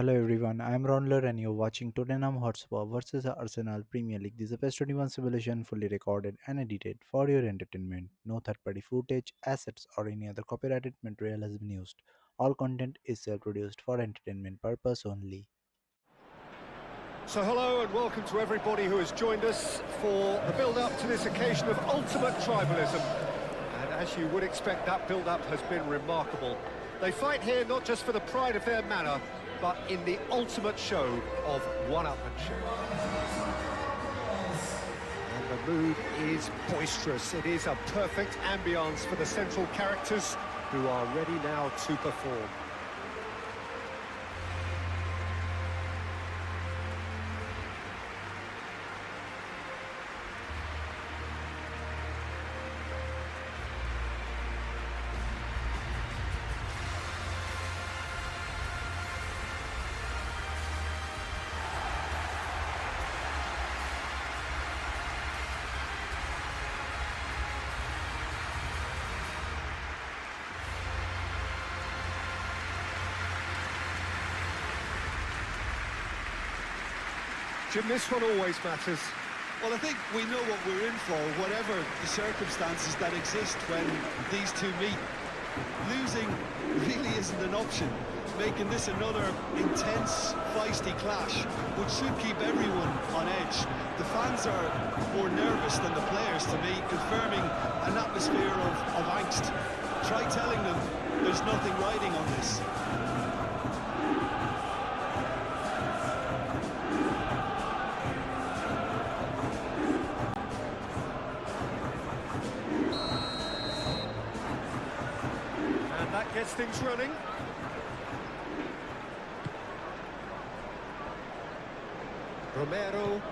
Hello everyone, I am Raundler and you're watching Tottenham Hotspur versus Arsenal Premier League. This is a PES 21 simulation fully recorded and edited for your entertainment. No third-party footage, assets or any other copyrighted material has been used. All content is self-produced for entertainment purpose only. So hello and welcome to everybody who has joined us for the build-up to this occasion of ultimate tribalism. And as you would expect, that build-up has been remarkable. They fight here not just for the pride of their manor, but in the ultimate show of one-upmanship. And the mood is boisterous. It is a perfect ambience for the central characters who are ready now to perform. Jim, this one always matters. Well, I think we know what we're in for, whatever the circumstances that exist when these two meet. Losing really isn't an option, making this another intense, feisty clash, which should keep everyone on edge. The fans are more nervous than the players, to me, confirming an atmosphere of angst. Try telling them there's nothing riding on this. That gets things running. Romero,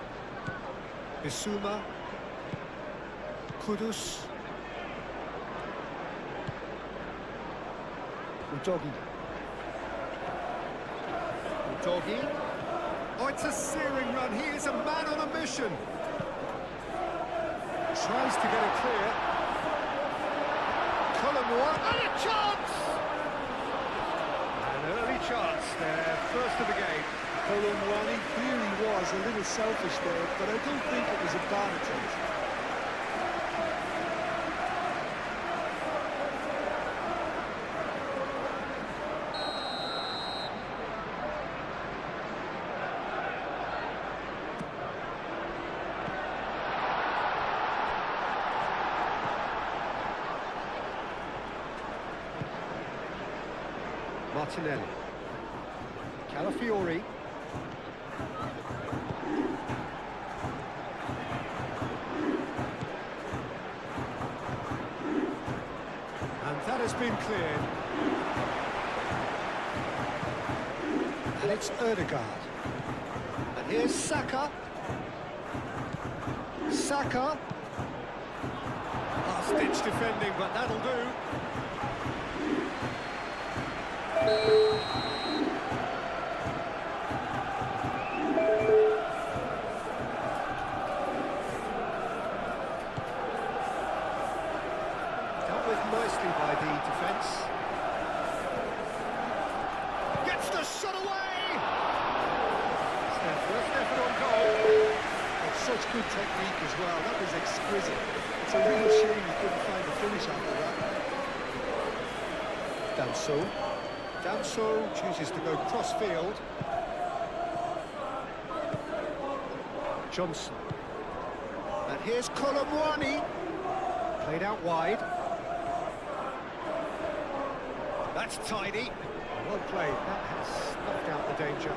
Bissouma, Kudus, Udogi. Oh, it's a searing run. He is a man on a mission. Tries to get it clear. Colomboani, and a chance! An early chance there, first of the game. Colomboani clearly was a little selfish there, but I don't think it was a bad attempt. Martinelli, Calafiori, and that has been cleared, and it's Ødegaard, and here's Saka, last-ditch defending, but that'll do. Dealt with nicely by the defence. Gets the shot away! It's their first effort on goal. It's such good technique as well. That was exquisite. It's a real shame he couldn't find a finish after that. Danso chooses to go cross-field. Johnson. And here's Colomboani. Played out wide. That's tidy. Well played. That has snuffed out the danger.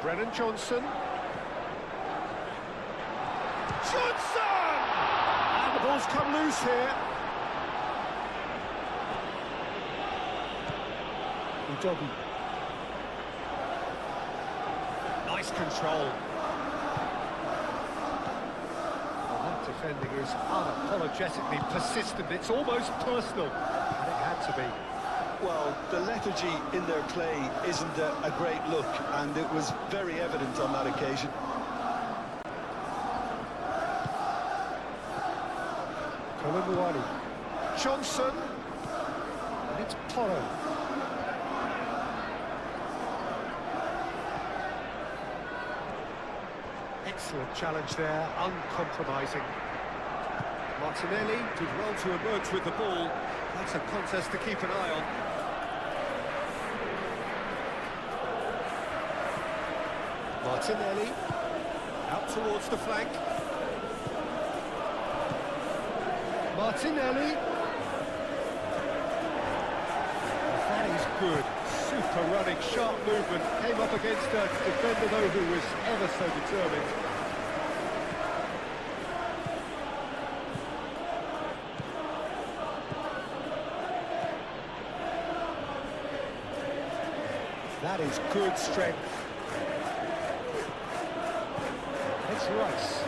Brennan Johnson. Johnson! And the ball's come loose here. Udogi. Nice control. Well, that defending is unapologetically persistent. It's almost personal, and it had to be. Well, the lethargy in their play isn't a great look, and it was very evident on that occasion. Colomboani. Johnson. And it's Porro. Excellent challenge there, uncompromising. Martinelli did well to emerge with the ball. That's a contest to keep an eye on. Martinelli, out towards the flank. Martinelli. That is good. Super running, sharp movement. Came up against a defender, though, who was ever so determined. That is good strength. It's Rice.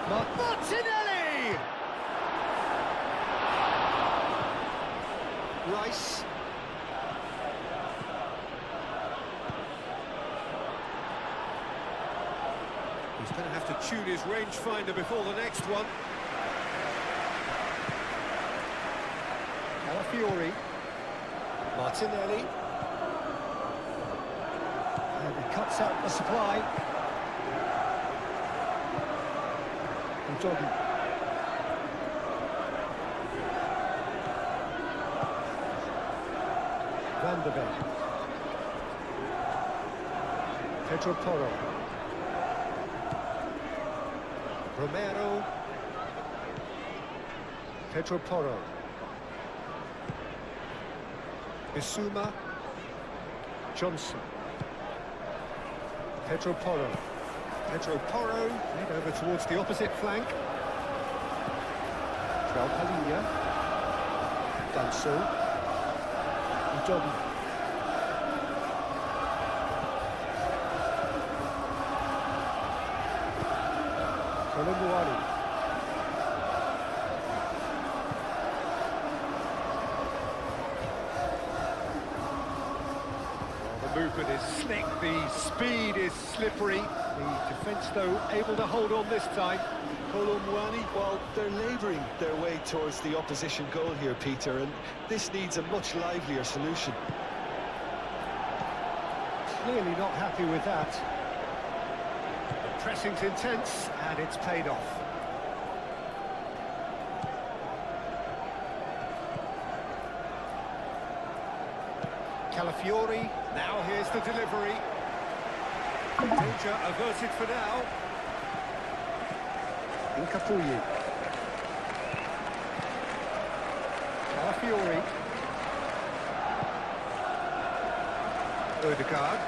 Martinelli! Rice. He's going to have to tune his rangefinder before the next one. Calafiori. Martinelli. And he cuts out the supply. Udogi. Van de Beek. Pedro Porro. Romero. Pedro Porro. Bissouma. Johnson. Pedro Porro. Pedro Porro, head over towards the opposite flank. João Palhinha. Danso. Udogi. Colomboani. The movement is slick, the speed is slippery. The defence, though, able to hold on this time. Colomboani, well, they're labouring their way towards the opposition goal here, Peter, and this needs a much livelier solution. Clearly not happy with that. The pressing's intense, and it's paid off. Calafiori, now here's the delivery. Danger averted for now. Incapuyi. Calafiori. Odegaard.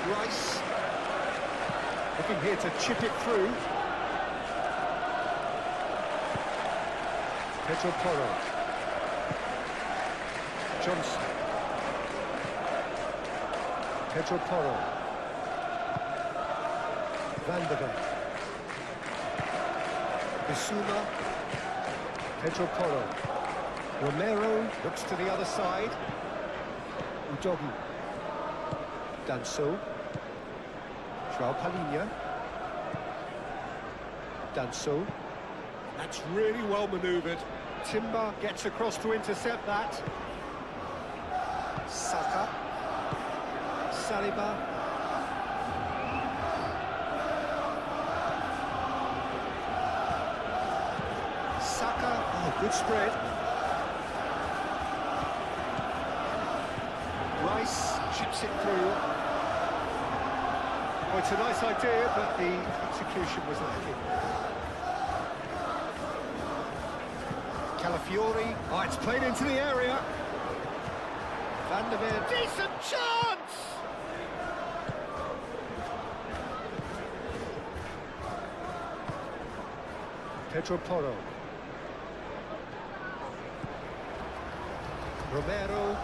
Rice. Looking here to chip it through. Pedro Porro. Johnson. Pedro Porro. Van de Beek. Bissouma. Pedro Porro. Romero looks to the other side. Udogi. Danso. João Palhinha. Danso. That's really well manoeuvred. Timber gets across to intercept that. Saka. Saliba. Saka. Oh, good spread. Rice chips it through. Oh, it's a nice idea, but the execution was lacking. Calafiori. Oh, it's played into the area. Van de Beek. Decent chance! Pedro Porro. Romero.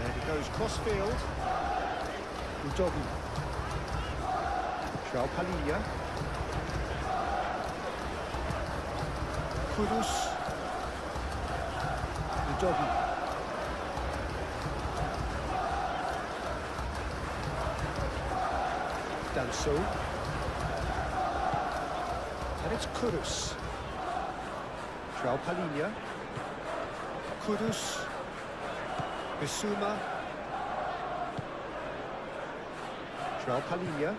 And he goes cross-field. Udogi. João Palhinha. Kudus. Udogi. Danso. And it's Kudus. João Palhinha. Kudus. Bissouma. João Palhinha.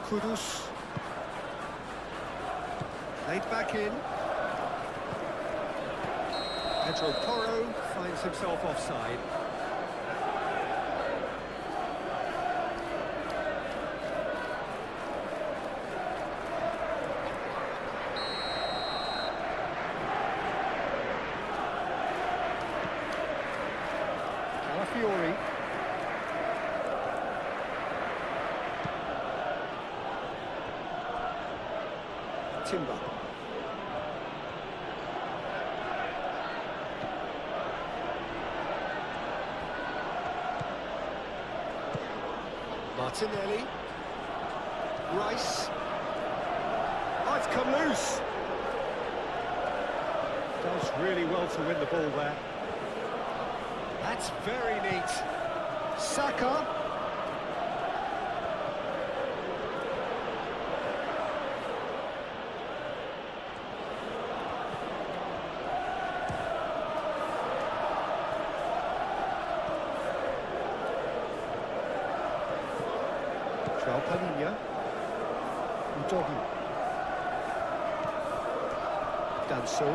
Kudus. Laid back in. Pedro Porro finds himself offside. Calafiori. Timber. Martinelli. Rice. Oh, it's come loose. Does really well to win the ball there. That's very neat. Saka. João Palhinha. Udogi. Danso.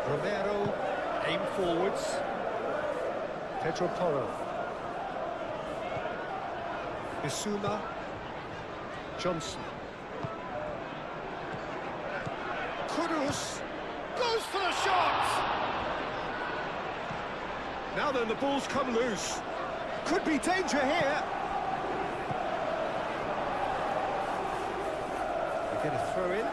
Romero. Aim forwards. Pedro Porro. Bissouma. Johnson. Kudus. Goes for the shot! Now then, the ball's come loose. Could be danger here. We get a throw in.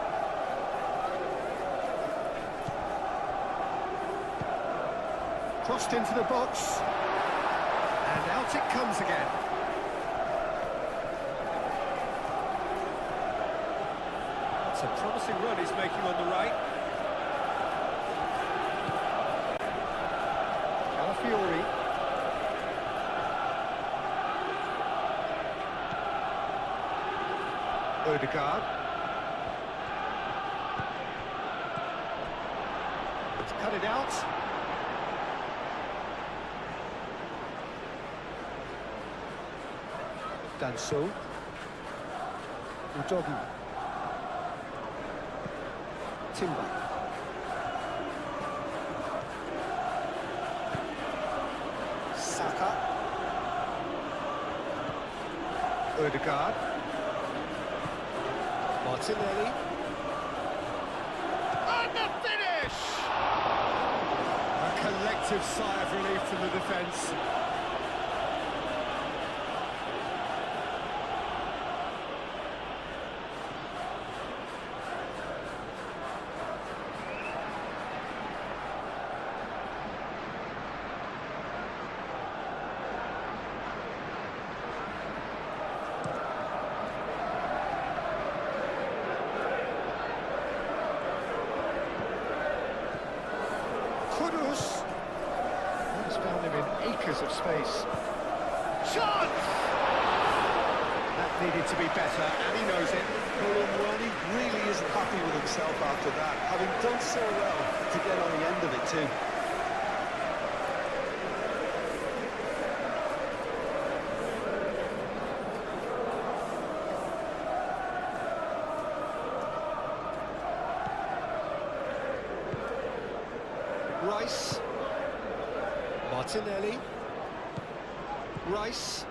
Crossed into the box. And out it comes again. It's a promising run he's making on the right. Calafiori. Odegaard. Let's cut it out. Danso. Udogi. Timber. Saka. Odegaard. Martinelli. And the finish! A collective sigh of relief from the defence. Kudus has found him in acres of space. Chance! That needed to be better, and he knows it. Well, he really isn't happy with himself after that, having done so well to get on the end of it too. Rice. Martinelli. Rice.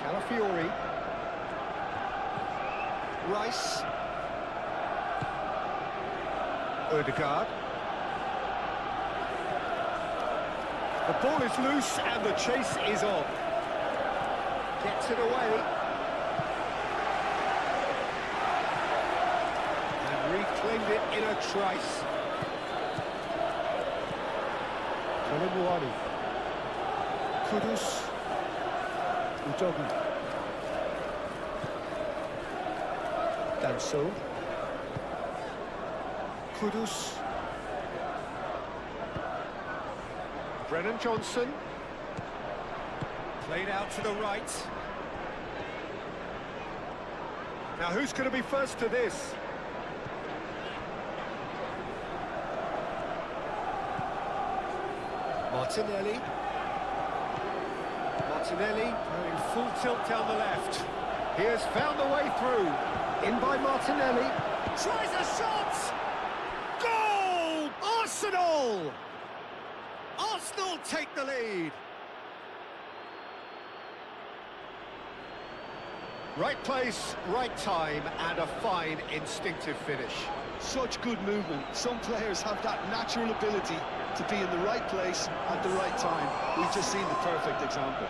Calafiori. Rice. Odegaard. The ball is loose and the chase is on. Gets it away. And reclaimed it in a trice. Colomboani. Kudus. Udogi. Danso. Kudus. Brennan Johnson. Played out to the right. Now who's going to be first to this? Martinelli. Martinelli going full tilt down the left. He has found the way through. In by Martinelli. Tries a shot! Goal! Arsenal! Arsenal take the lead. Right place, right time, and a fine instinctive finish. Such good movement. Some players have that natural ability to be in the right place at the right time. We've just seen the perfect example.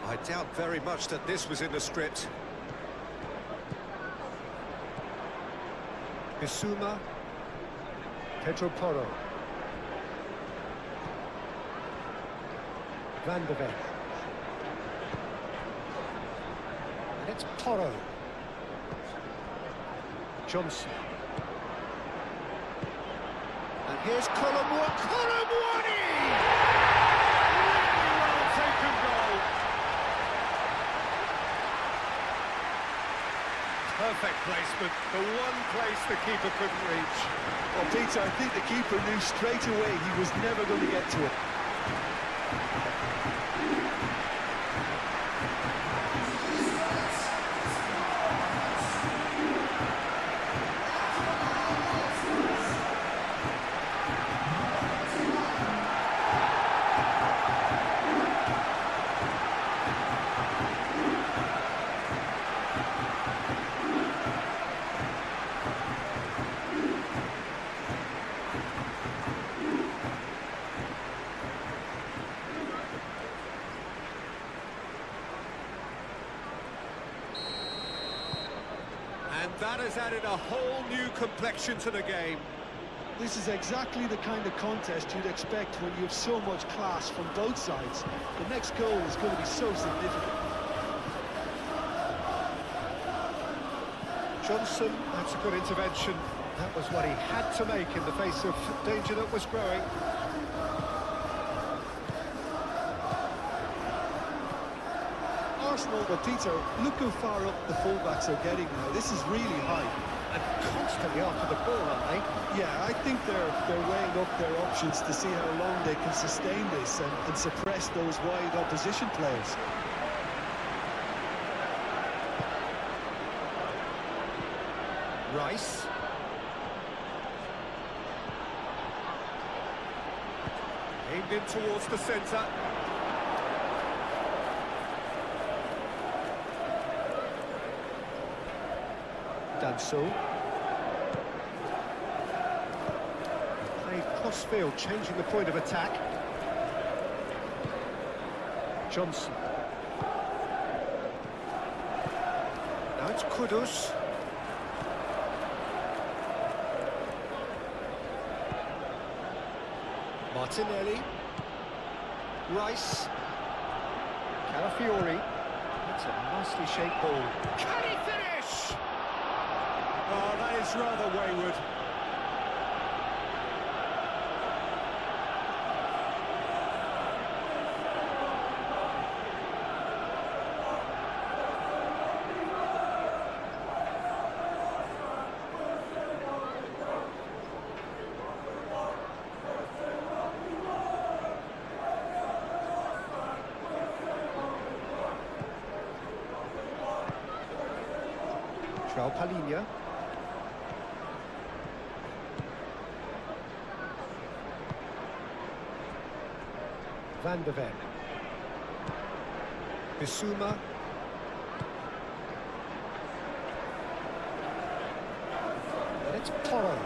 I doubt very much that this was in the script. Bissouma. Pedro Porro. Van de Ven. And it's Porro. Johnson. And here's Colomwani! Really well taken goal. Perfect placement, the one place the keeper couldn't reach. Well, Peter, I think the keeper knew straight away he was never going to get to it. And that has added a whole new complexion to the game. This is exactly the kind of contest you'd expect when you have so much class from both sides. The next goal is going to be so significant. Johnson, that's a good intervention. That was what he had to make in the face of danger that was growing. Arsenal, but Peter, look how far up the fullbacks are getting now. This is really high. And constantly after the ball, aren't they? Yeah, I think they're weighing up their options to see how long they can sustain this and suppress those wide opposition players. Rice. Aimed in towards the centre. Done so. Played cross-field, changing the point of attack. Johnson. Now it's Kudus. Martinelli. Rice. Calafiori. That's a nicely shaped ball. Can he finish? Oh, that is rather wayward. Palinha. Van de Ven. Bissouma. And it's Porro.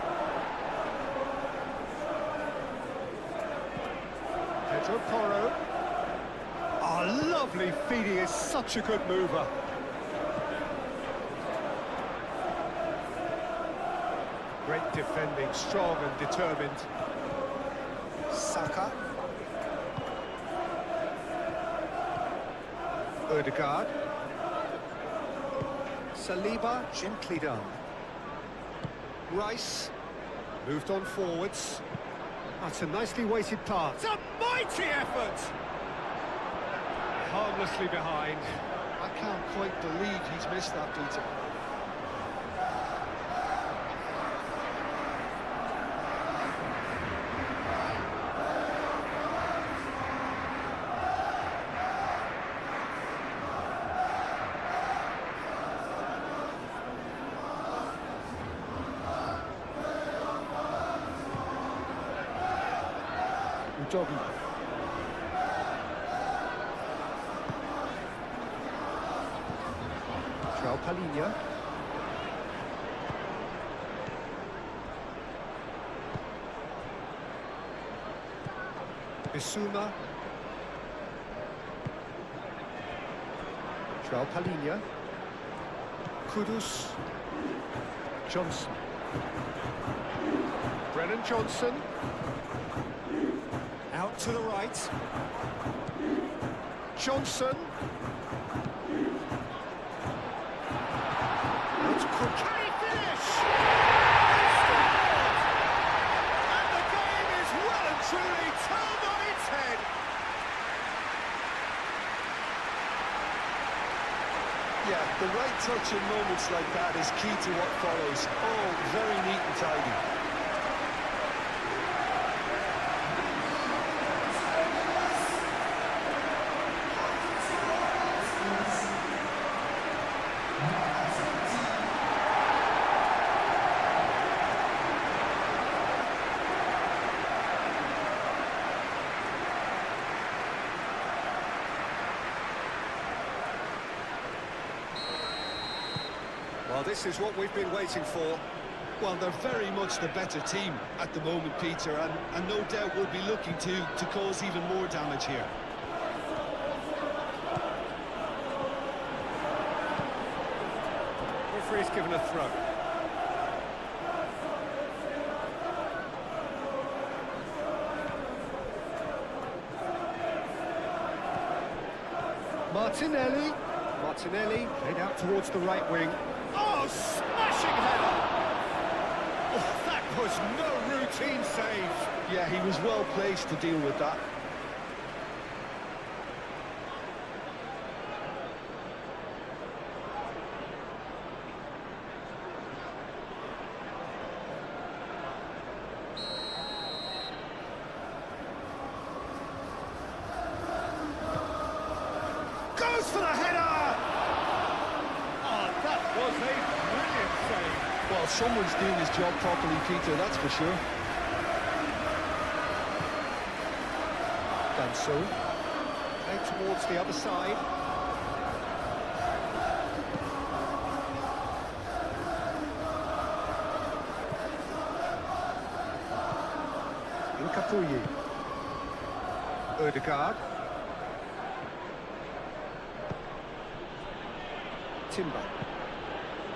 Pedro Porro. Oh, lovely feed. He is such a good mover. Great defending, strong and determined. Saka. Odegaard. Saliba, gently done. Rice, moved on forwards. That's a nicely weighted pass. It's a mighty effort! Harmlessly behind. I can't quite believe he's missed that, Peter. Udogi. João Palhinha. Bissouma. João Palhinha. Kudus. Johnson. Brennan Johnson. Out to the right. Johnson. Out quick. Can he finish? And the game is well and truly turned on its head. Yeah, the right touch in moments like that is key to what follows. Oh, very neat and tidy. Well, this is what we've been waiting for. Well, they're very much the better team at the moment, Peter, and no doubt will be looking to cause even more damage here. Referee's given a throw. Martinelli played out towards the right wing. Oh, smashing header! Oh, that was no routine save. Yeah, he was well placed to deal with that. Goes for the header! Oh, that was a brilliant save. Well, someone's doing his job properly, Peter, that's for sure. Danso. Played towards the other side. Nkafuyi. Odegaard.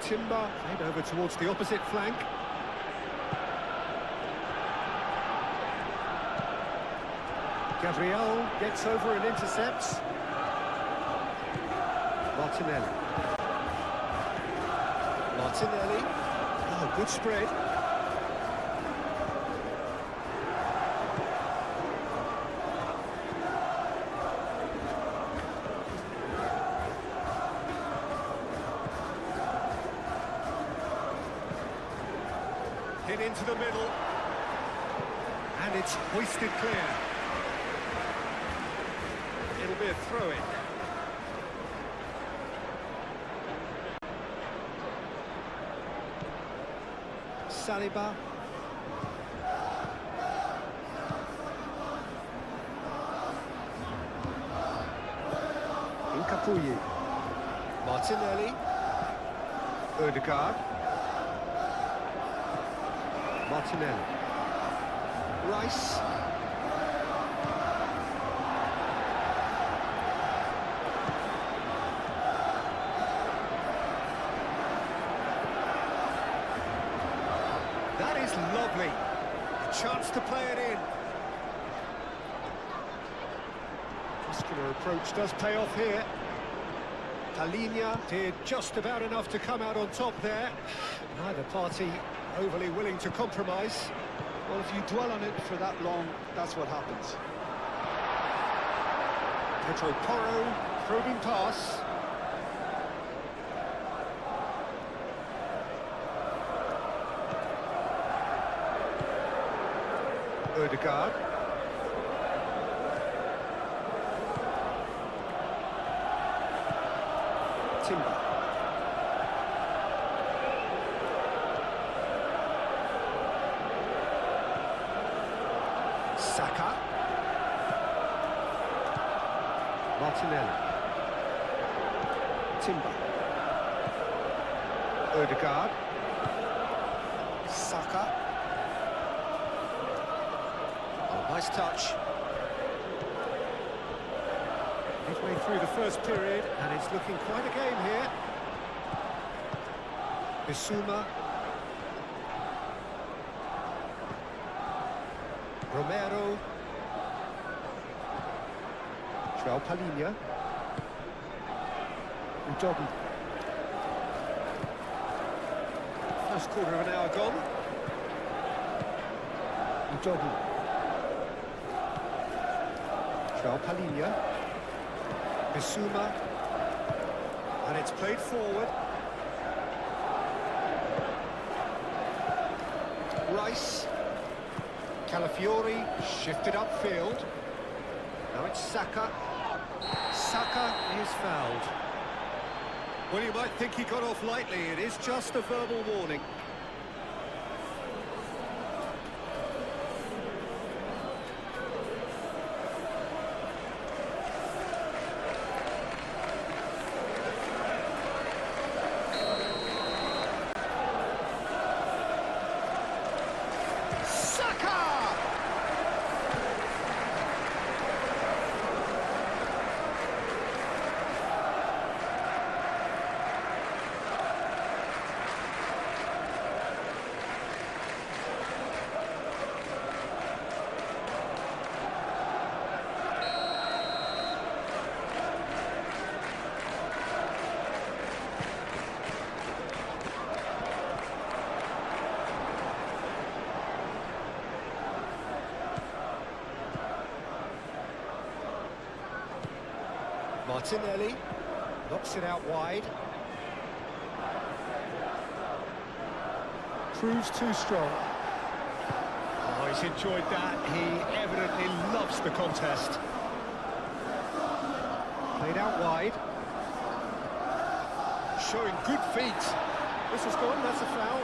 Timber played over towards the opposite flank. Gabriel gets over and intercepts. Martinelli. Oh, good spread. Hit into the middle, and it's hoisted clear. It'll be a throw-in. Saliba. Nkafuyi. Martinelli. Odegaard. Martinelli. Rice. That is lovely. A chance to play it in. Muscular approach does pay off here. Palinha did just about enough to come out on top there. Neither party overly willing to compromise. Well, if you dwell on it for that long, that's what happens. Pedro Porro, probing pass. Odegaard. Timber. Saka. Martinelli. Timber. Odegaard. Saka. Oh, nice touch. Midway through the first period, and it's looking quite a game here. Bissouma. Romero. João Palinha. Udogi. First quarter of an hour gone. Udogi. João Palinha. Bissouma. And it's played forward. Rice. Calafiori shifted upfield. Now it's Saka. Saka is fouled. Well, you might think he got off lightly. It is just a verbal warning. Martinelli knocks it out wide. Proves too strong. Oh, he's enjoyed that. He evidently loves the contest. Played out wide. Showing good feet. This has gone, that's a foul.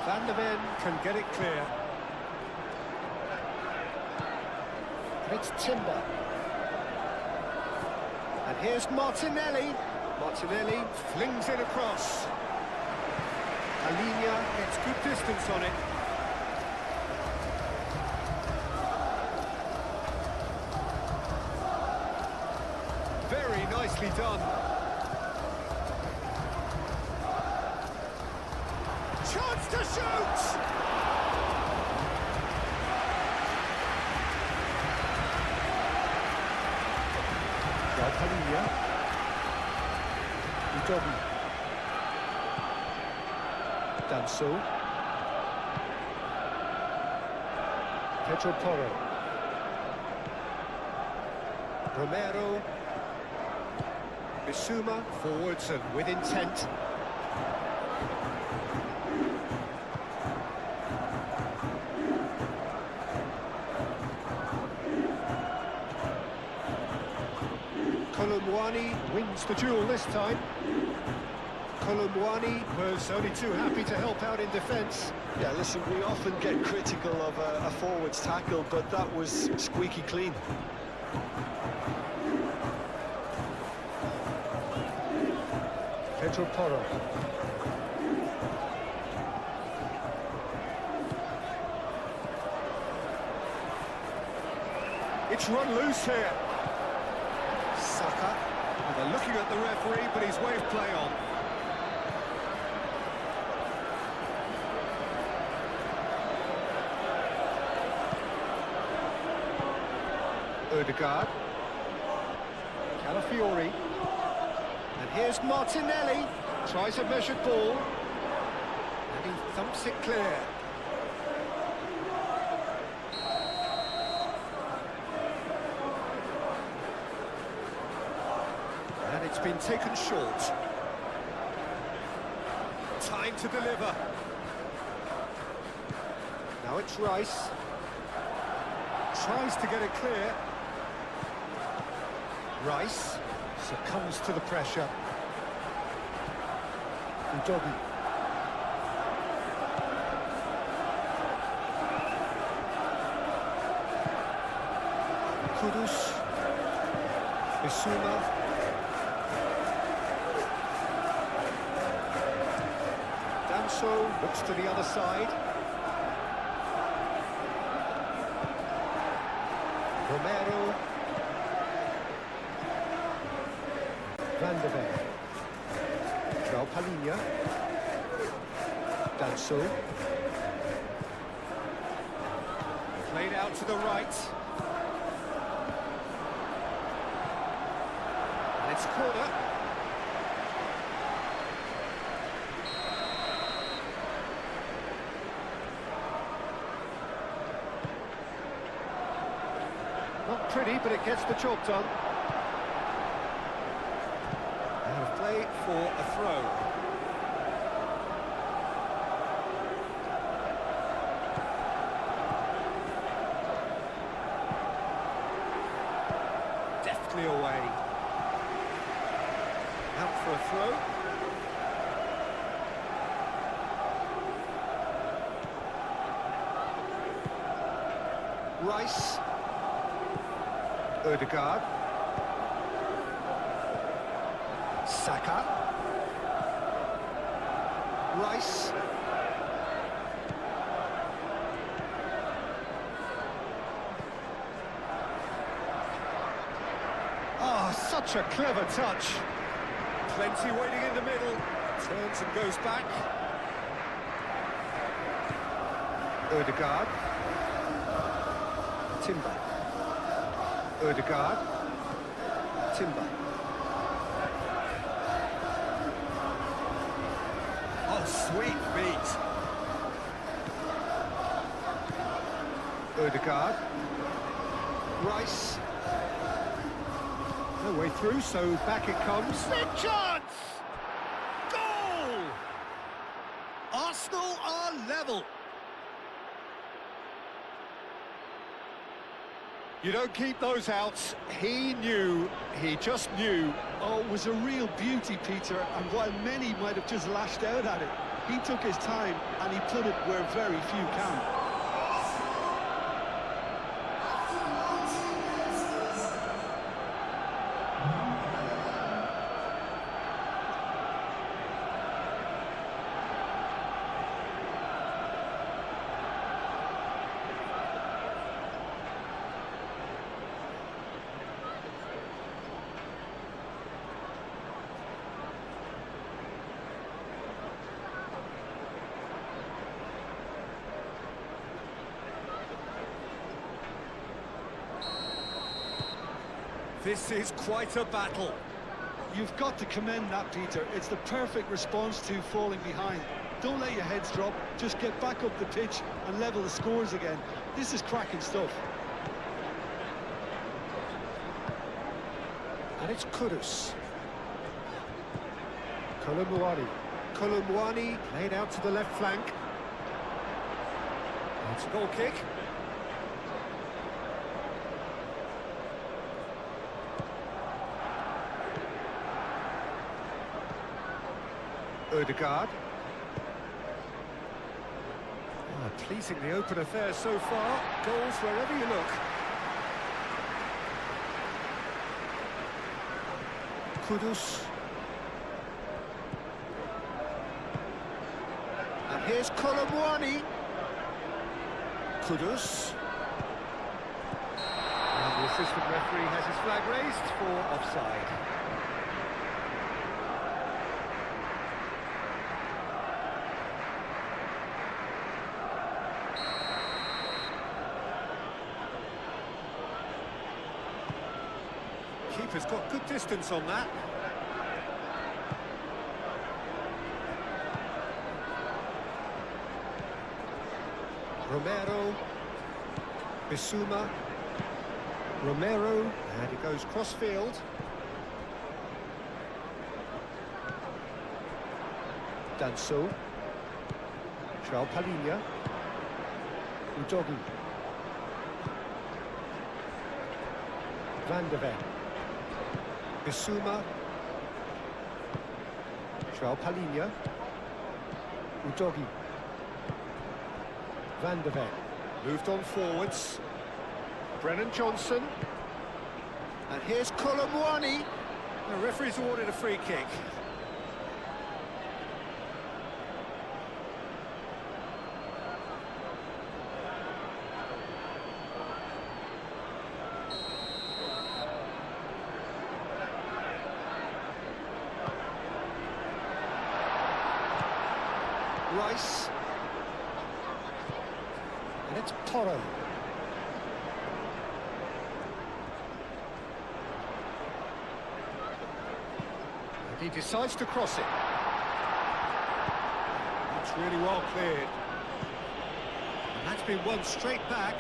Van de Ven can get it clear. And it's Timber. And here's Martinelli. Martinelli flings it across. Palinha gets good distance on it. Very nicely done. Chance to shoot! Palinha. Udogi. Danso. Pedro Porro. Romero. Bissouma forwards and with intent. Colomwani wins the duel this time. Colomwani was only too happy to help out in defence. Yeah, listen, we often get critical of a forward's tackle, but that was squeaky clean. Pedro Porro. It's run loose here. Saka with a Looking at the referee, but he's waved play on. Odegaard. Calafiori. And here's Martinelli. Tries a measured ball. And he thumps it clear. And it's been taken short. Time to deliver. Now it's Rice. Tries to get it clear. Rice succumbs to the pressure. Udogi. Kudus. Bissouma. Danso looks to the other side. Romero. Van der Beek. João Palhinha. Danso. Played out to the right. And it's corner. Not pretty, but it gets the job done. Play for a throw. Deftly away. Out for a throw. Rice. Odegaard. Saka. Rice. Oh, such a clever touch. Plenty waiting in the middle. Turns and goes back. Odegaard. Timber. Odegaard. Timber. Oh, sweet feet. Odegaard. Rice. No way through, so back it comes. Big chance! Goal! Arsenal are level. You don't keep those out. He knew, he just knew. Oh, it was a real beauty, Peter, and while many might have just lashed out at it, he took his time and he put it where very few can. This is quite a battle. You've got to commend that, Peter. It's the perfect response to falling behind. Don't let your heads drop, just get back up the pitch and level the scores again. This is cracking stuff. And it's Kudus. Kolomouani. Kolomouani played out to the left flank. It's a goal kick. Odegaard. Oh, pleasingly open affair so far. Goals wherever you look. Kudus. And here's Kolomouani. Kudus. And the assistant referee has his flag raised for offside. keeper's got good distance on that. Romero, Bissouma, Romero, and he goes cross-field. Danso, João Palhinha, Udogi, Van de Ven, Bissouma, João Palhinha, Udogi, Van de Ven, moved on forwards, Brennan Johnson, and here's Colomwani. The referee's awarded a free kick. Rice, and it's Porro. And he decides to cross it. That's really well cleared. And that's been won straight back.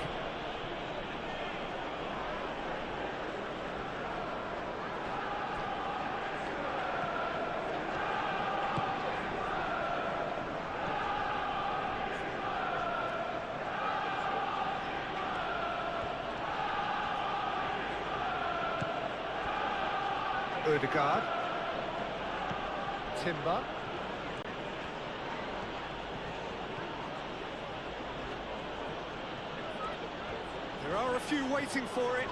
Ødegaard, Timber, there are a few waiting for it.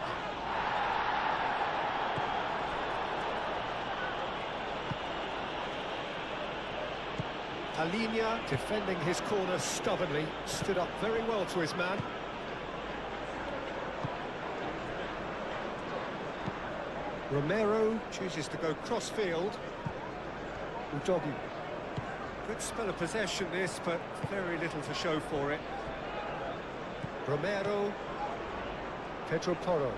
Palhinha defending his corner stubbornly, stood up very well to his man. Romero chooses to go cross-field. Udogi. Good spell of possession this, but very little to show for it. Romero. Pedro Porro.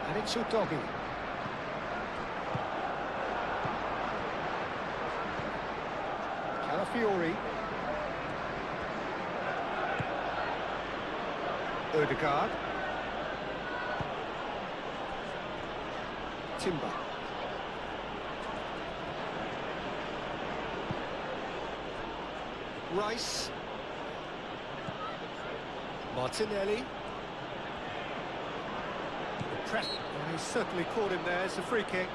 And it's Udogi. Calafiori. Ødegaard. Timber. Rice. Martinelli. The press. Oh, he's certainly caught him there. It's a free kick.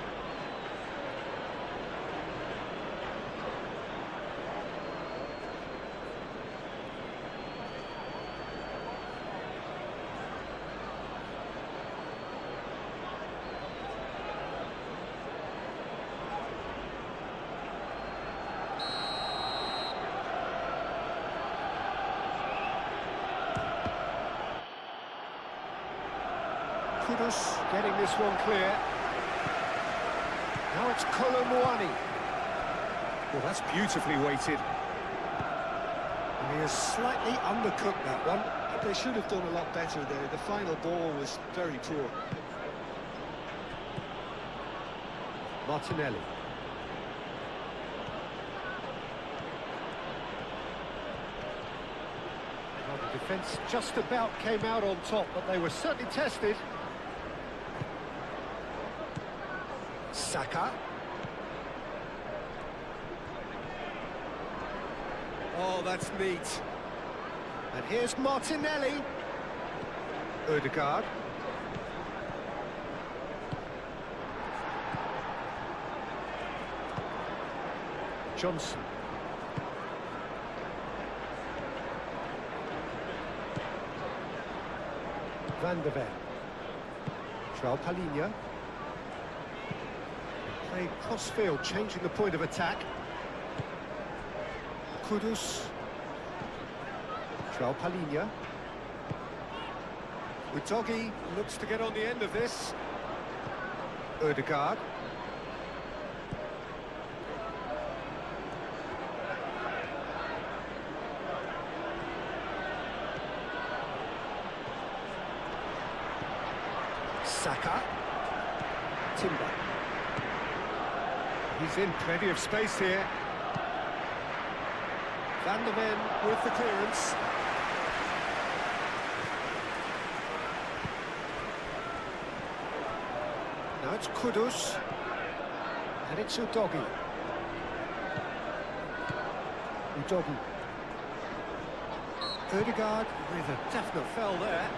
Kudus getting this one clear. Now it's Colomwani. Well, that's beautifully weighted. And he has slightly undercooked that one. They should have done a lot better there. The final ball was very poor. Martinelli. Well, the defence just about came out on top, but they were certainly tested. Saka. Oh, that's neat. And here's Martinelli. Ødegaard. Johnson. Van de Ven. João Palhinha. Playing cross-field, changing the point of attack. Kudus. João Palhinha. Udogi looks to get on the end of this. Ødegaard. Saka. Timber. He's in plenty of space here. Van der Ven with the clearance. Now it's Kudus. And it's Udogi. Udogi. Ødegaard with a definite foul there.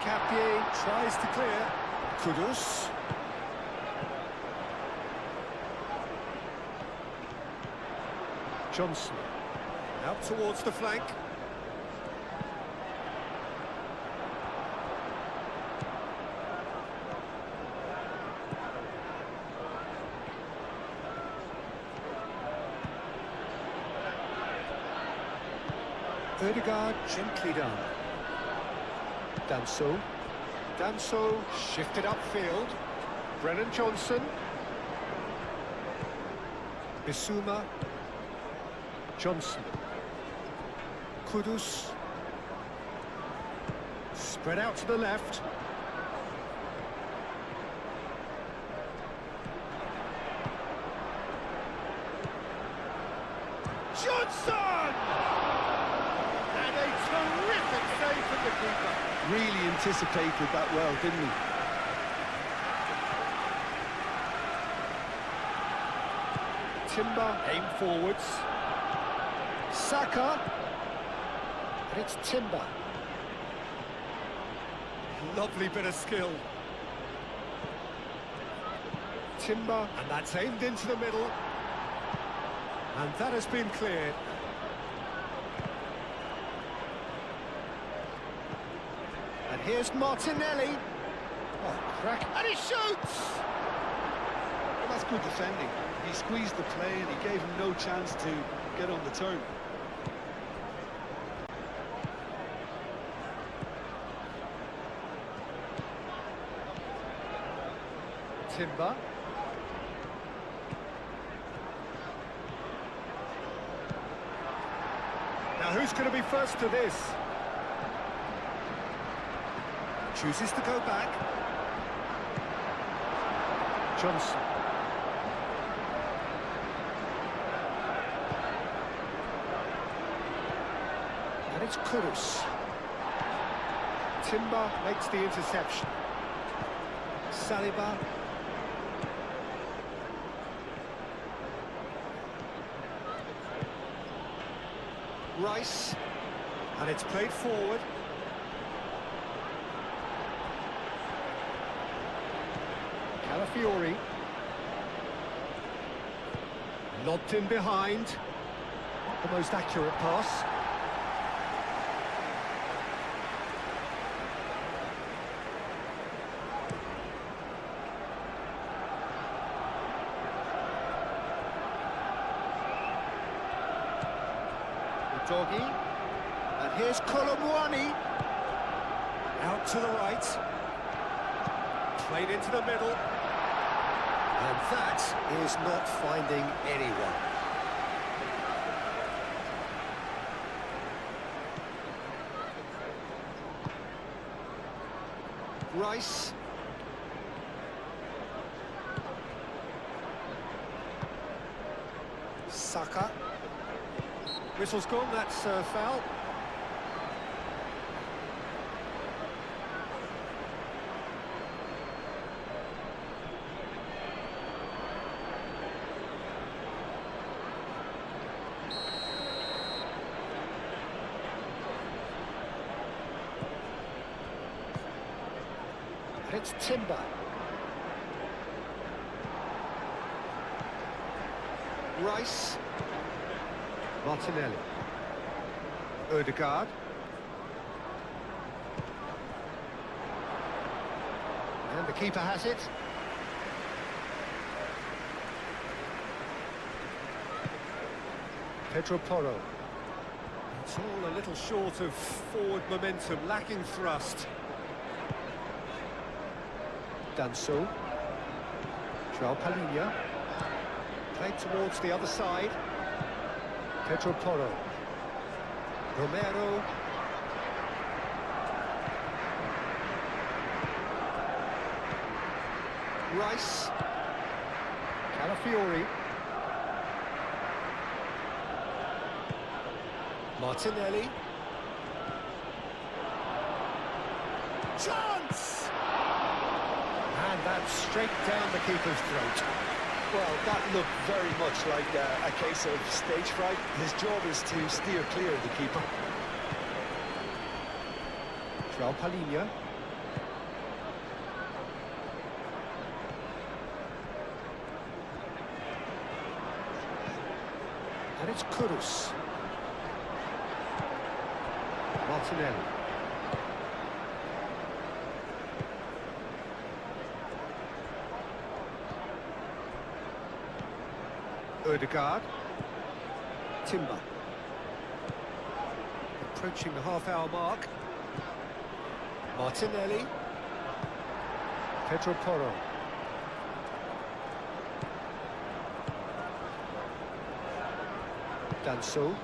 Capier tries to clear. Kudus. Johnson. Out towards the flank. Ødegaard gently done. Danso shifted upfield. Brennan Johnson. Bissouma. Johnson. Kudus. Spread out to the left. Johnson! And a terrific save from the keeper. Really anticipated that well, didn't he? Timber aim forwards. Saka. And it's Timber. Lovely bit of skill. Timber, and that's aimed into the middle. And that has been cleared. And here's Martinelli. Oh, crack. And he shoots! Well, that's good defending. He squeezed the play and he gave him no chance to get on the turn. Timber. Now who's going to be first to this? Chooses to go back. Johnson. And it's Kudus. Timber makes the interception. Saliba. Rice. And it's played forward. Calafiori. Lobbed in behind. Not the most accurate pass. Doggy, and here's Colomwani, out to the right, played into the middle, and that is not finding anyone. Rice. Saka. Whistle's gone, that's a foul. And it's Timber. Rice. Martinelli. Ødegaard. And the keeper has it. Pedro Porro. It's all a little short of forward momentum, lacking thrust. Danso. João Palhinha. Played towards the other side. Pedro Porro. Romero. Rice. Calafiori. Martinelli. Chance! And that's straight down the keeper's throat. Well, that looked very much like a case of stage fright. His job is to steer clear of the keeper. João Palhinha. And it's Kudus. Martinelli. Ødegaard. Timber. Approaching the half-hour mark. Martinelli. Pedro Porro. Danso.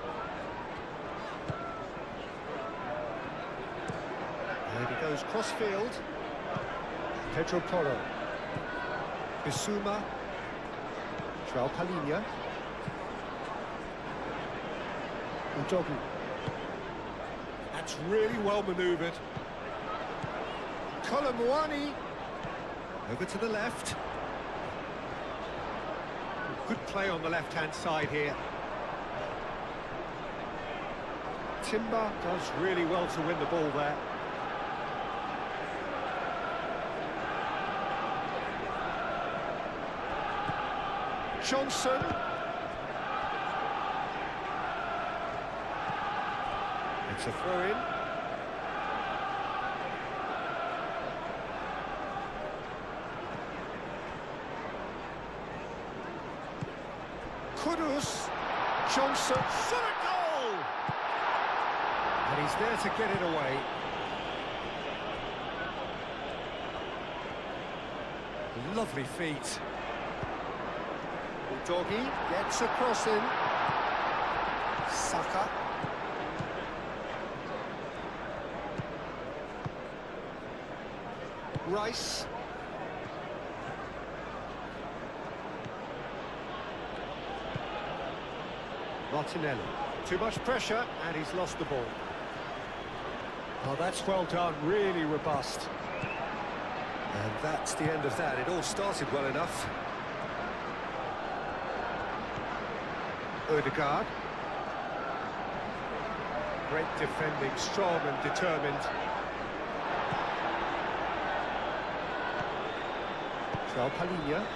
And he goes cross-field. Pedro Porro. Bissouma. João Palhinha. Udogu. That's really well manoeuvred. Colomwani. Over to the left. Good play on the left-hand side here. Timber does really well to win the ball there. Johnson. It's a throw-in. Kudus. Johnson. Shot a goal! And he's there to get it away. Lovely feet. Doggy gets a cross in. Saka. Rice. Martinelli. Too much pressure, and he's lost the ball. Oh, that's well done, really robust. And that's the end of that. It all started well enough. Ødegaard. Great defending, strong and determined. João Palhinha.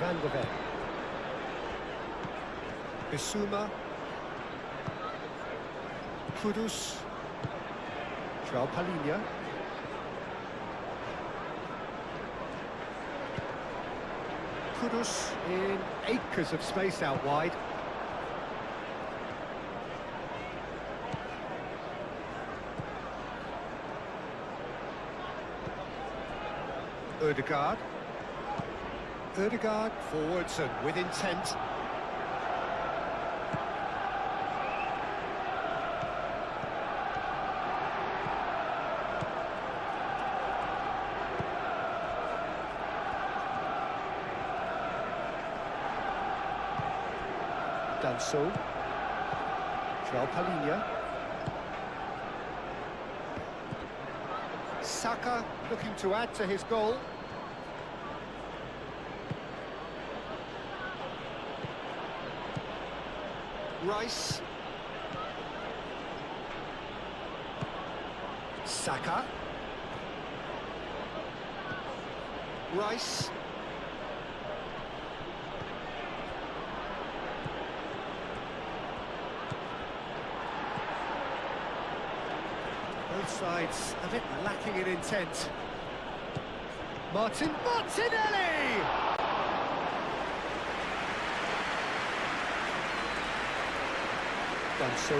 Van de Ven. Bissouma. Kudus. João Palhinha. Kudus in acres of space out wide. Ødegaard. Ødegaard forwards and with intent. Danso. João Palhinha. Saka looking to add to his goal. Rice. Saka. Rice. Both sides a bit lacking in intent. Martinelli! Danso.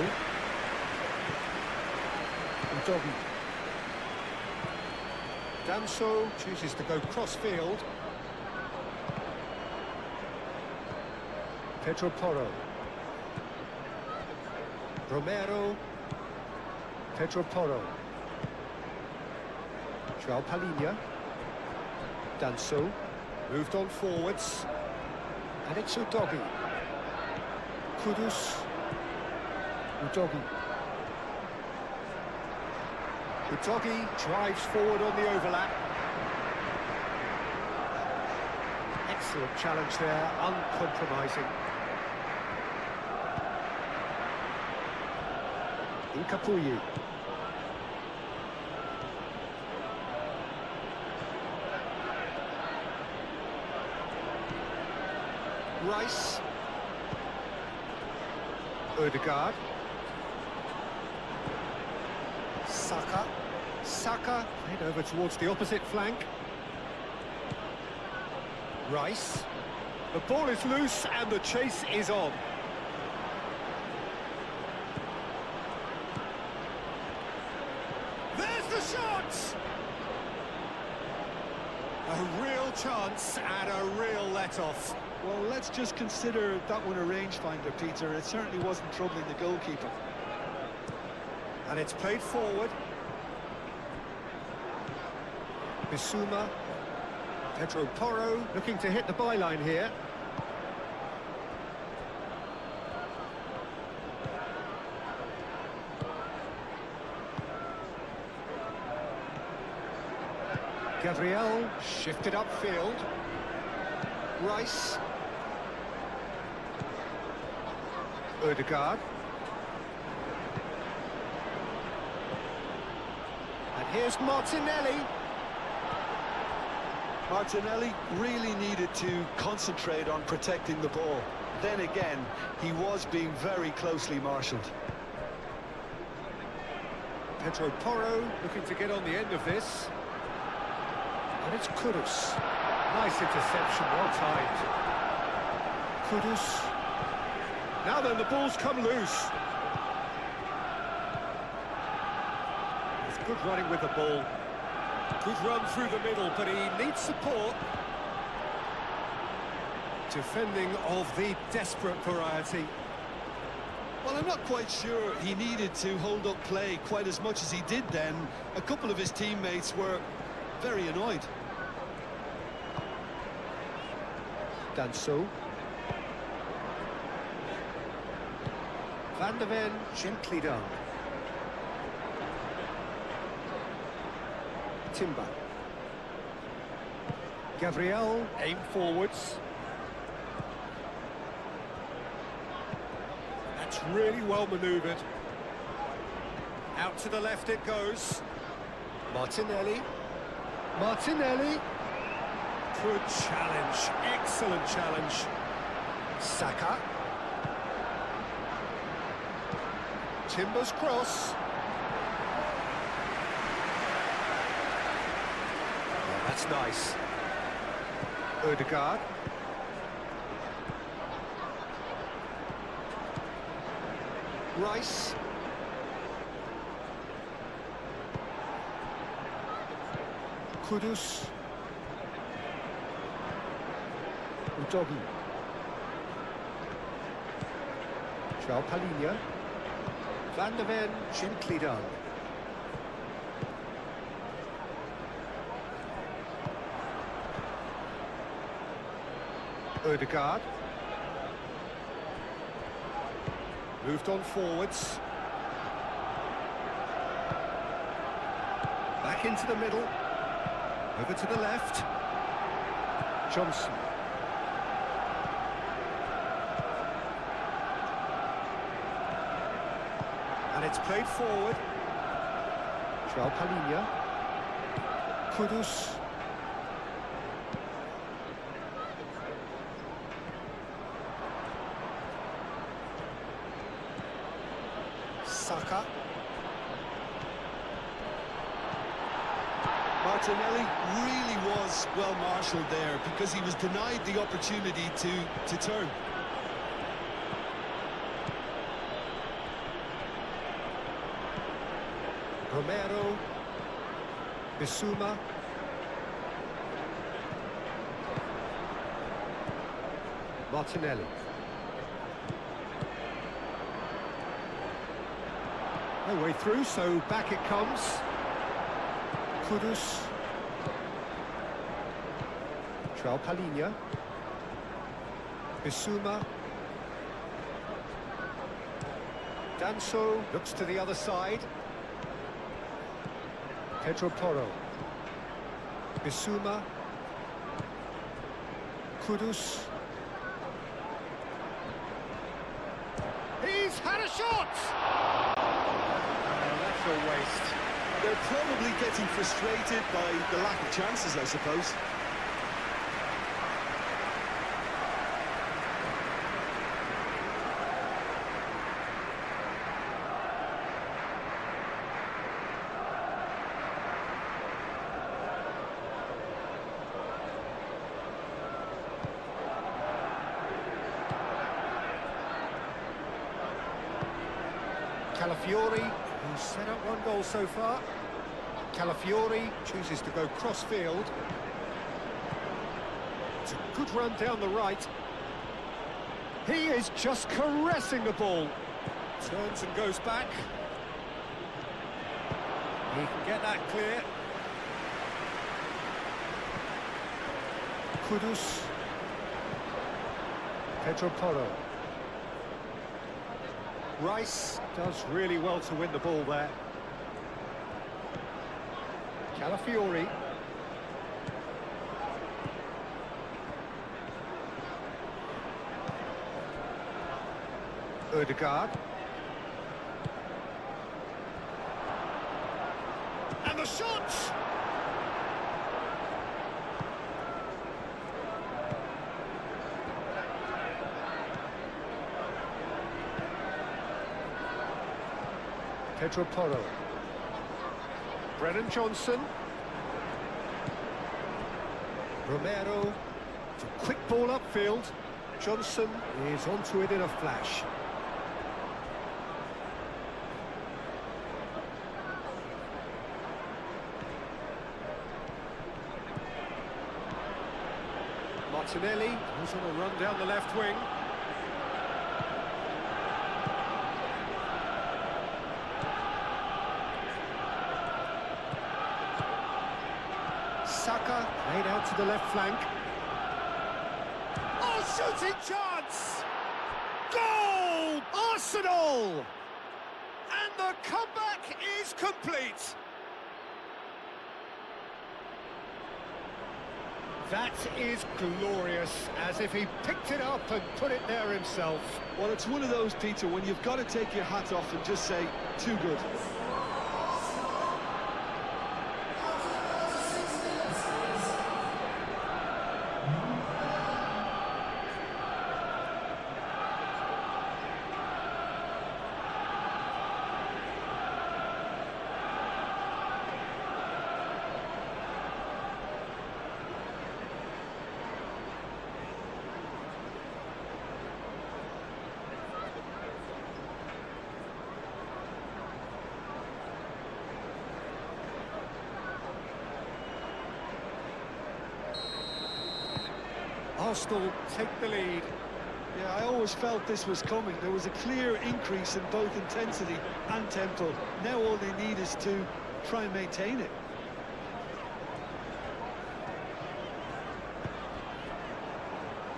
Udogi. Danso chooses to go cross-field. Pedro Porro. Romero. Pedro Porro. João Palhinha. Danso. Moved on forwards. And it's Udogi. Kudus. Udogi. Udogi drives forward on the overlap. Excellent challenge there, uncompromising. Incapuyi. Rice. Ødegaard. Saka. Saka played over towards the opposite flank. Rice. The ball is loose and the chase is on. There's the shot! A real chance and a real let-off. Well, let's just consider that one a rangefinder, Peter. It certainly wasn't troubling the goalkeeper. And it's played forward. Bissouma. Pedro Porro looking to hit the byline here. Gabriel shifted upfield. Rice. Ødegaard. And here's Martinelli. Martinelli really needed to concentrate on protecting the ball. Then again, he was being very closely marshalled. Pedro Porro looking to get on the end of this. And it's Kudus. Nice interception, well timed. Kudus. Now then, the ball's come loose. It's good running with the ball. Good run through the middle, but he needs support. Defending of the desperate variety. Well, I'm not quite sure he needed to hold up play quite as much as he did then. A couple of his teammates were very annoyed. Danso. Van der Ven gently done. Timber. Gabriel aim forwards. That's really well manoeuvred. Out to the left it goes. Martinelli. Martinelli. Good challenge. Excellent challenge. Saka. Timber's cross. Oh, that's nice. Ødegaard. Rice. Kudus. Udogi. João Palhinha. Van der Ven gently done. Ødegaard. Moved on forwards. Back into the middle. Over to the left. Johnson. And it's played forward. João Palhinha. Kudus. Saka. Martinelli really was well marshalled there because he was denied the opportunity to turn. Romero, Bissouma. Martinelli. No way through, so back it comes. Kudus. João Palhinha. Bissouma. Danso looks to the other side. Pedro Porro. Bissouma. Kudus. He's had a shot! That's a waste. They're probably getting frustrated by the lack of chances, I suppose. Calafiori, who's set up one goal so far. Calafiori chooses to go cross-field. It's a good run down the right. He is just caressing the ball. Turns and goes back. He can get that clear. Kudus. Pedro Porro. Rice does really well to win the ball there. Calafiori. Ødegaard. And the shot! Pedro Porro. Brennan Johnson. Romero. It's a quick ball upfield. Johnson is onto it in a flash. Martinelli goes on a run down the left wing. Saka played out to the left flank. Oh, shooting chance! Goal! Arsenal! And the comeback is complete. That is glorious, as if he picked it up and put it there himself. Well, it's one of those, Peter, when you've got to take your hat off and just say, too good. Arsenal take the lead. Yeah, I always felt this was coming. There was a clear increase in both intensity and tempo. Now all they need is to try and maintain it.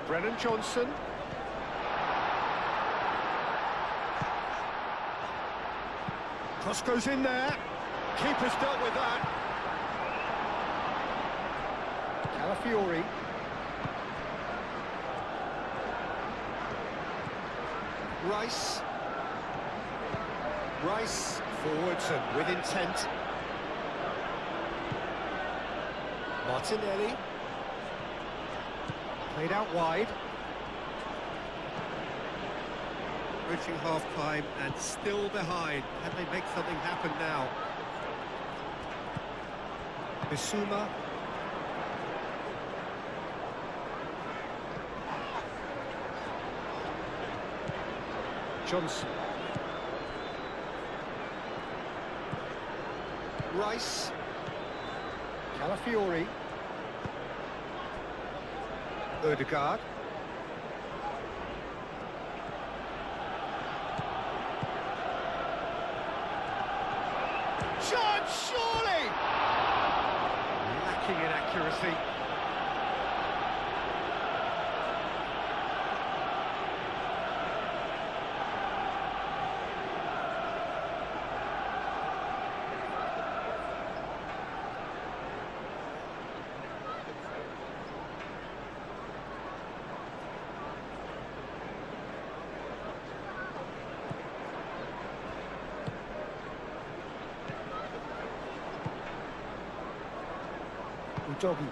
Brennan Johnson. Cross goes in there. Keeper's dealt with that. Calafiori. Rice. Rice forwards and with intent. Martinelli. Played out wide. Reaching half-time and still behind. Can they make something happen now? Bissouma. Johnson. Rice. Calafiori. Ødegaard. Shot, surely! Lacking in accuracy. Udogi.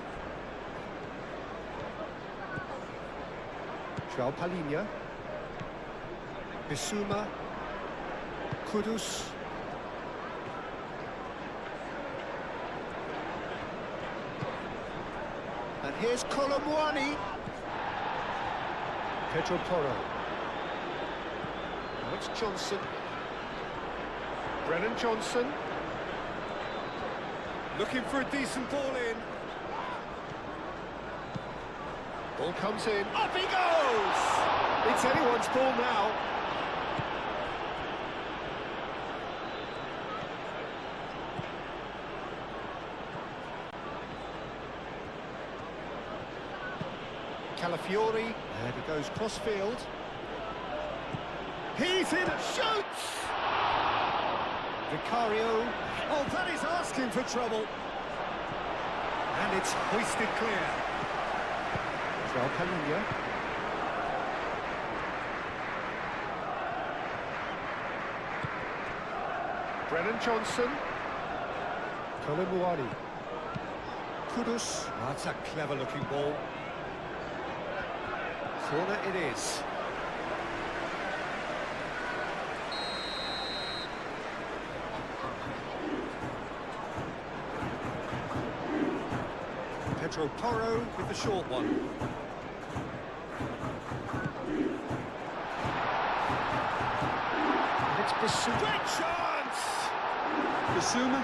João Palhinha. Bissouma. Kudus. And here's Colomwani. Pedro Porro. Now it's Johnson. Brennan Johnson. Looking for a decent ball in. Ball comes in. Up he goes! It's anyone's ball now. Calafiori. And he goes cross-field. He's in and shoots! Vicario. Oh, that is asking for trouble. And it's hoisted clear. João Palhinha. Brennan Johnson. Colomwani. Kudus. That's a clever-looking ball. Corner it is. Pedro Porro with the short one. And it's Bissouma. Great chance! Bissouma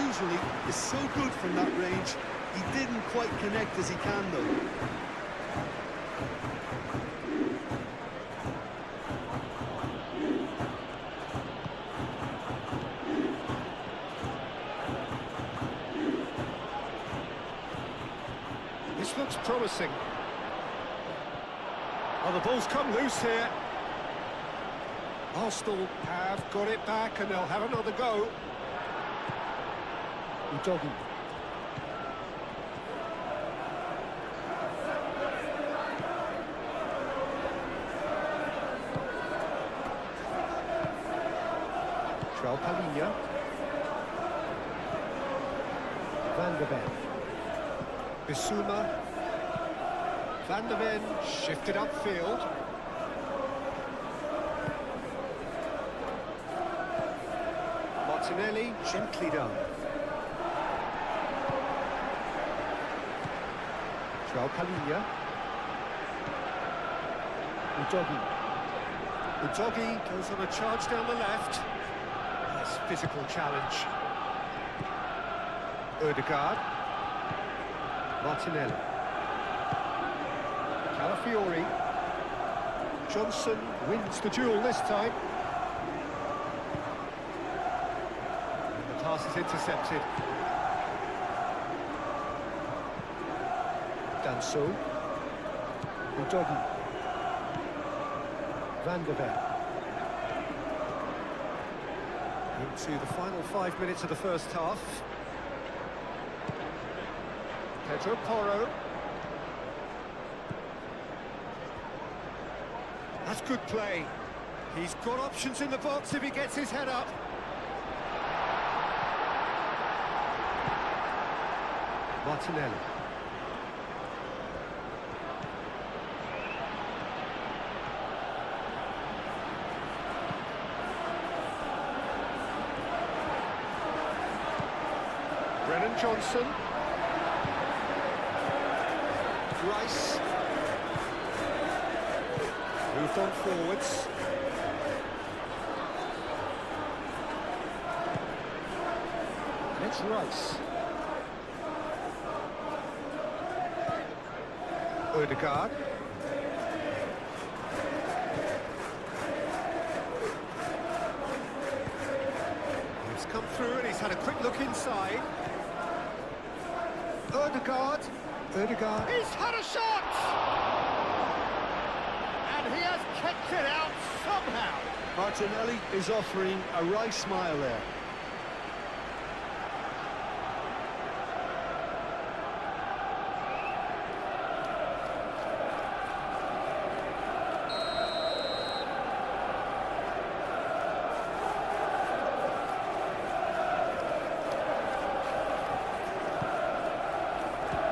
usually is so good from that range. He didn't quite connect as he can though. This looks promising. Oh, the ball's come loose here. Arsenal have got it back and they'll have another go. Udogi. João Palhinha. Van der Ven. Bissouma. Van der Ven shifted upfield. Martinelli gently done. João Palhinha. Udogi. Udogi goes on a charge down the left. Nice physical challenge. Ødegaard. Martinelli. Calafiori. Johnson wins the duel this time. And the pass is intercepted. Danso. Udogi. Van der Ven. Into the final 5 minutes of the first half. Pedro Porro. That's good play. He's got options in the box if he gets his head up. Martinelli. Brennan Johnson. Rice. Moved on forwards. And it's It's Rice. Odegaard. He's come through and he's had a quick look inside. Odegaard. Odegaard. He's had a shot! And he has kept it out somehow. Martinelli is offering a wry smile there.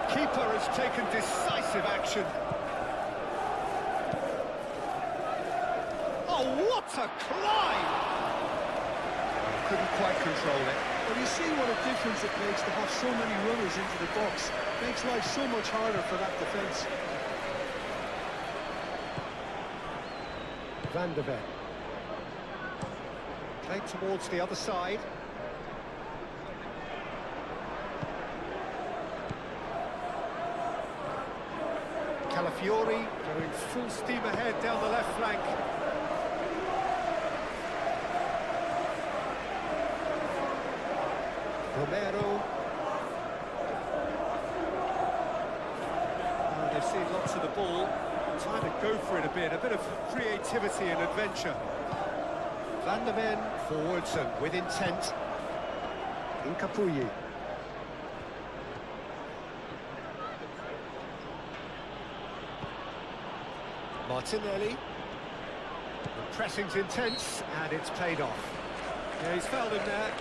Keeper has taken decisive action. Oh, what a climb! Couldn't quite control it. Well, you see what a difference it makes to have so many runners into the box. Makes life so much harder for that defence. Van de Ven. Played towards the other side. Calafiori going full steam ahead down the left flank. Romero. Oh, they've seen lots of the ball. Time to go for it a bit of creativity and adventure. Van de Ven forwards and with intent. Incapuyi. Martinelli. The pressing's intense and it's paid off. Yeah, he's fouled him there.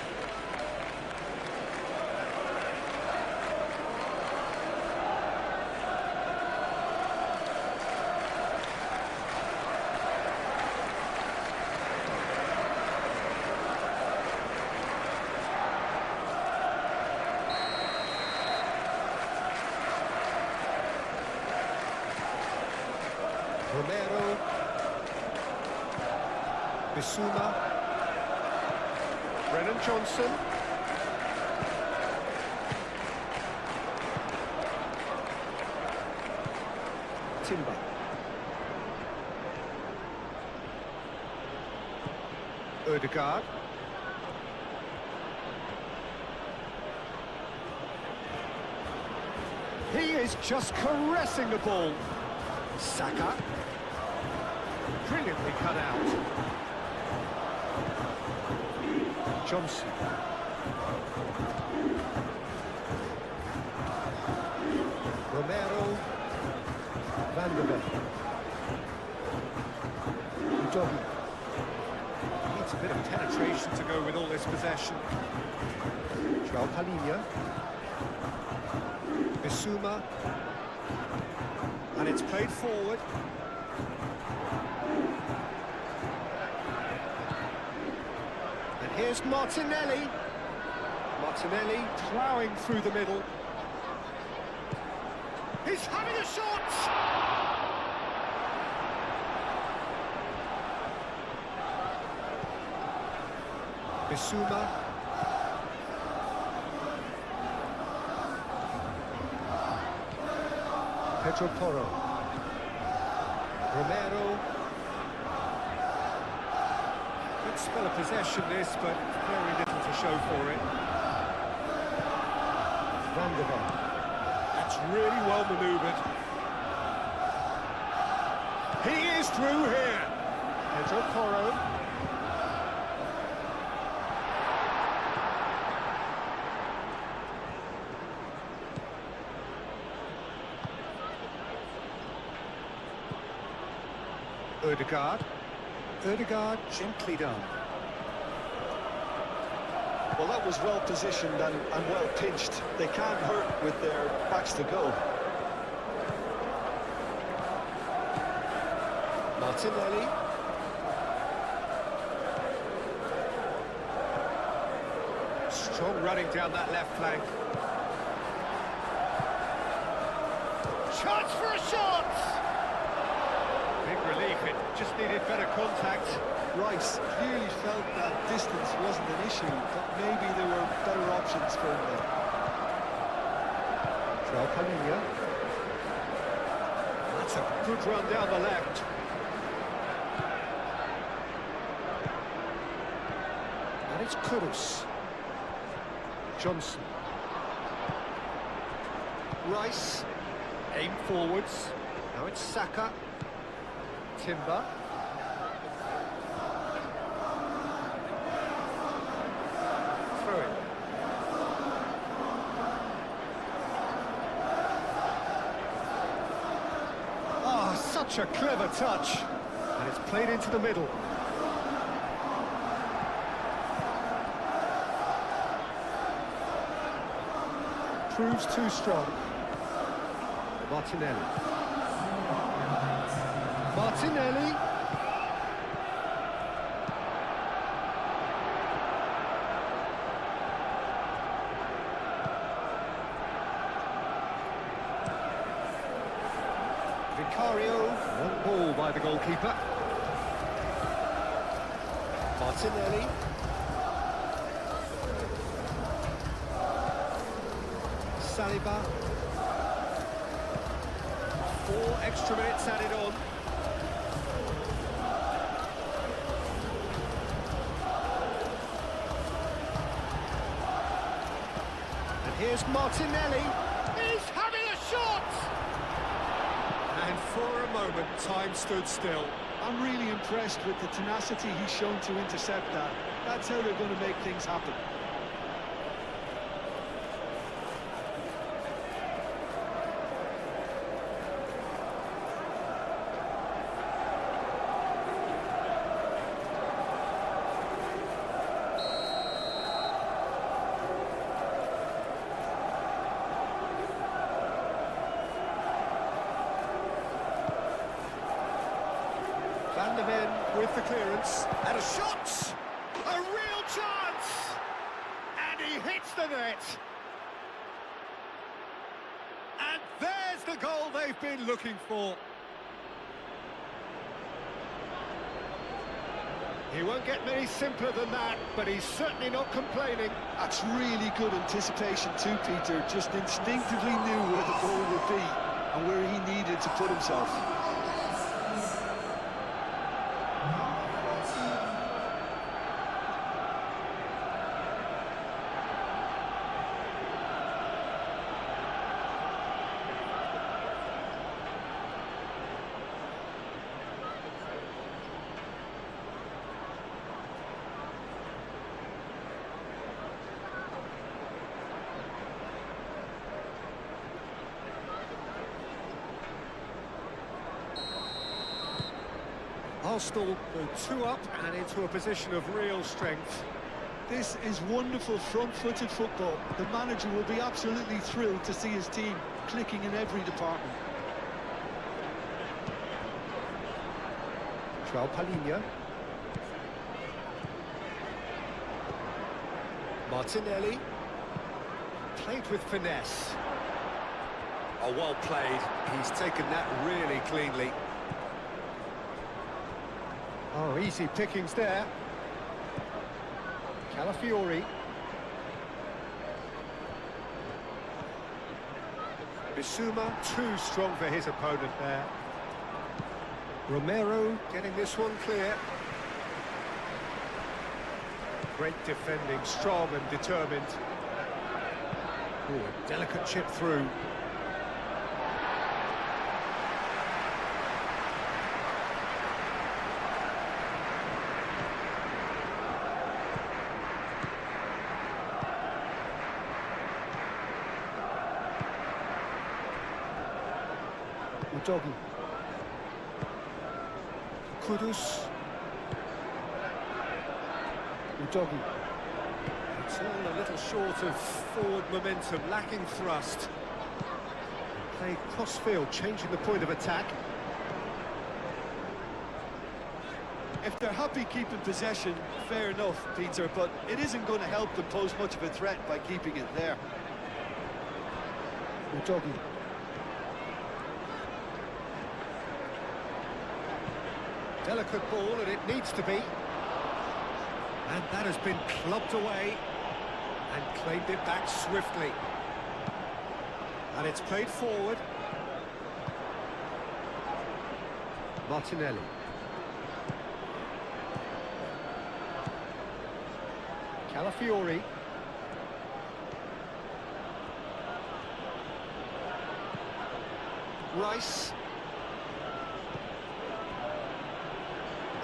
Romero, Bissouma, Brennan Johnson, Timber, Odegaard, he is just caressing the ball. Saka. Brilliantly cut out. Johnson. Romero. Van de Ven. Udogi. Needs a bit of penetration to go with all this possession. João Palhinha. Bissouma. And it's played forward. And here's Martinelli. Martinelli ploughing through the middle. He's having a shot! Bissouma. Pedro Porro. Romero. Good spell of possession this, but very little to show for it. Van de Ven. That's really well manoeuvred. He is through here. Pedro Porro. Odegaard. Odegaard gently done. Well, that was well positioned and well pinched. They can't hurt with their backs to goal. Martinelli. Strong running down that left flank. Chance for a shot! Big relief in just needed better contact. Rice clearly felt that distance wasn't an issue, but maybe there were better options for him there. That's a good run down the left. And it's Kudus. Johnson. Rice. Aim forwards. Now it's Saka. Timber. Through it. Oh, such a clever touch. And it's played into the middle. Proves too strong. Martinelli. Martinelli. Vicario. One ball by the goalkeeper. Martinelli. Saliba. 4 extra minutes added on. And here's Martinelli. He's having a shot! And for a moment, time stood still. I'm really impressed with the tenacity he's shown to intercept that. That's how they're going to make things happen. Van der Ven with the clearance, and a shot! A real chance! And he hits the net! And there's the goal they've been looking for. He won't get many simpler than that, but he's certainly not complaining. That's really good anticipation too, Peter. Just instinctively knew where the ball would be and where he needed to put himself. Arsenal go 2 up and into a position of real strength. This is wonderful front-footed football. The manager will be absolutely thrilled to see his team clicking in every department. João Palhinha. Martinelli. Played with finesse. Oh, well played. He's taken that really cleanly. Oh, easy pickings there. Calafiori. Bissouma, too strong for his opponent there. Romero getting this one clear. Great defending, strong and determined. Ooh, a delicate chip through. Udogi. Kudus. Udogi. It's all a little short of forward momentum, lacking thrust. Played cross-field, changing the point of attack. If they're happy keeping possession, fair enough, Peter, but it isn't going to help them pose much of a threat by keeping it there. Udogi. Delicate ball, and it needs to be. And that has been clubbed away and claimed it back swiftly. And it's played forward. Martinelli. Calafiori. Rice.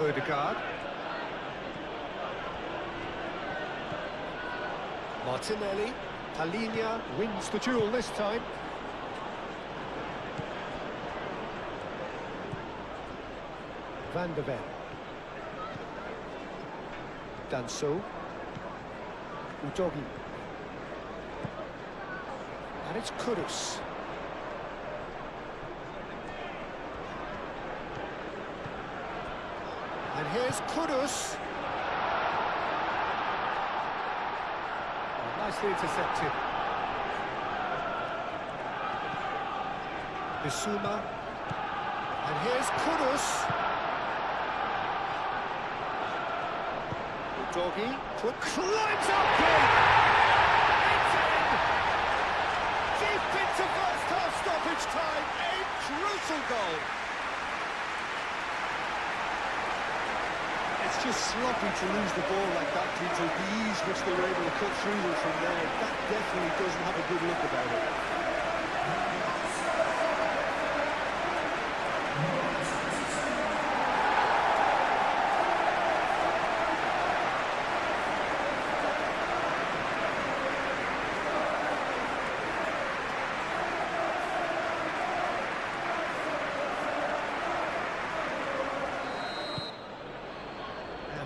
Odegaard. Martinelli. Talinha wins the duel this time. Van der Ven. Danso. Udogi. And it's Kudus. And here's Kudus. Oh, nicely intercepted. Bissouma. And here's Kudus. Udogi climbs up in. It's in. Deep into first half stoppage time. A crucial goal. It's just sloppy to lose the ball like that, Peter. The ease which they were able to cut through them from there, that definitely doesn't have a good look about it.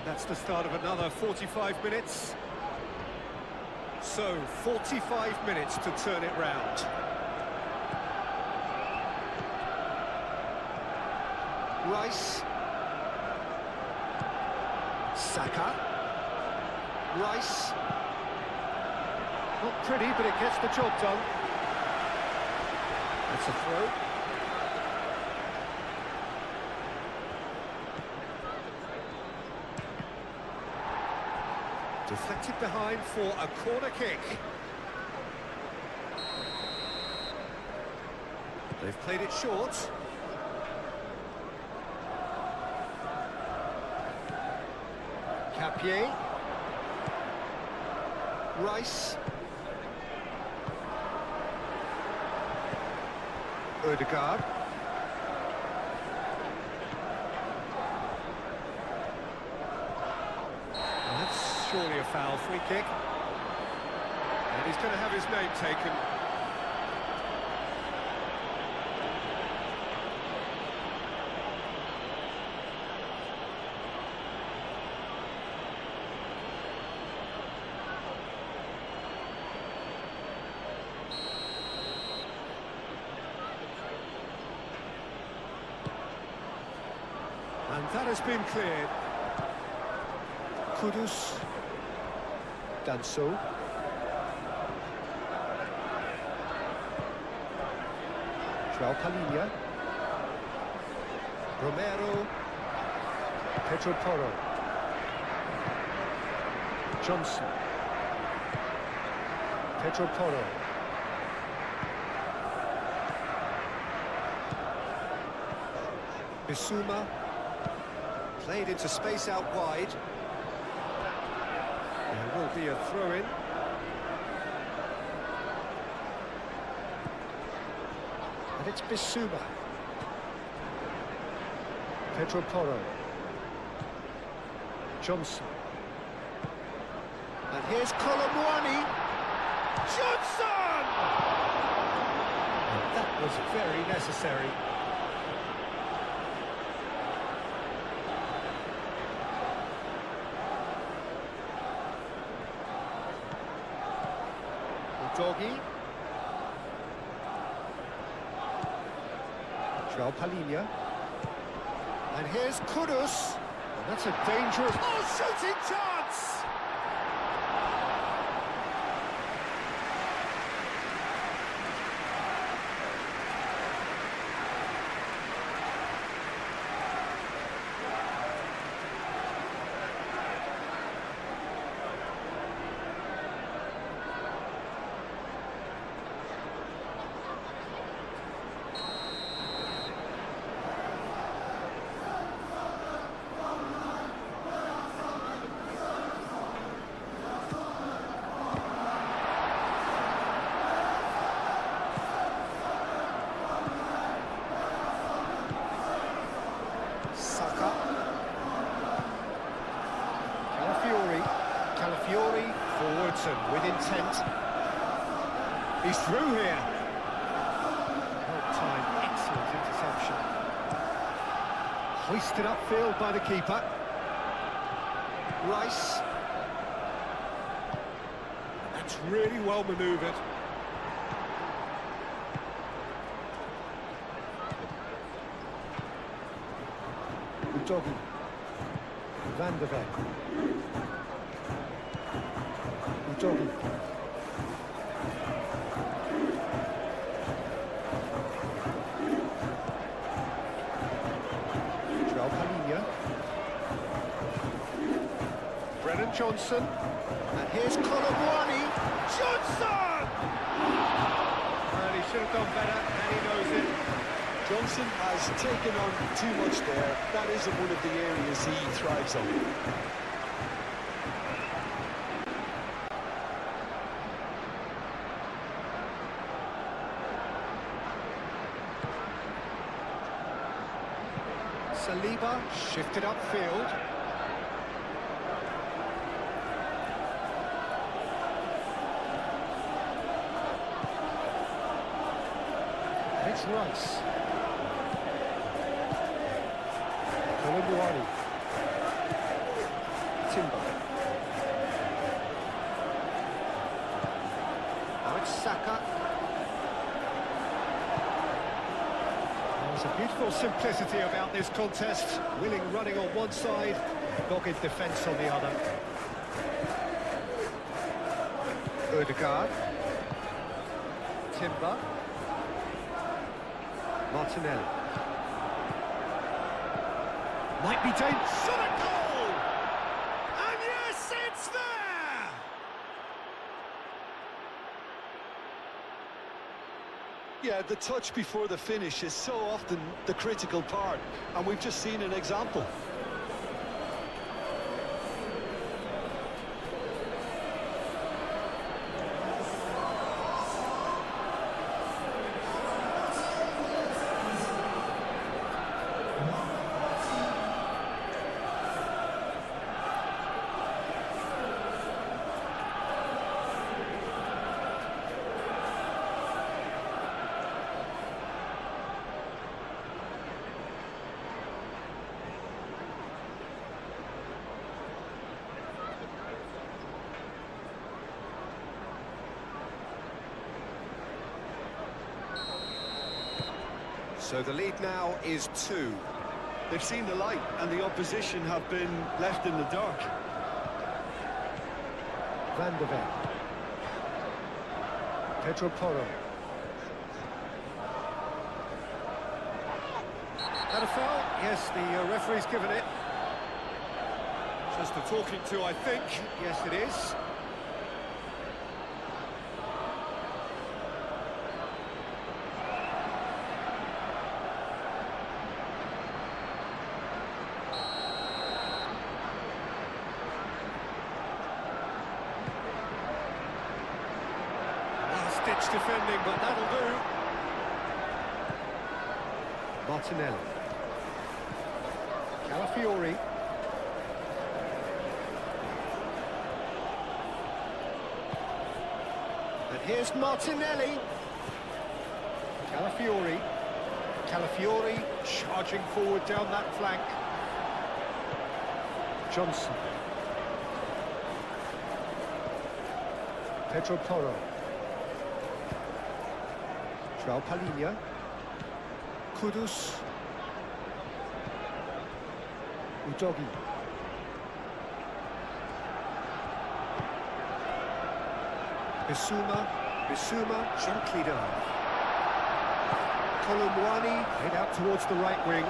That's the start of another 45 minutes. So, 45 minutes to turn it round. Rice. Saka. Rice. Not pretty, but it gets the job done. That's a throw. Deflected behind for a corner kick. They've played it short. Capier. Rice. Odegaard. Surely a foul, free kick. And he's going to have his name taken. And that has been cleared. Kudus. Danso. João Palhinha. Romero. Pedro Porro. Johnson. Pedro Porro. Bissouma. Played into space out wide. There will be a throw-in. And it's Bissouma. Pedro Porro. Johnson. And here's Colomwani. Johnson! And that was very necessary. Doggy. João Palhinha. And here's Kudus. And that's a dangerous... Oh, shooting chance! Johnson with intent. He's through here. Well-timed, excellent interception. Hoisted upfield by the keeper. Rice. That's really well manoeuvred. Udogi. Van der Ven. Udogi. Brennan Johnson, and here's Colomwani. Johnson! Well, he should have done better, and he knows it. Johnson has taken on too much there. That isn't one of the areas he thrives on. Saliba shifted upfield. It's Rice. Colomwani. Timber. Now it's Saka. There's a beautiful simplicity about this contest. Willing running on one side, dogged defence on the other. Odegaard. Timber. Martinelli. Might be dangerous. Shot at goal! And yes, it's there! Yeah, the touch before the finish is so often the critical part, and we've just seen an example. So the lead now is 2. They've seen the light, and the opposition have been left in the dark. Van der Ven. Pedro Porro. That a foul? Yes, the referee's given it. Just a talking to, I think. Yes, it is. Last-ditch defending, but that'll do. Martinelli. Calafiori. And here's Martinelli. Calafiori. Calafiori charging forward down that flank. Johnson. Pedro Porro. João Palhinha. Kudus. Udogi. Bissouma gently done. Colomwani head out towards the right wing.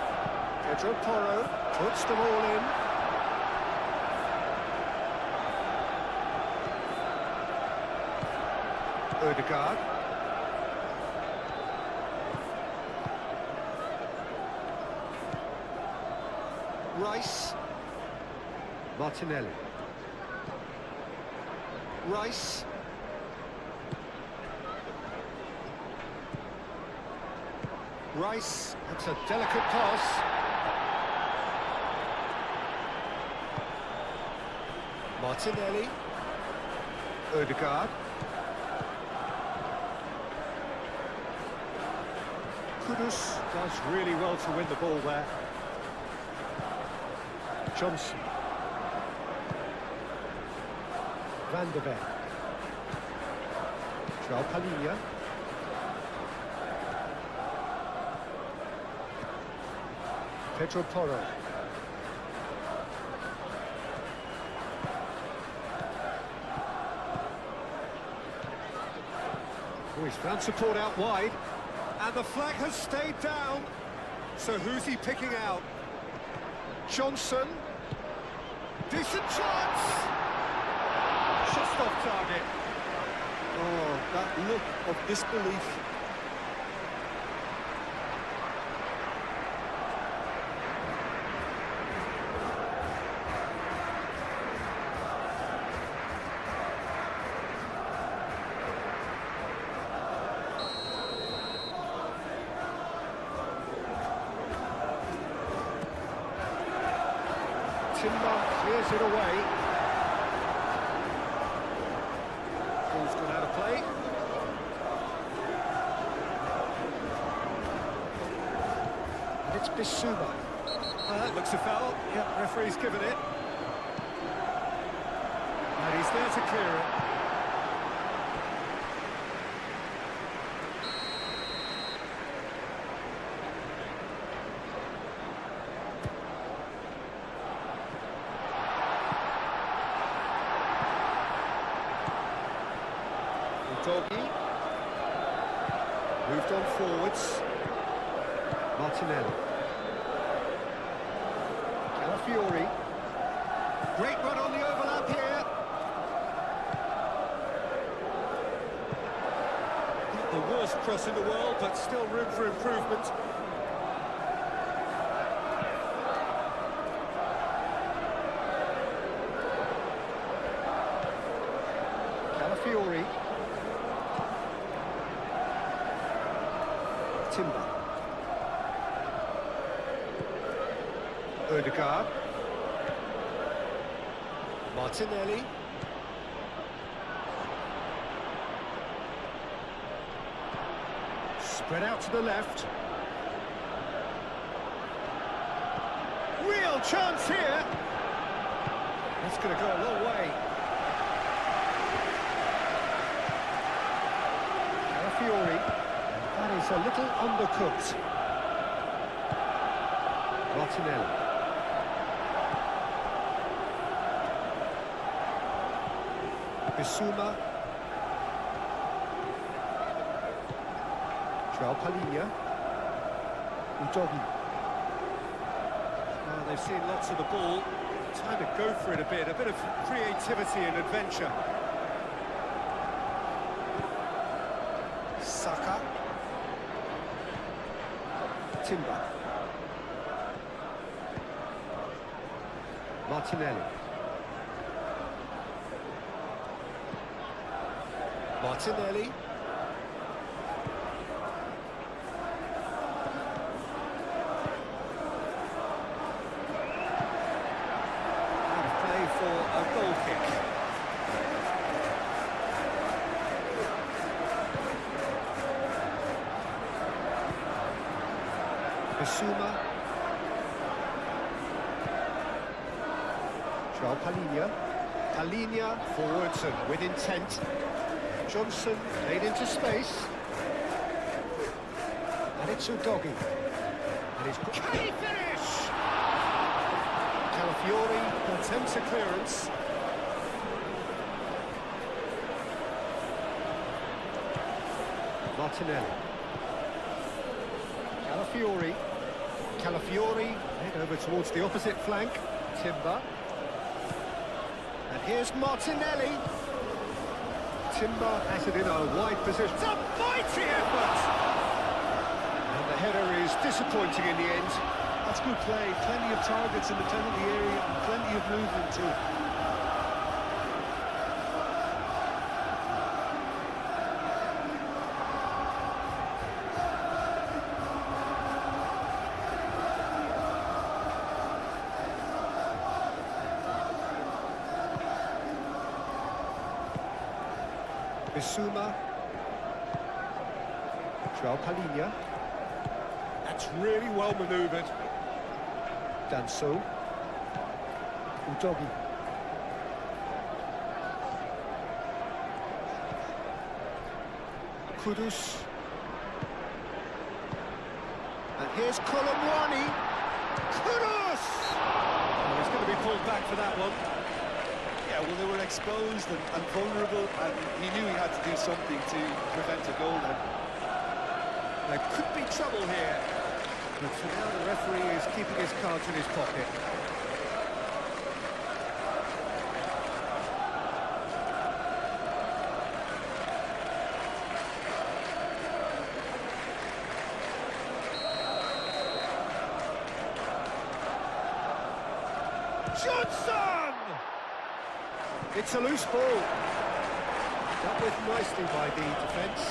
Pedro Porro puts them all in. Odegaard. Rice. Martinelli. Rice. Rice, that's a delicate pass. Martinelli. Odegaard. Kudus does really well to win the ball there. Johnson. Van der Ven. João Palhinha. Pedro Porro. Oh, he's found support out wide. And the flag has stayed down. So who's he picking out? Johnson. Decent chance. Just off target. Oh, that look of disbelief. Timber clears it away. Ball's gone out of play. And it's Bissouma. That looks a foul. Yep, referee's given it. And he's there to clear it. Doggy. Moved on forwards. Martinelli. Calafiori. Great run on the overlap here. Not the worst cross in the world, but still room for improvement. Calafiori. Timber. Odegaard. Martinelli. Spread out to the left. Real chance here. That's going to go a long way. Calafiori. That is a little undercooked. Martinelli. Bissouma. João Palhinha. Udogi. Well, they've seen lots of the ball. Time to go for it a bit of creativity and adventure. Saka. Timber. Martinelli. Martinelli. Out of play for a goal kick. Bissouma. João Palhinha. Palhinha forwards and with intent. Johnson played into space. And it's Udogi. And he's... Can he finish? Calafiori attempts a clearance. Martinelli. Calafiori. Calafiori head over towards the opposite flank. Timber. And here's Martinelli. Timber has it in a wide position. It's a mighty effort! And the header is disappointing in the end. That's good play. Plenty of targets in the penalty area and plenty of movement too. Bissouma. Joao Palhinha. That's really well manoeuvred. Danso. Udogi. Kudus. And here's Kolomwani. Kudus! Oh, he's going to be pulled back for that one. Yeah, well, they were exposed and vulnerable, and he knew he had to do something to prevent a goal then. There could be trouble here. But for now, the referee is keeping his cards in his pocket. Johnson! It's a loose ball. Dealt with nicely by the defence.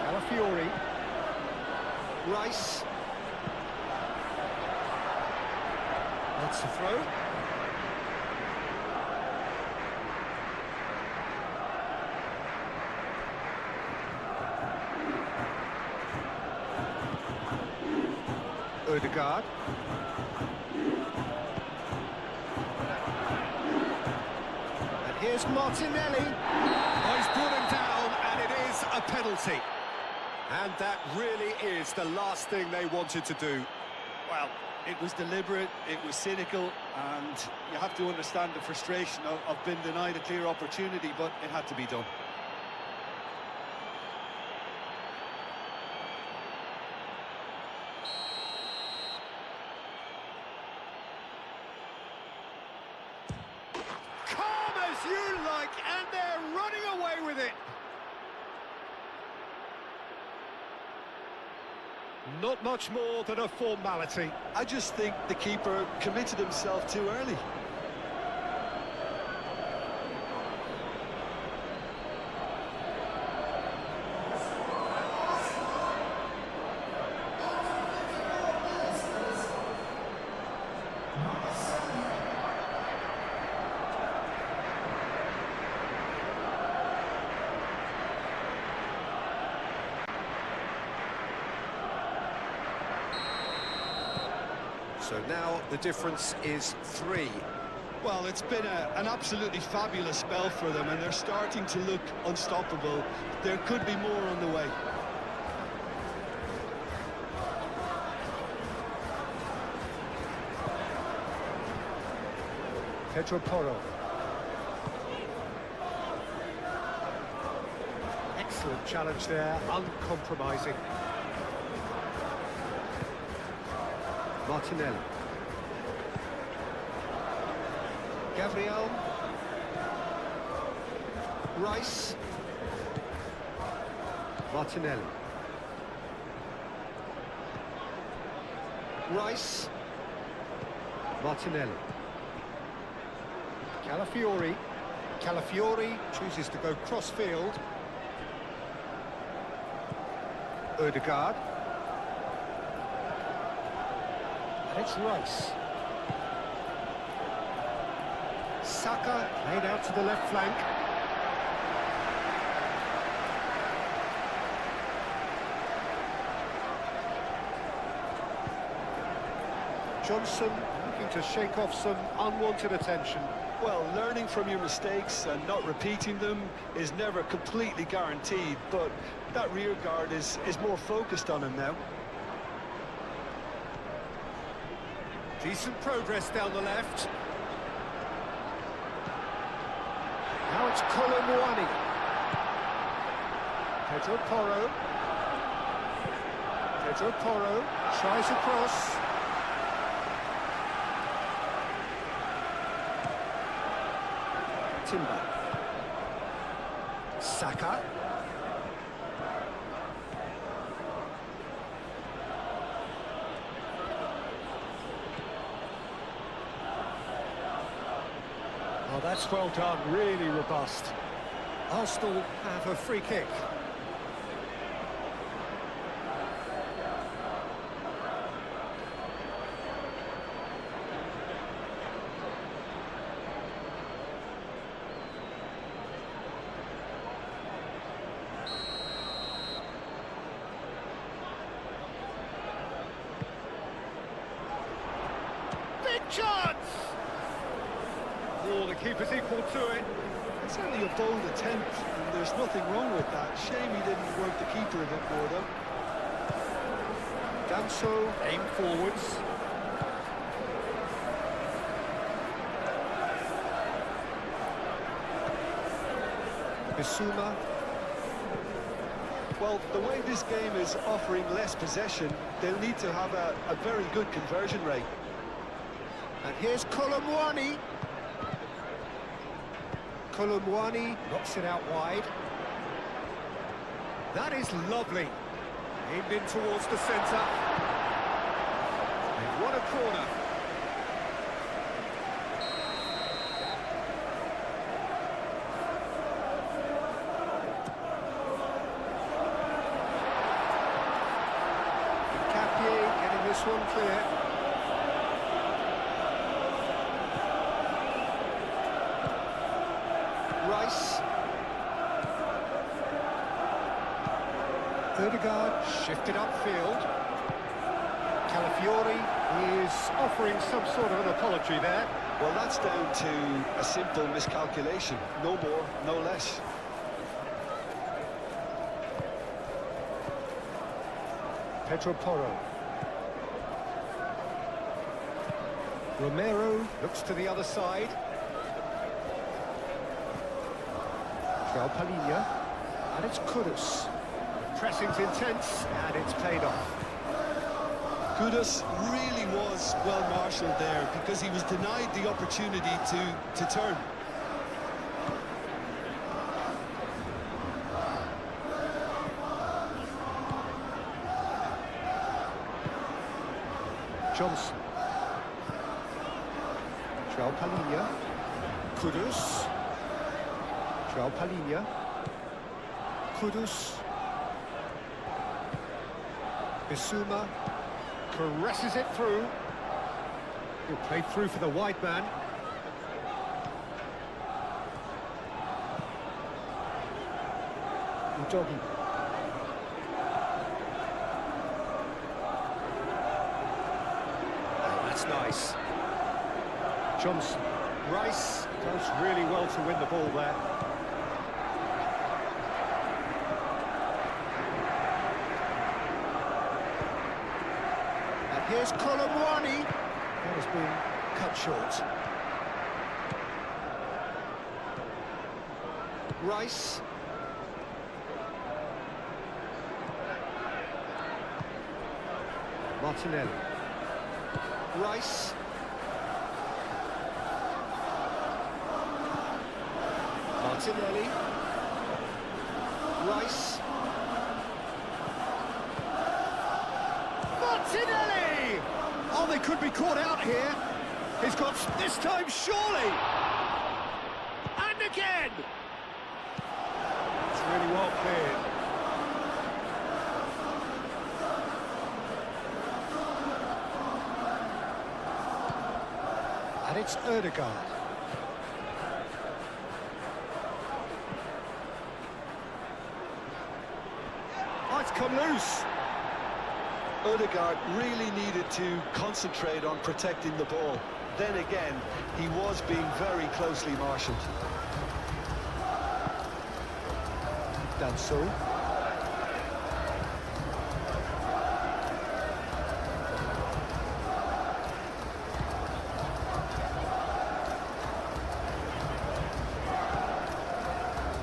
Calafiori. Rice. That's the throw. Odegaard. And here's Martinelli. Oh, he's brought him down, and it is a penalty. And that really is the last thing they wanted to do. Well, it was deliberate, it was cynical, and you have to understand the frustration of being denied a clear opportunity, but it had to be done. Calm as you like, and they're running away with it. Not much more than a formality. I just think the keeper committed himself too early. So now the difference is 3. Well, it's been an absolutely fabulous spell for them, and they're starting to look unstoppable. There could be more on the way. Pedro Porro. Excellent challenge there, uncompromising. Martinelli. Gabriel. Rice. Martinelli. Rice. Martinelli. Calafiori. Calafiori chooses to go cross-field. Odegaard. And it's Rice. Saka laid out to the left flank. Johnson looking to shake off some unwanted attention. Well, learning from your mistakes and not repeating them is never completely guaranteed, but that rear guard is more focused on him now. Decent progress down the left. Now it's Kolomwani. Pedro Porro. Pedro Porro tries across. Timber. Saka. Oh, that's well done, really robust. Arsenal have a free kick. Chance! Oh, the keeper's equal to it. It's only a bold attempt, and there's nothing wrong with that. Shame he didn't work the keeper a bit more, though. Danso, aim forwards. Bissouma. Well, the way this game is offering less possession, they'll need to have a very good conversion rate. And here's Colomwani. Colomwani knocks it out wide. That is lovely. Aimed in towards the centre. They've won a corner. Capier getting this one clear. Rice. Ødegaard shifted upfield. Calafiori is offering some sort of an apology there. Well, that's down to a simple miscalculation. No more, no less. Pedro Porro. Romero looks to the other side. João Palhinha. And it's Kudus. Pressing's intense, and it's paid off. Kudus really was well marshalled there because he was denied the opportunity to turn. Johnson. João Palhinha. Kudus. João Palhinha. Kudus. Bissouma caresses it through. He'll play through for the wide man. Udogi. Oh, that's nice. Johnson. Rice does really well to win the ball there. And here's Colomwani. That has been cut short. Rice. Martinelli. Rice. Martinelli. Rice. Martinelli! Oh, they could be caught out here. He's got this time, surely. And again. It's really well cleared. And it's Ødegaard. Oh, it's come loose. Ødegaard really needed to concentrate on protecting the ball. Then again, he was being very closely marshalled. Danso.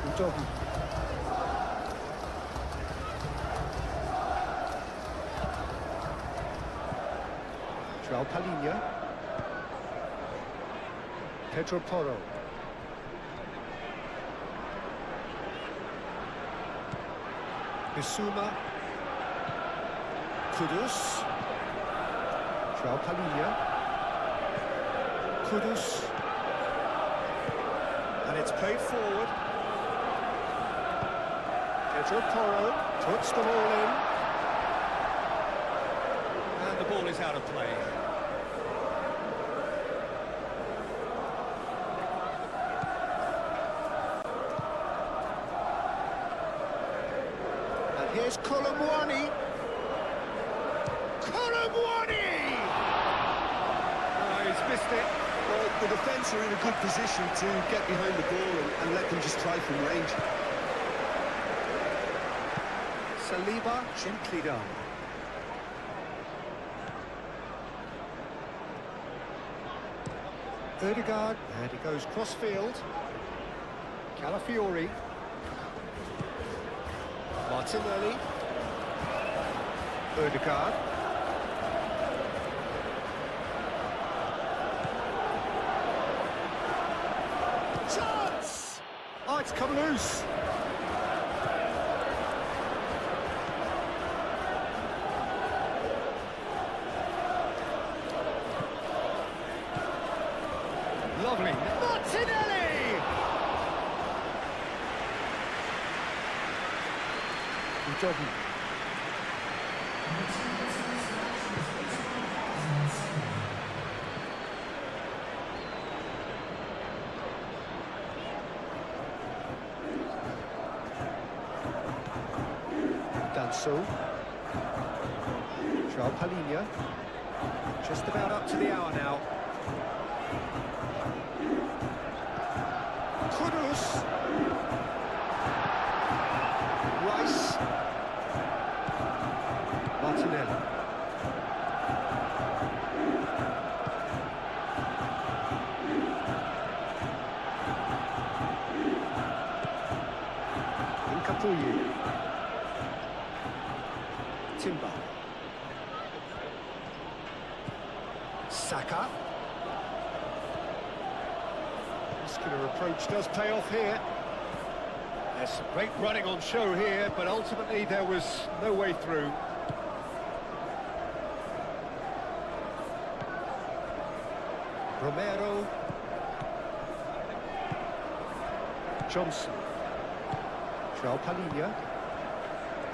Udogi. João Palhinha. Pedro Porro. Bissouma. Kudus. João Palhinha. Kudus. And it's played forward. Pedro Porro puts the ball in. And the ball is out of play. And here's Colomwani. Colomwani! Oh, he's missed it. Well, the defence are in a good position to get behind the ball and let them just try from range. Saliba, gently done. Ødegaard, and he goes cross-field. Calafiori. Martinelli. Ødegaard. Chance! Oh, it's come loose. Lovely. Martinelli! Jogging. Danso. João Palhinha. Just about up to the hour now. Kudus. Rice. Martinelli. Incapuyi. Timber. Saka. Muscular approach does pay off here. There's some great running on show here, but ultimately there was no way through. Romero. Johnson. João Palhinha.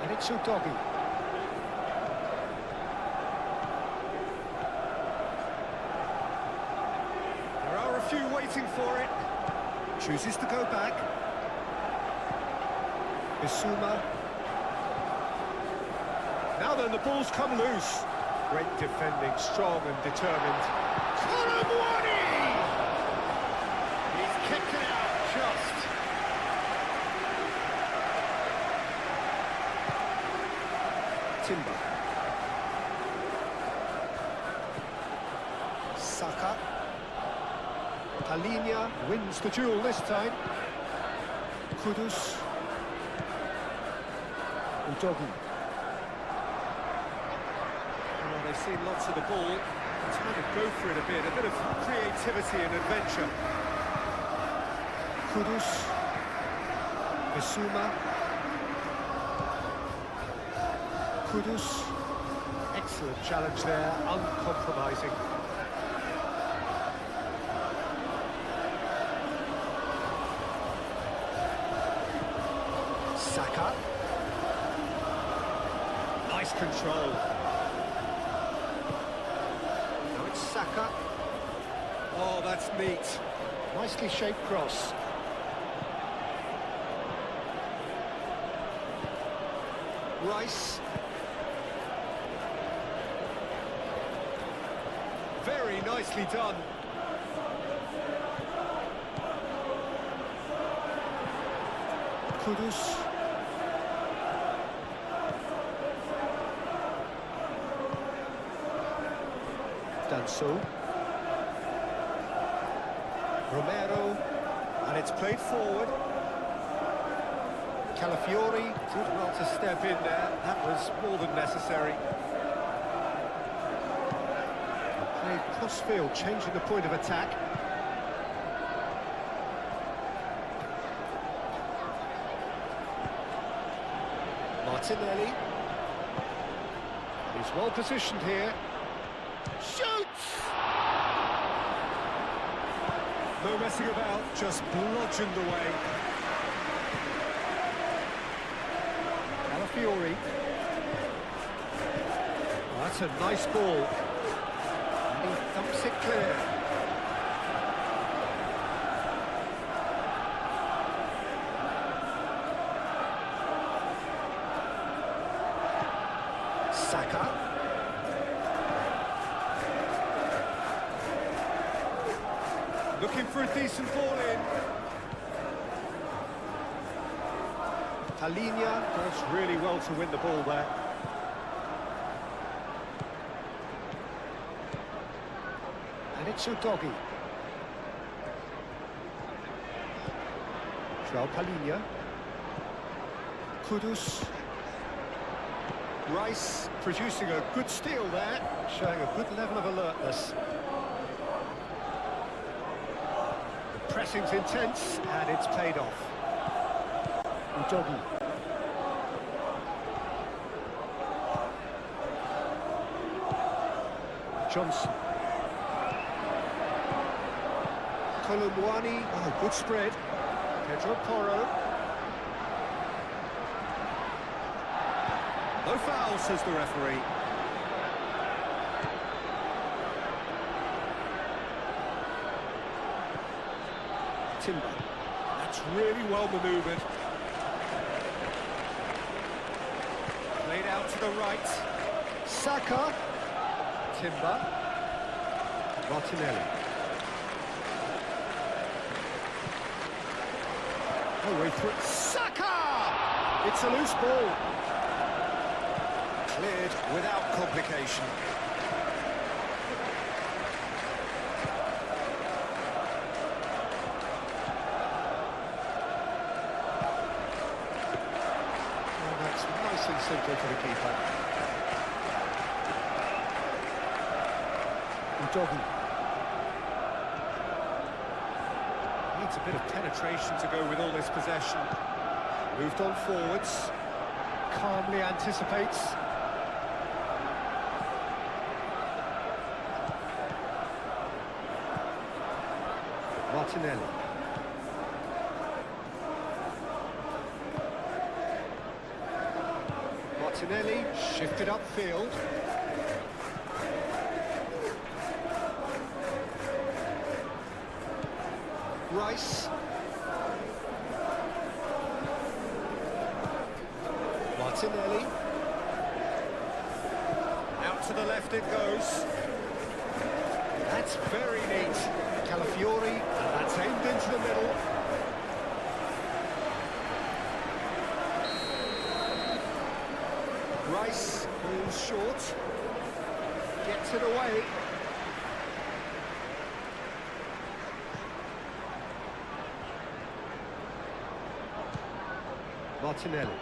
And it's Udogi. There are a few waiting for it. Chooses to go back. Bissouma. Now then, the ball's come loose. Great defending, strong and determined. Colomwani! He's kicked it out just. Timber. Saka. Palhinha wins the duel this time. Kudus. Udogi. Well, they've seen lots of the ball. Trying to go for it a bit of creativity and adventure. Kudus. Bissouma. Kudus. Excellent challenge there, uncompromising. Saka. Nice control. Now it's Saka. Oh, that's neat. Nicely shaped cross. Rice. Very nicely done. Kudus. Danso. Romero. And it's played forward. Calafiori did well to step in there. That was more than necessary. Played cross-field, changing the point of attack. Martinelli. He's well positioned here. Shoots! No messing about, just bludgeoned away. Calafiori. Oh, that's a nice ball. And he thumps it clear. Saka. Looking for a decent ball in. Talinia does really well to win the ball there. And it's Udogi. Talinia. Kudus. Rice producing a good steal there, showing a good level of alertness. The pressing's intense, and it's paid off. Udogi. Johnson. Kolumwani, oh, good spread. Pedro Porro. No foul, says the referee. Timber. That's really well manoeuvred. Played out to the right. Saka. Timber. Martinelli. Oh, way through. Saka! It's a loose ball. Cleared without complication. Oh, that's nice and simple for the keeper. Udogi. Needs a bit of penetration to go with all this possession. Moved on forwards. Calmly anticipates. Martinelli. Martinelli shifted upfield. Rice. Martinelli. Out to the left it goes. That's very neat. Calafiori, and that's aimed into the middle. Rice moves short. Gets it away. Martinelli.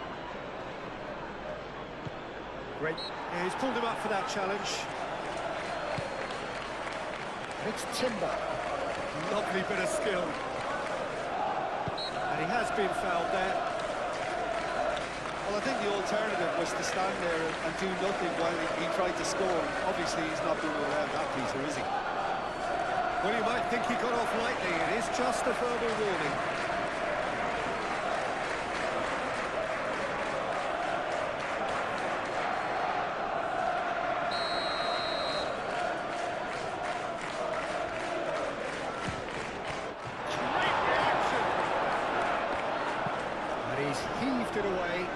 Great. Yeah, he's pulled him up for that challenge. And it's Timber. Lovely bit of skill. And he has been fouled there. Well, I think the alternative was to stand there and do nothing while he tried to score. Obviously, he's not being allowed that, Peter, is he? Well, you might think he got off lightly. It is just a verbal warning. He's heaved it away.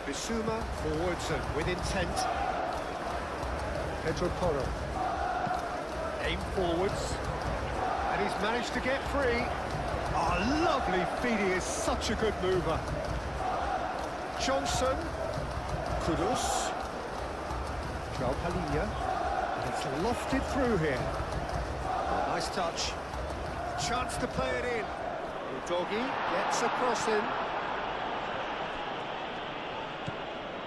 Bissouma forwards and with intent. Pedro Porro. Aim forwards. And he's managed to get free. Oh, lovely feed. He is such a good mover. Johnson, Kudus, Palinia, it's lofted through here. Oh, nice touch. Chance to play it in. Udogi gets a cross in.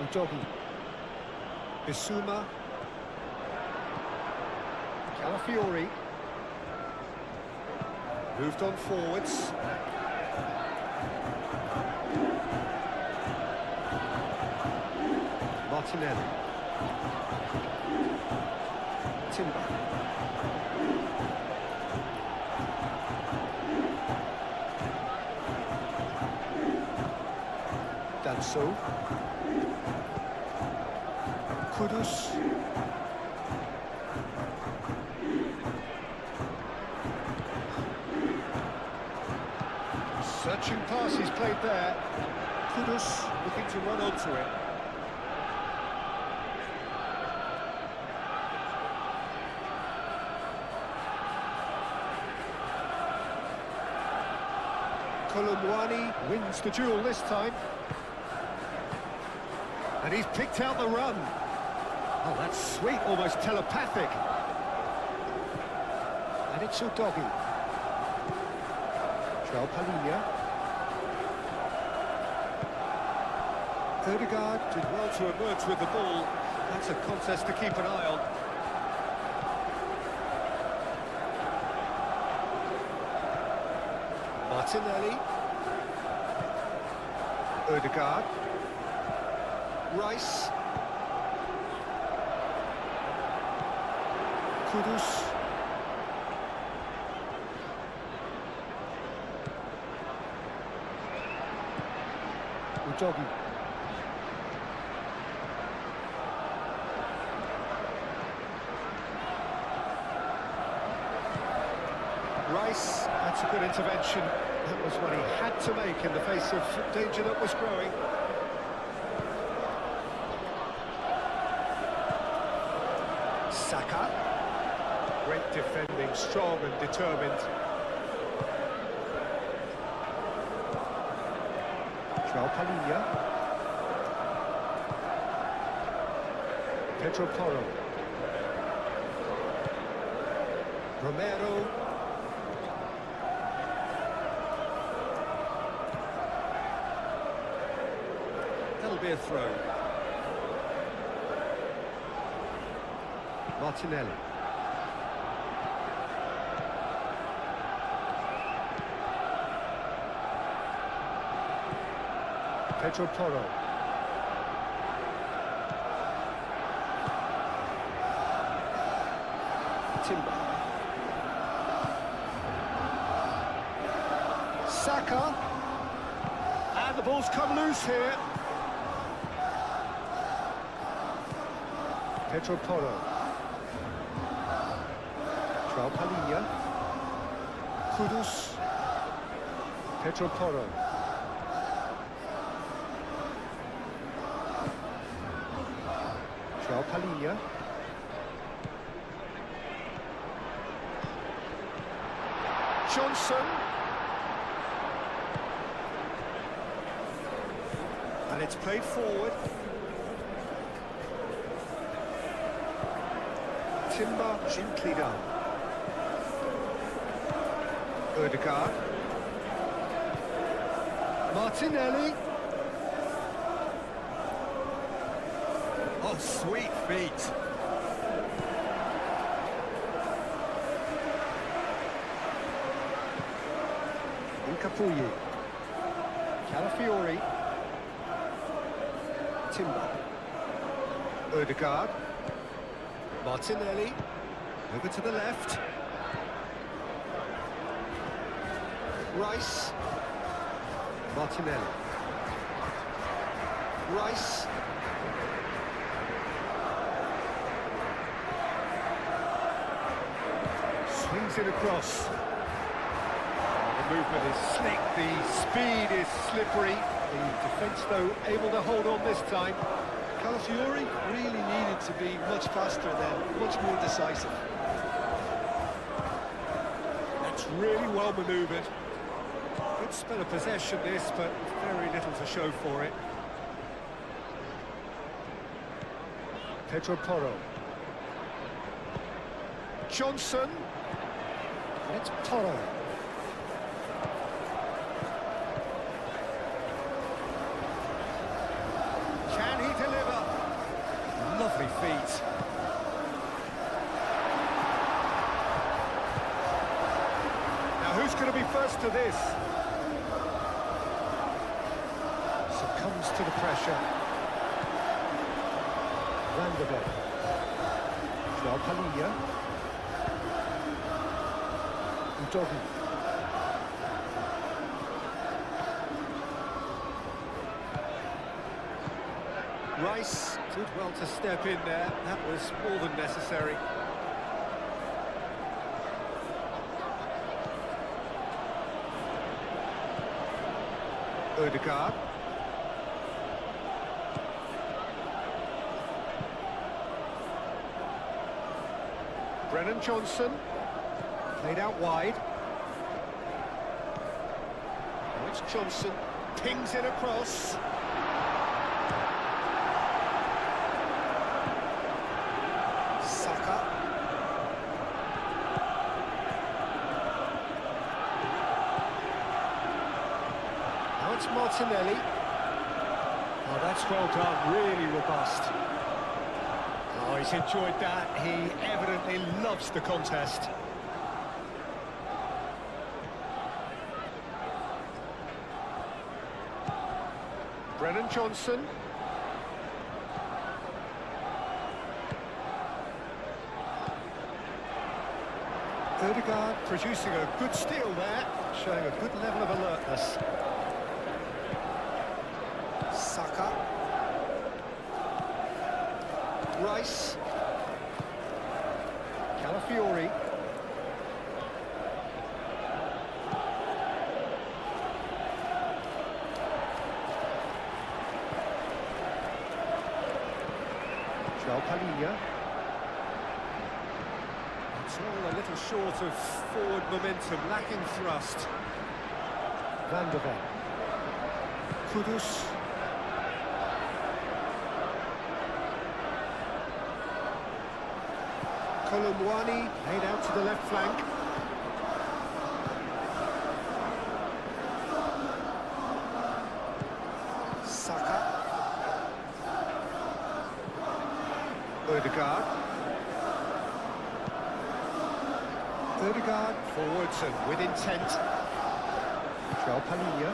Udogi, Bissouma, Calafiori, moved on forwards. Martinelli. Timber. Danso. Kudus. Touching pass he's played there. Kudus looking to run onto it. Kolumwani wins the duel this time. And he's picked out the run. Oh, that's sweet, almost telepathic. And it's Udogi. João Palhinha. Ødegaard did well to emerge with the ball. That's a contest to keep an eye on. Martinelli. Ødegaard. Rice. Kudus. Udogi. Rice, that's a good intervention. That was what he had to make in the face of danger that was growing. Saka. Great defending, strong and determined. João Palhinha. Pedro Porro. Romero. That'll be a throw. Martinelli. Pedro Porro. Timber. Saka. And the ball's come loose here. Pedro Porro. João Palhinha. Kudus. Pedro Porro. João Palhinha. Johnson. And it's played forward. Timber gently down. Ødegaard. Martinelli. Oh, sweet feet. Incapuyi. Calafiori. Timber. Ødegaard. Martinelli. Over to the left. Rice. Martinelli. Rice. Swings it across. The movement is slick, the speed is slippery. The defence, though, able to hold on this time. Calafiori really needed to be much faster then, much more decisive. That's really well manoeuvred. Good spell of possession this, but very little to show for it. Pedro Porro. Johnson. And it's Porro. Can he deliver? Lovely feet. Now who's going to be first to this? Succumbs to the pressure. Raundler. João Palhinha. Udogi. Rice did well to step in there. That was more than necessary. Ødegaard. Brennan Johnson. Played out wide. Now it's Johnson. Pings it across. Saka. Now it's Martinelli. Oh, that's well done, really robust. Oh, he's enjoyed that. He evidently loves the contest. Brennan Johnson. Ødegaard producing a good steal there, showing a good level of alertness. Saka. Rice. Calafiori. Palhinha. It's all a little short of forward momentum, lacking thrust. Van der Ven. Kudus. Kolomwani laid out to the left flank. Saka. Ødegaard. Ødegaard forwards and with intent. Palhinha.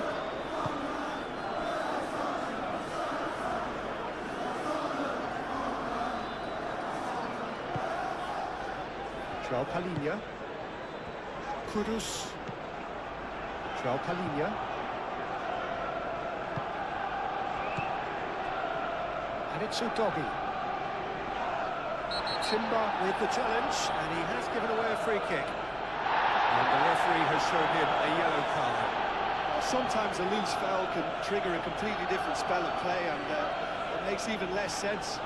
Palhinha. Kudus. Palhinha. And it's Udogi. Timber with the challenge, and he has given away a free kick. And the referee has shown him a yellow card. Sometimes a loose foul can trigger a completely different spell of play, and it makes even less sense.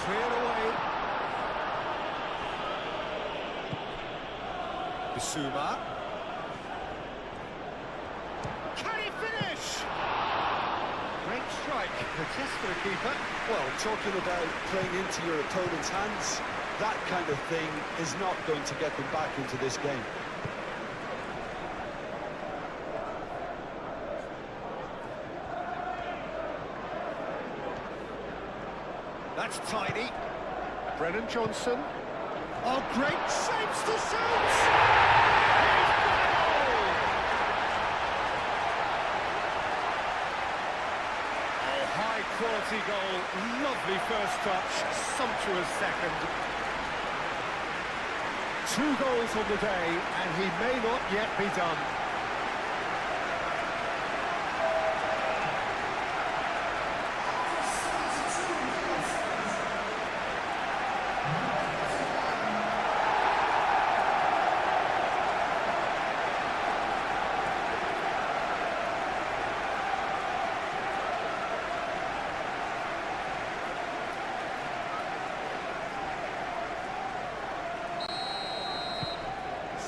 Cleared away. Bissouma. Can he finish? Great strike. The test for the keeper. Well, talking about playing into your opponent's hands, that kind of thing is not going to get them back into this game. That's tidy. Brennan Johnson. Oh, great saves to shoot! He's got a goal! Oh, high-quality goal. Lovely first touch. Sumptuous second. 2 goals on the day, and he may not yet be done.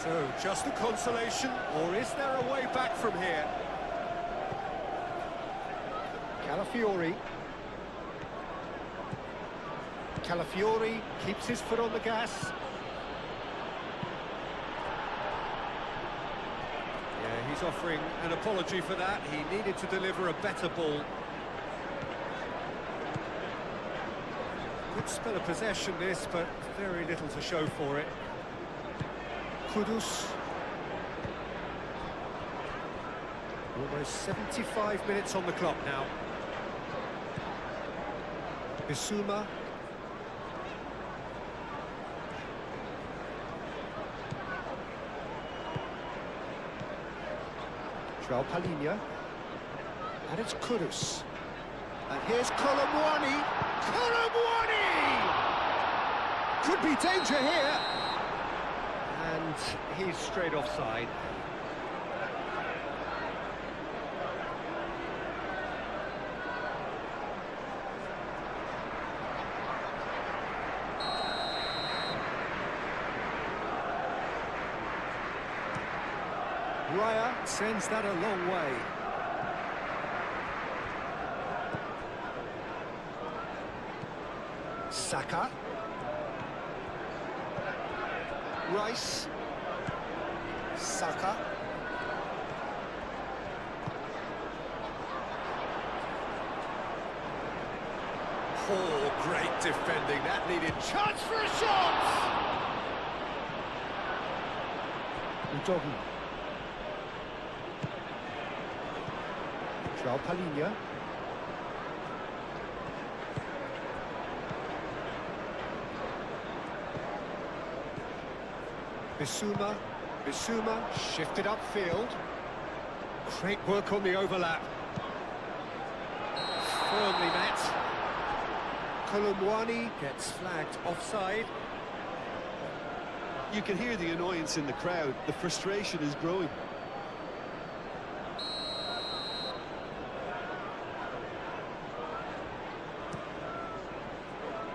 So, just a consolation, or is there a way back from here? Calafiori. Calafiori keeps his foot on the gas. Yeah, he's offering an apology for that. He needed to deliver a better ball. Good spell of possession this, but very little to show for it. Kudus. Almost 75 minutes on the clock now. Bissouma. Palhinha. And it's Kudus. And here's Kolomwani. Kolomwani! Could be danger here. And he's straight offside. Raya sends that a long way. Saka. Rice. Saka. Oh, great defending. That needed chance for a shot! Udogi. João Palhinha. Bissouma shifted upfield. Great work on the overlap. Firmly met. Kolomwani gets flagged offside. You can hear the annoyance in the crowd. The frustration is growing.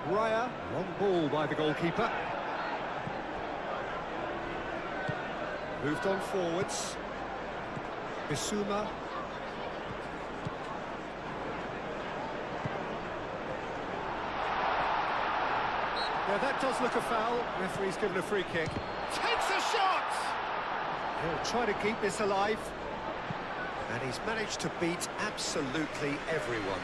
Raya, long ball by the goalkeeper. Moved on forwards. Bissouma. Yeah, that does look a foul. Referee's given a free kick. Takes a shot! He'll try to keep this alive. And he's managed to beat absolutely everyone.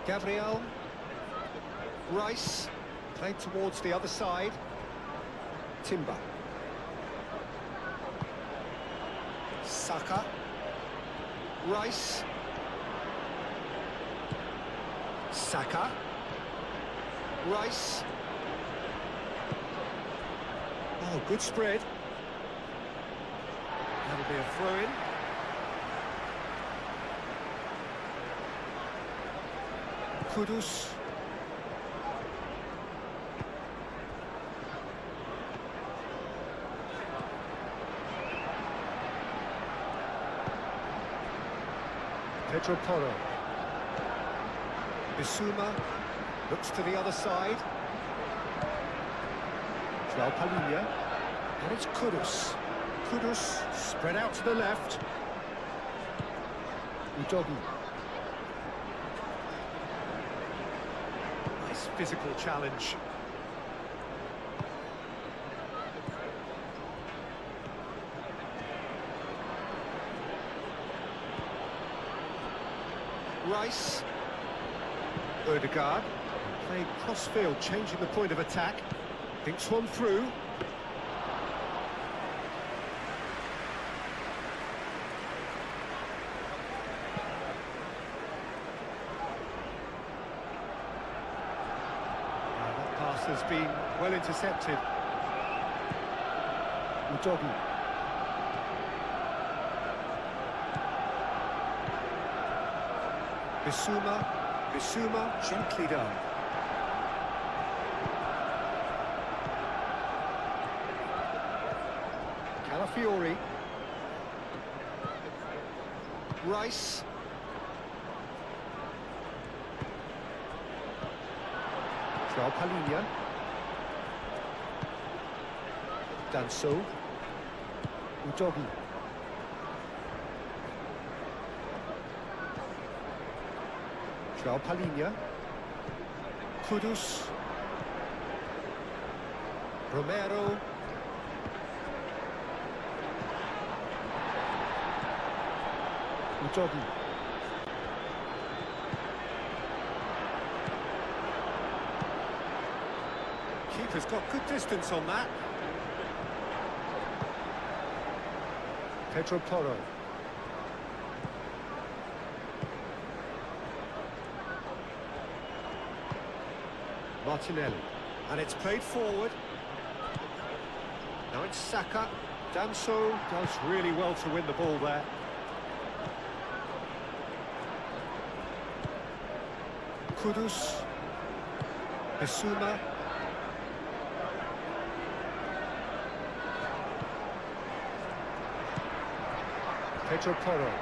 Gabriel. Rice. Played towards the other side. Timber. Saka. Rice. Saka. Rice. Oh, good spread. That'll be a throw-in. Kudus. Pedro Porro. Bissouma looks to the other side. João Palhinha. And it's Kudus. Kudus spread out to the left. Udogi. Nice physical challenge. Rice. Ødegaard. Playing cross-field, changing the point of attack. Thinks one through. That pass has been well intercepted. Udogi. Bissouma gently done. Calafiori. Rice. João Palhinha. Danso. Udogi. João Palhinha. Kudus. Romero. Udogi. Keeper's got good distance on that. Pedro Porro. Martinelli. And it's played forward. Now it's Saka. Danso does really well to win the ball there. Kudus. Bissouma. Pedro Porro.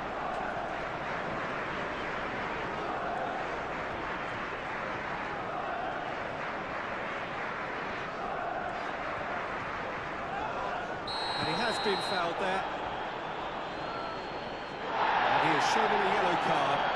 And he has been fouled there. And he is shown a yellow card.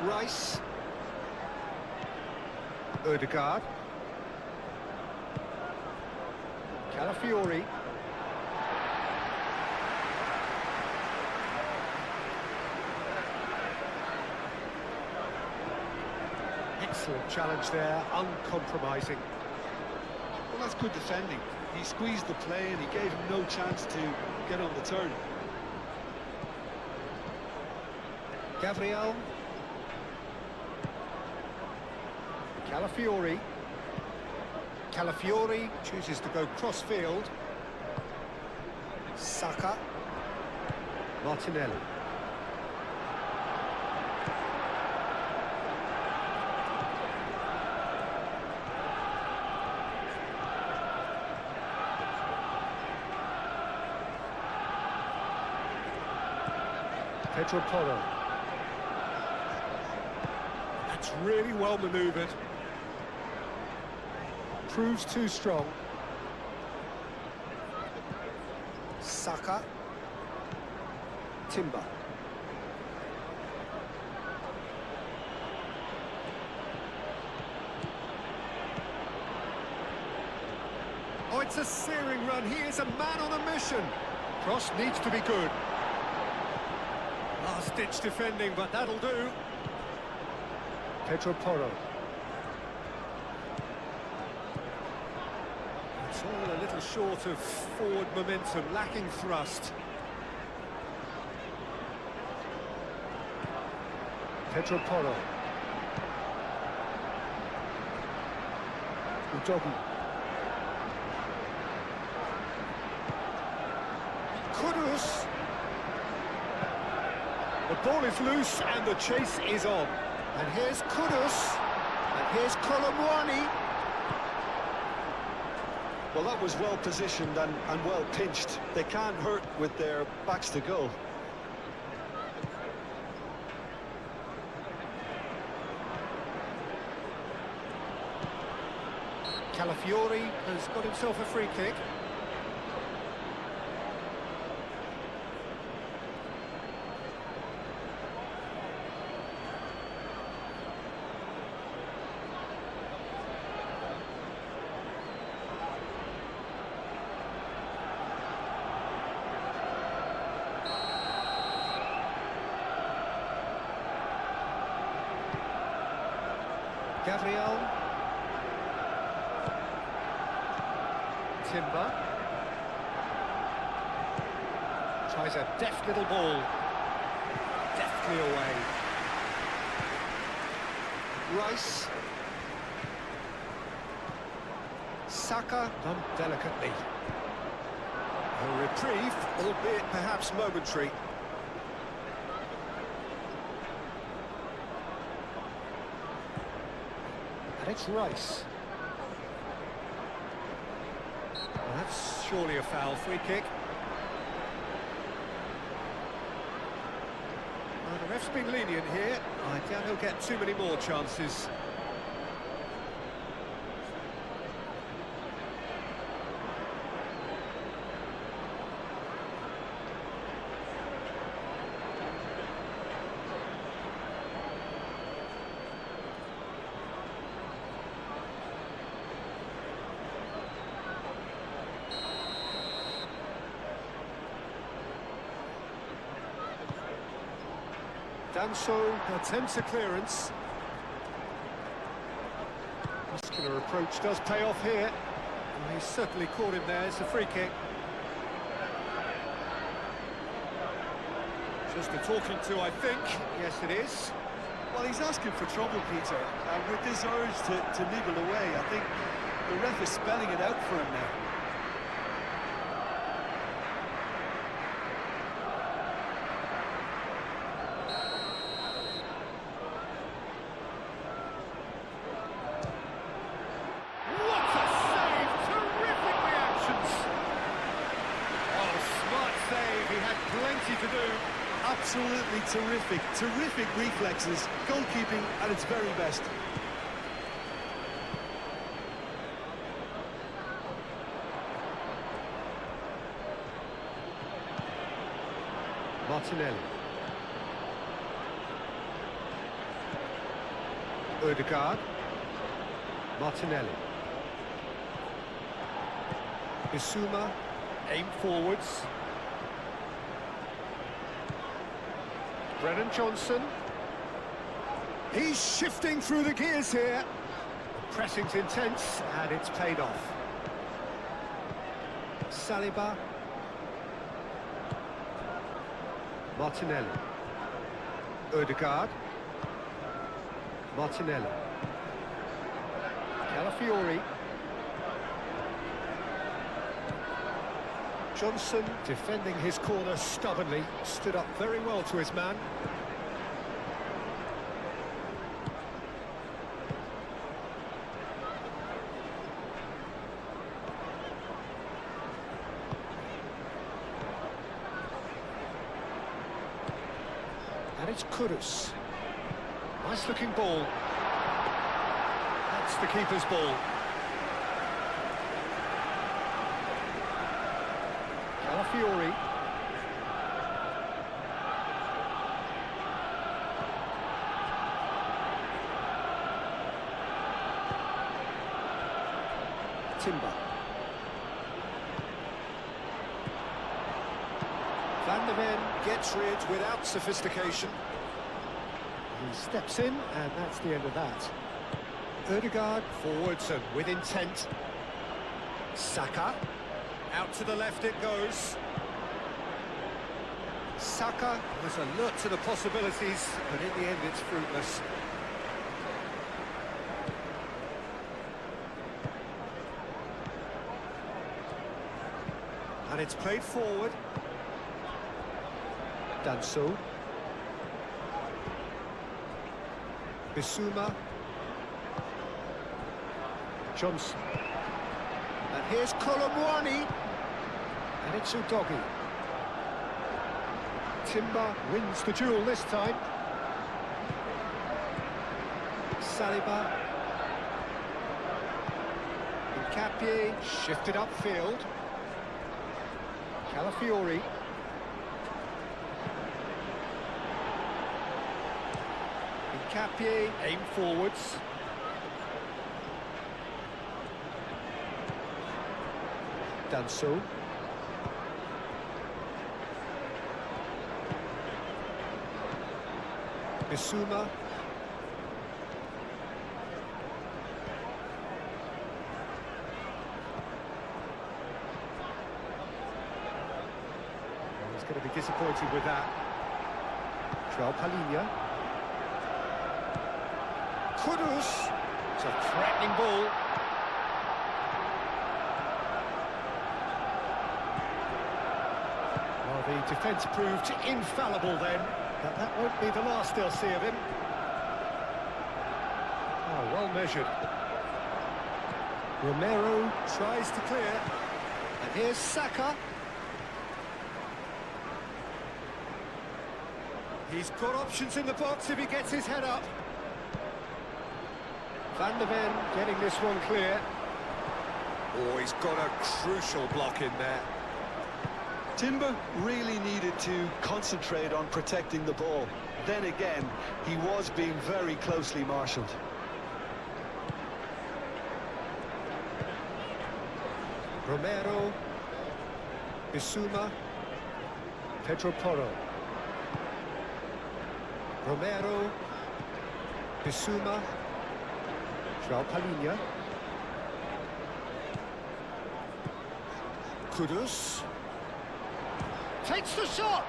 Rice. Odegaard. Calafiori. Excellent challenge there, uncompromising. Well, that's good defending. He squeezed the play and he gave him no chance to get on the turn. Gabriel. Calafiori. Calafiori chooses to go cross-field. Saka. Martinelli. Pedro Porro. That's really well manoeuvred. Proves too strong. Saka. Timber. Oh, it's a searing run. He is a man on a mission. Cross needs to be good. Last-ditch defending, but that'll do. Pedro Porro. It's all a little short of forward momentum, lacking thrust. Pedro Porro. Udogu. Kudus. The ball is loose and the chase is on. And here's Kudus. And here's Colomwani. Well, that was well positioned and well pinched. They can't hurt with their backs to goal. Calafiori has got himself a free kick. Gabriel. Timber. Tries a deft little ball. Deftly away. Rice. Saka done delicately. A reprieve, albeit perhaps momentary. And it's Rice. Well, that's surely a foul. Free kick. ref's been lenient here. I doubt he'll get too many more chances. Danso attempts a clearance. Muscular approach does pay off here. And he's certainly caught him there. It's a free kick. Just a talking to, I think. Yes, it is. Well, he's asking for trouble, Peter, and with this urge to nibble away, I think the ref is spelling it out for him now. To do. Absolutely terrific reflexes, goalkeeping at its very best. Martinelli. Odegaard. Martinelli. Bissouma, aim forwards. Brennan Johnson. He's shifting through the gears here. The pressing's intense, and it's paid off. Saliba. Martinelli. Odegaard. Martinelli. Calafiori. Johnson defending his corner stubbornly, stood up very well to his man. And it's Kudus. Nice looking ball. That's the keeper's ball. Calafiori. Timber. Van der Ven gets rid without sophistication. He steps in, and that's the end of that. Odegaard forwards and with intent. Saka. Out to the left it goes. Saka was alert to the possibilities, but in the end it's fruitless. And it's played forward. Danso. Bissouma. Johnson. And here's Colomwani. And it's Udogi. Timber wins the duel this time. Saliba. Nkapie shifted upfield. Calafiori. Nkapie aim forwards. Danso. Bissouma. He's going to be disappointed with that. João Palhinha. Kudus. It's a threatening ball. Well, the defence proved infallible then. But that won't be the last they'll see of him. Oh, well measured. Romero tries to clear. And here's Saka. He's got options in the box if he gets his head up. Van der Ven getting this one clear. Oh, he's got a crucial block in there. Timber really needed to concentrate on protecting the ball. Then again, he was being very closely marshalled. Romero, Bissouma, Pedro Porro. Romero, Bissouma, João Palhinha. Kudus. Takes the shot!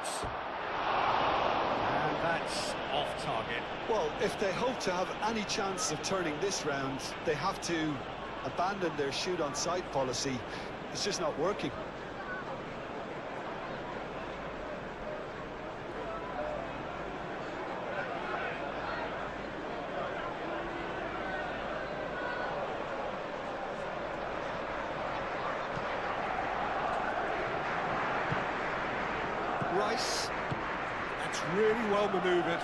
And that's off target. Well, if they hope to have any chance of turning this round, they have to abandon their shoot-on-sight policy. It's just not working. Rice. That's really well manoeuvred.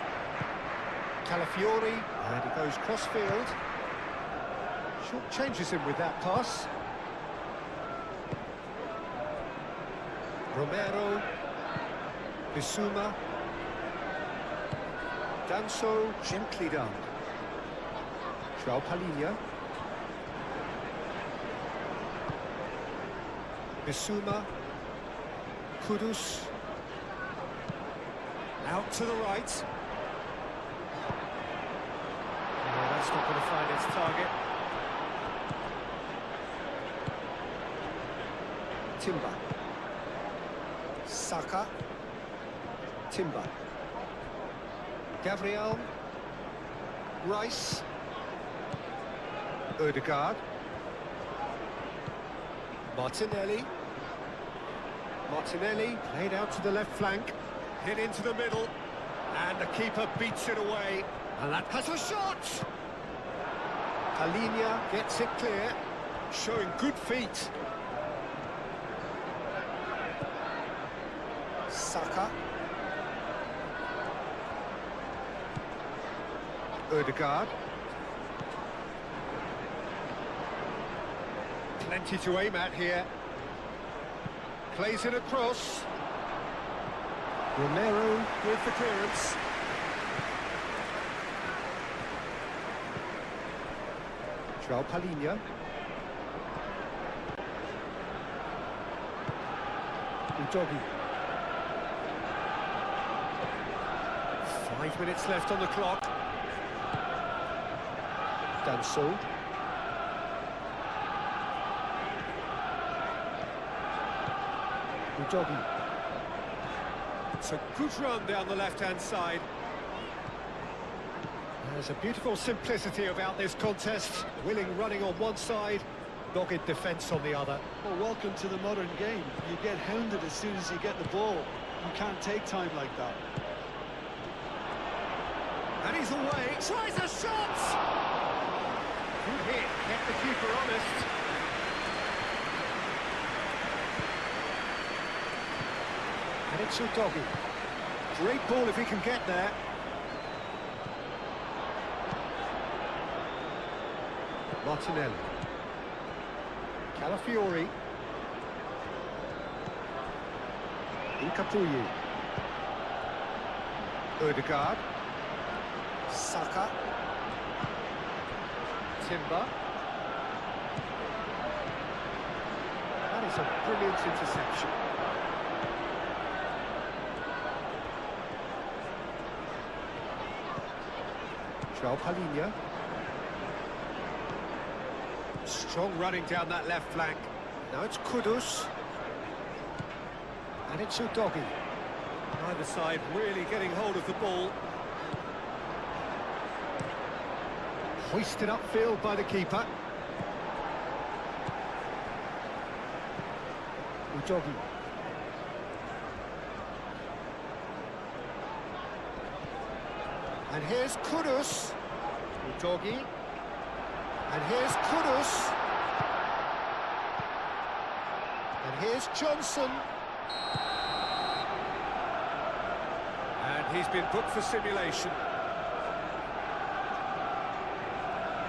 Calafiori, and he goes cross-field. Short changes him with that pass. Romero, Bissouma. Danso, gently done. João Palhinha. Bissouma. Kudus. Out to the right. Oh, that's not going to find its target. Timber. Saka. Timber. Gabriel. Rice. Odegaard. Martinelli. Martinelli played out to the left flank. Hit into the middle, and the keeper beats it away, and that has a shot! Palhinha gets it clear, showing good feet. Saka. Odegaard. Plenty to aim at here. Plays it across. Romero with the clearance. João Palhinha. Udogi. 5 minutes left on the clock. Danso. Udogi. It's a good run down the left-hand side. There's a beautiful simplicity about this contest. Willing running on one side, dogged defence on the other. Well, welcome to the modern game. You get hounded as soon as you get the ball. You can't take time like that. And he's away. Tries a shot! Good hit, kept the keeper honest. And it's Udogi. Great ball if he can get there. Martinelli. Calafiori. Incapuyi. Odegaard. Saka. Timber. That is a brilliant interception. João Palhinha. Strong running down that left flank. Now it's Kudus. And it's Udogi. Neither side really getting hold of the ball. Hoisted upfield by the keeper. Udogi. And here's Kudus. Udogi. And here's Kudus. And here's Johnson. And He's been booked for simulation.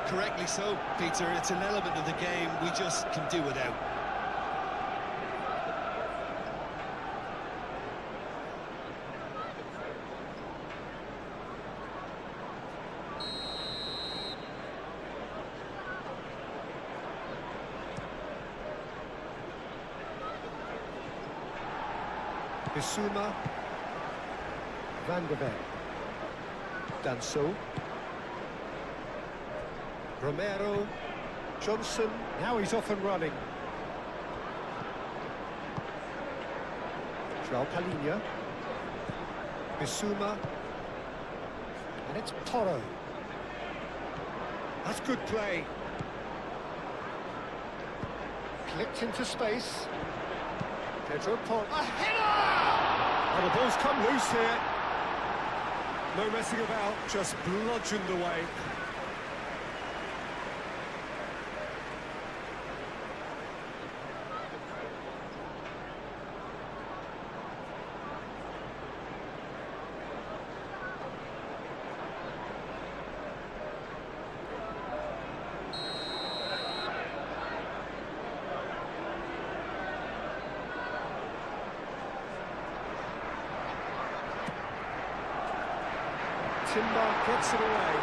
Correctly so, Peter. It's an element of the game we just can do without. Bissouma, Van de Ven, Danso, Romero, Johnson, now he's off and running. João Palhinha, Bissouma, and it's Porro. That's good play. Clipped into space. Pedro Porro, a header! And the ball's come loose here. No messing about, just bludgeoned away. Timber gets it away.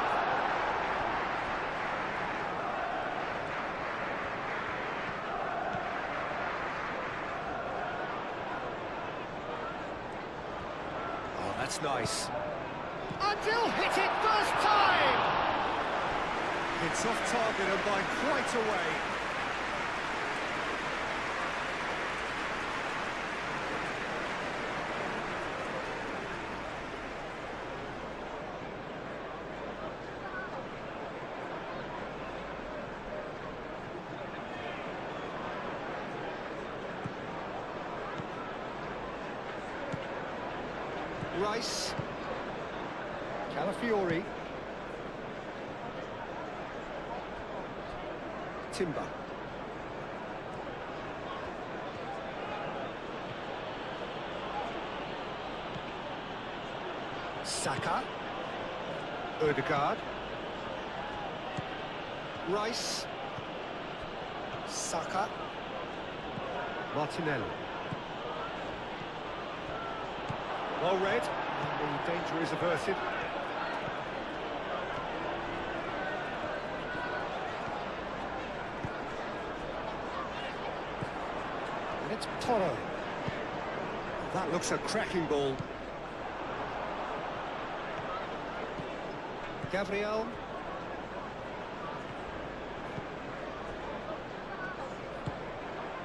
Oh, that's nice. Until hit it first time! It's off target and by quite a way. Rice, Calafiori, Timber, Saka, Ødegaard, Rice, Saka, Martinelli. Well read, and the danger is averted. And it's Porro. That looks a cracking ball. Gabriel.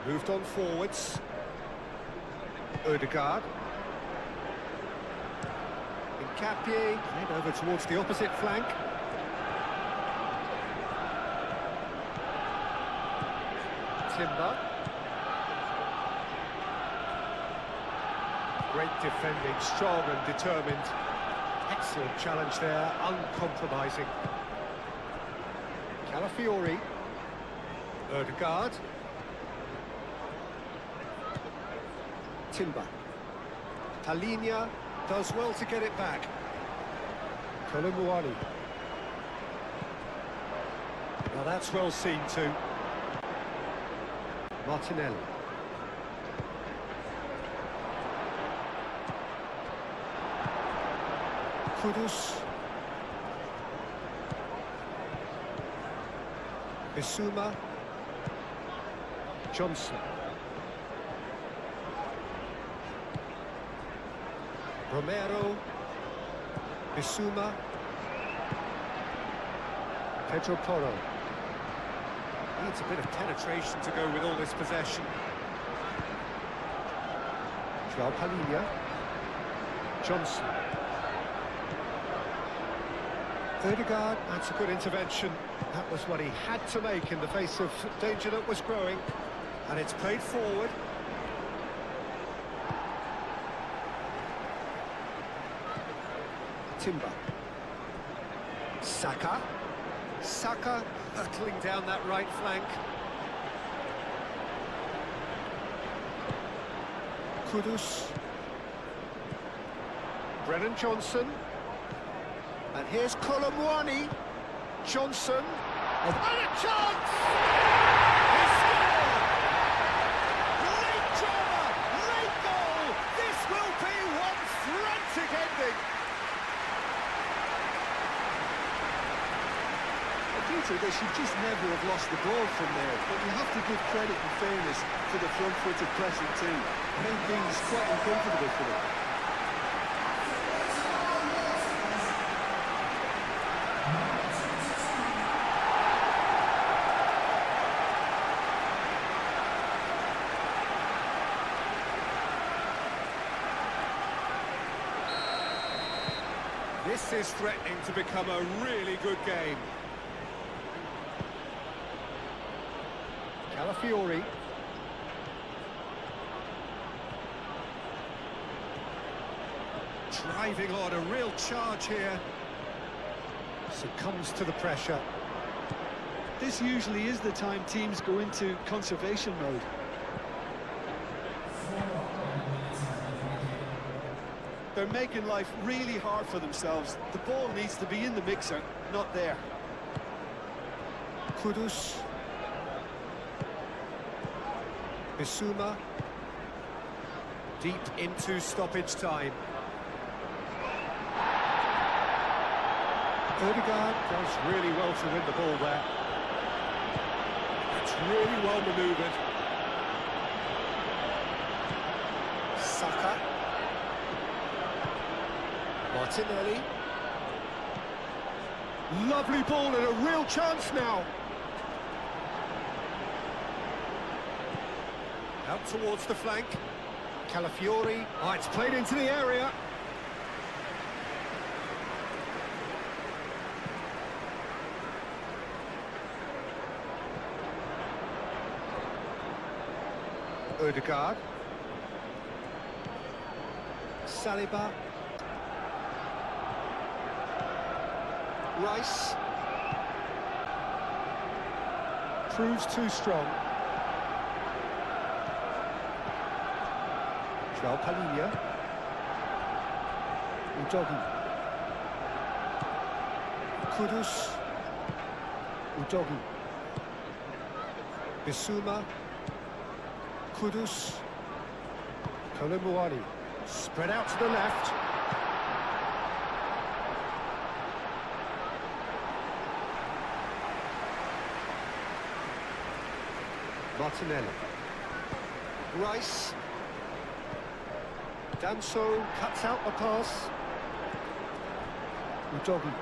Moved on forwards. Ødegaard. Capie, head over towards the opposite flank. Timber. Great defending, strong and determined. Excellent challenge there, uncompromising. Calafiori. Ødegaard. Timber. Palhinha. Does well to get it back. Colomboani. Now that's well seen too. Martinelli. Kudus. Bissouma. Johnson. Romero, Bissouma, Pedro Porro. Needs a bit of penetration to go with all this possession. João Palhinha, Johnson. Ødegaard, that's a good intervention. That was what he had to make in the face of danger that was growing. And it's played forward. Timber. Saka. Saka hurtling down that right flank. Brennan Johnson. And here's Colomwani. Johnson. And a chance! He scored! Late drama! Late goal! This will be one frantic ending! Peter, they should just never have lost the ball from there, but you have to give credit and fairness to the front-footed pressing team. Made things quite uncomfortable for them. This is threatening to become a really good game. Calafiori. Driving on, a real charge here. Succumbs to the pressure. This usually is the time teams go into conservation mode. They're making life really hard for themselves. The ball needs to be in the mixer, not there. Kudus. Bissouma. Deep into stoppage time. Odegaard does really well to win the ball there. It's really well manoeuvred. Saka. Martinelli. Lovely ball and a real chance now. Out towards the flank. Calafiori. Oh, it's played into the area. Odegaard. Saliba. Rice. Proves too strong. João Palhinha. Udogi. Kudus. Udogi. Bissouma. Kudus. Colomwani. Spread out to the left. Martinelli. Rice. Danso cuts out the pass. Udogi.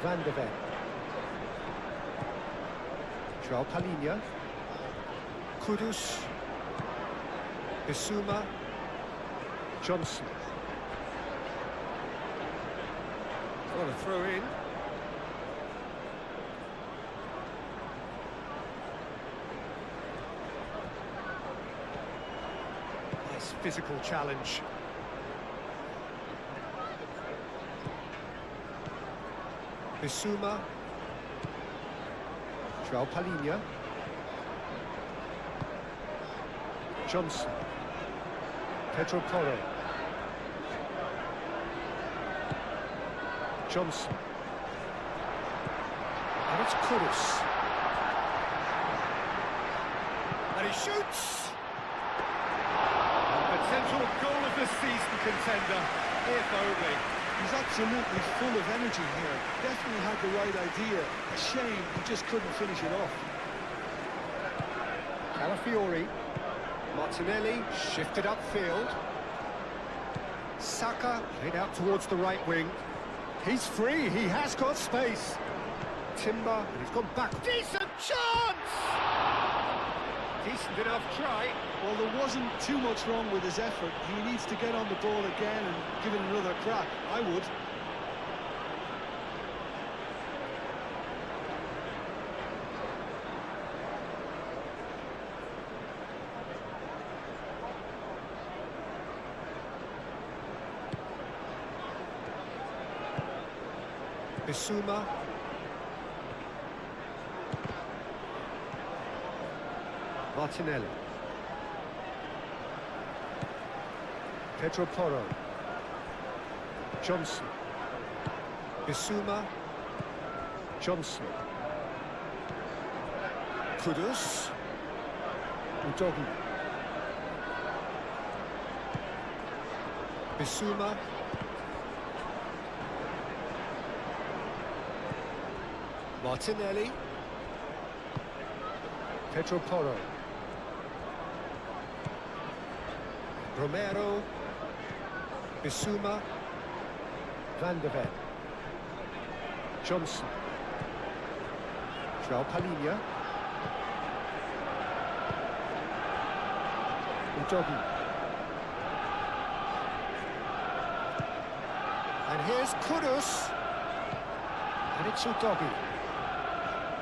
Van de Ven. João Palhinha. Kudus. Bissouma. Johnson. Got a throw in. Nice physical challenge. Bissouma. João Palhinha. Johnson. Pedro Porro. Johnson. And it's Kudus. And he shoots! A potential goal of the season contender, if only. He's absolutely full of energy here. Definitely had the right idea. A shame he just couldn't finish it off. Calafiori. Martinelli shifted upfield. Saka played out towards the right wing. He's free, he has got space. Timber, and he's gone back. Decent chance! Decent enough try. Well, there wasn't too much wrong with his effort. He needs to get on the ball again and give it another crack. I would. Bissouma. Martinelli. Pedro Porro. Johnson. Bissouma. Johnson. Kudus. Udogi. Bissouma. Martinelli. Pedro Porro. Romero. Bissouma. Van de Ven. Johnson. João Palhinha. Udogi. And here's Kudus. And it's Udogi.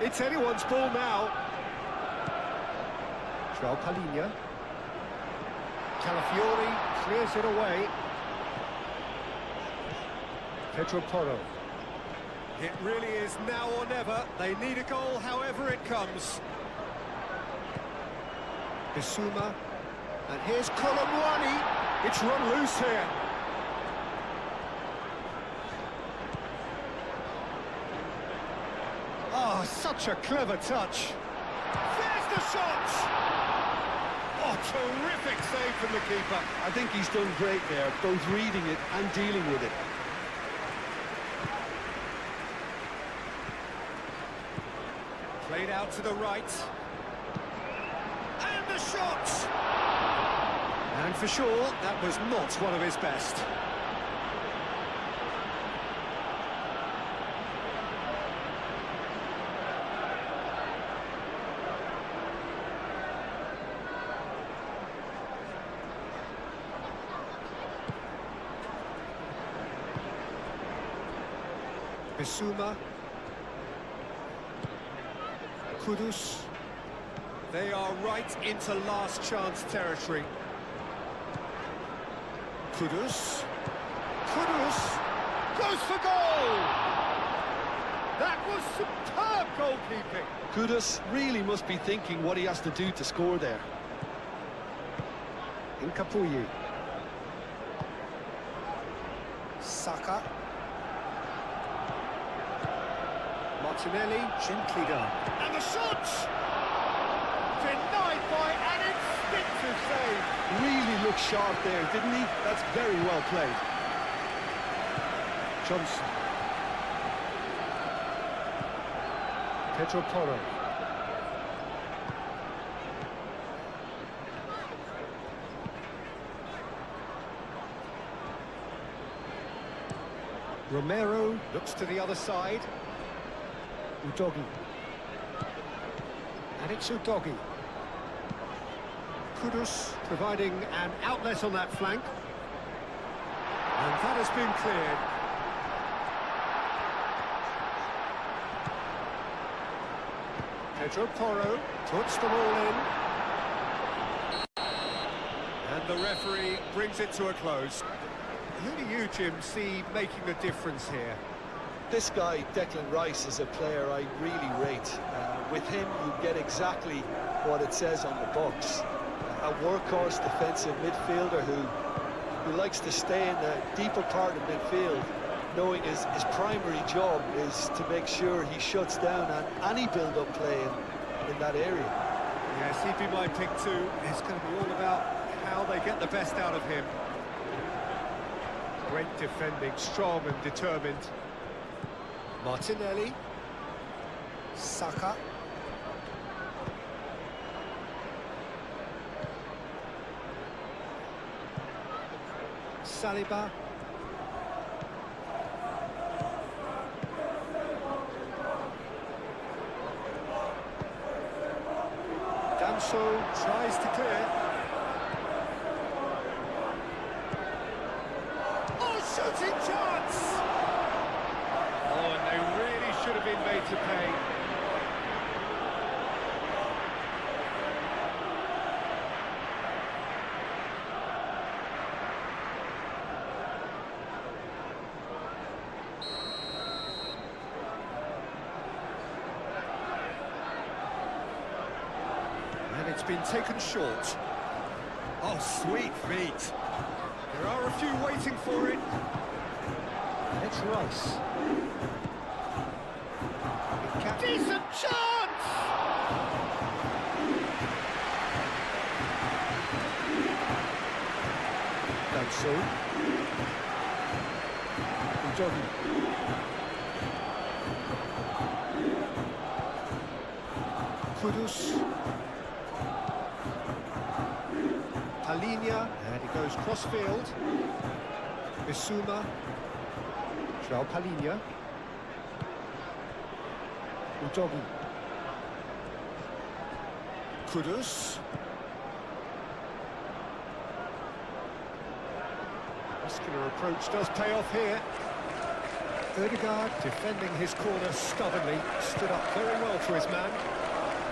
It's anyone's ball now. João Palhinha. Calafiori clears it away. Pedro Porro. It really is now or never. They need a goal however it comes. Bissouma. And here's Colomwani. It's run loose here. Oh, such a clever touch. There's the shot! Oh, terrific save from the keeper. I think he's done great there, both reading it and dealing with it. Played out to the right. And the shot! And for sure, that was not one of his best. Bissouma. Kudus. They are right into last chance territory. Kudus. Kudus goes for goal! That was superb goalkeeping. Kudus really must be thinking what he has to do to score there. Incapuyi. Saka. Martinelli, gently done. And the shot! Denied by an instinctive save. Really looked sharp there, didn't he? That's very well played. Johnson. Pedro Porro. Romero looks to the other side. Udogi. And it's Udogi. Kudus providing an outlet on that flank. And that has been cleared. Pedro Porro puts them all in. And the referee brings it to a close. Who do you, Jim, see making the difference here? This guy, Declan Rice, is a player I really rate. With him, you get exactly what it says on the box. A workhorse defensive midfielder who likes to stay in the deeper part of midfield, knowing his primary job is to make sure he shuts down any build-up play in that area. Yes, he'd be my pick too. It's going to be all about how they get the best out of him. Great defending, strong and determined. Martinelli. Saka. Saliba. Danso tries to clear. Oh, shooting chance! Oh, and they really should have been made to pay. And it's been taken short. Oh, sweet feet. There are a few waiting for it. And it's Rice. Decent chance! Done so. Udogi. Kudus. Palinia, and he goes cross-field. Bissouma. João Palinia. Udogi. Kudus. Muscular approach does pay off here. Ødegaard defending his corner stubbornly, stood up very well to his man.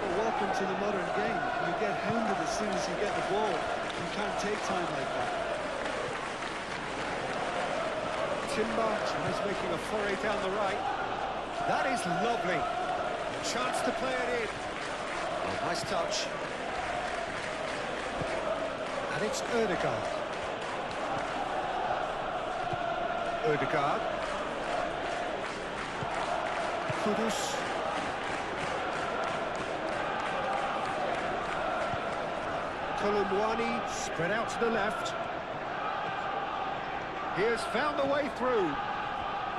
Well, welcome to the modern game. You get hounded as soon as you get the ball. You can't take time like that. Timber tries making a foray down the right. That is lovely. Chance to play it in. Oh, nice touch. And it's Ødegaard. Ødegaard. Kudus. Kolumwani spread out to the left. He has found the way through.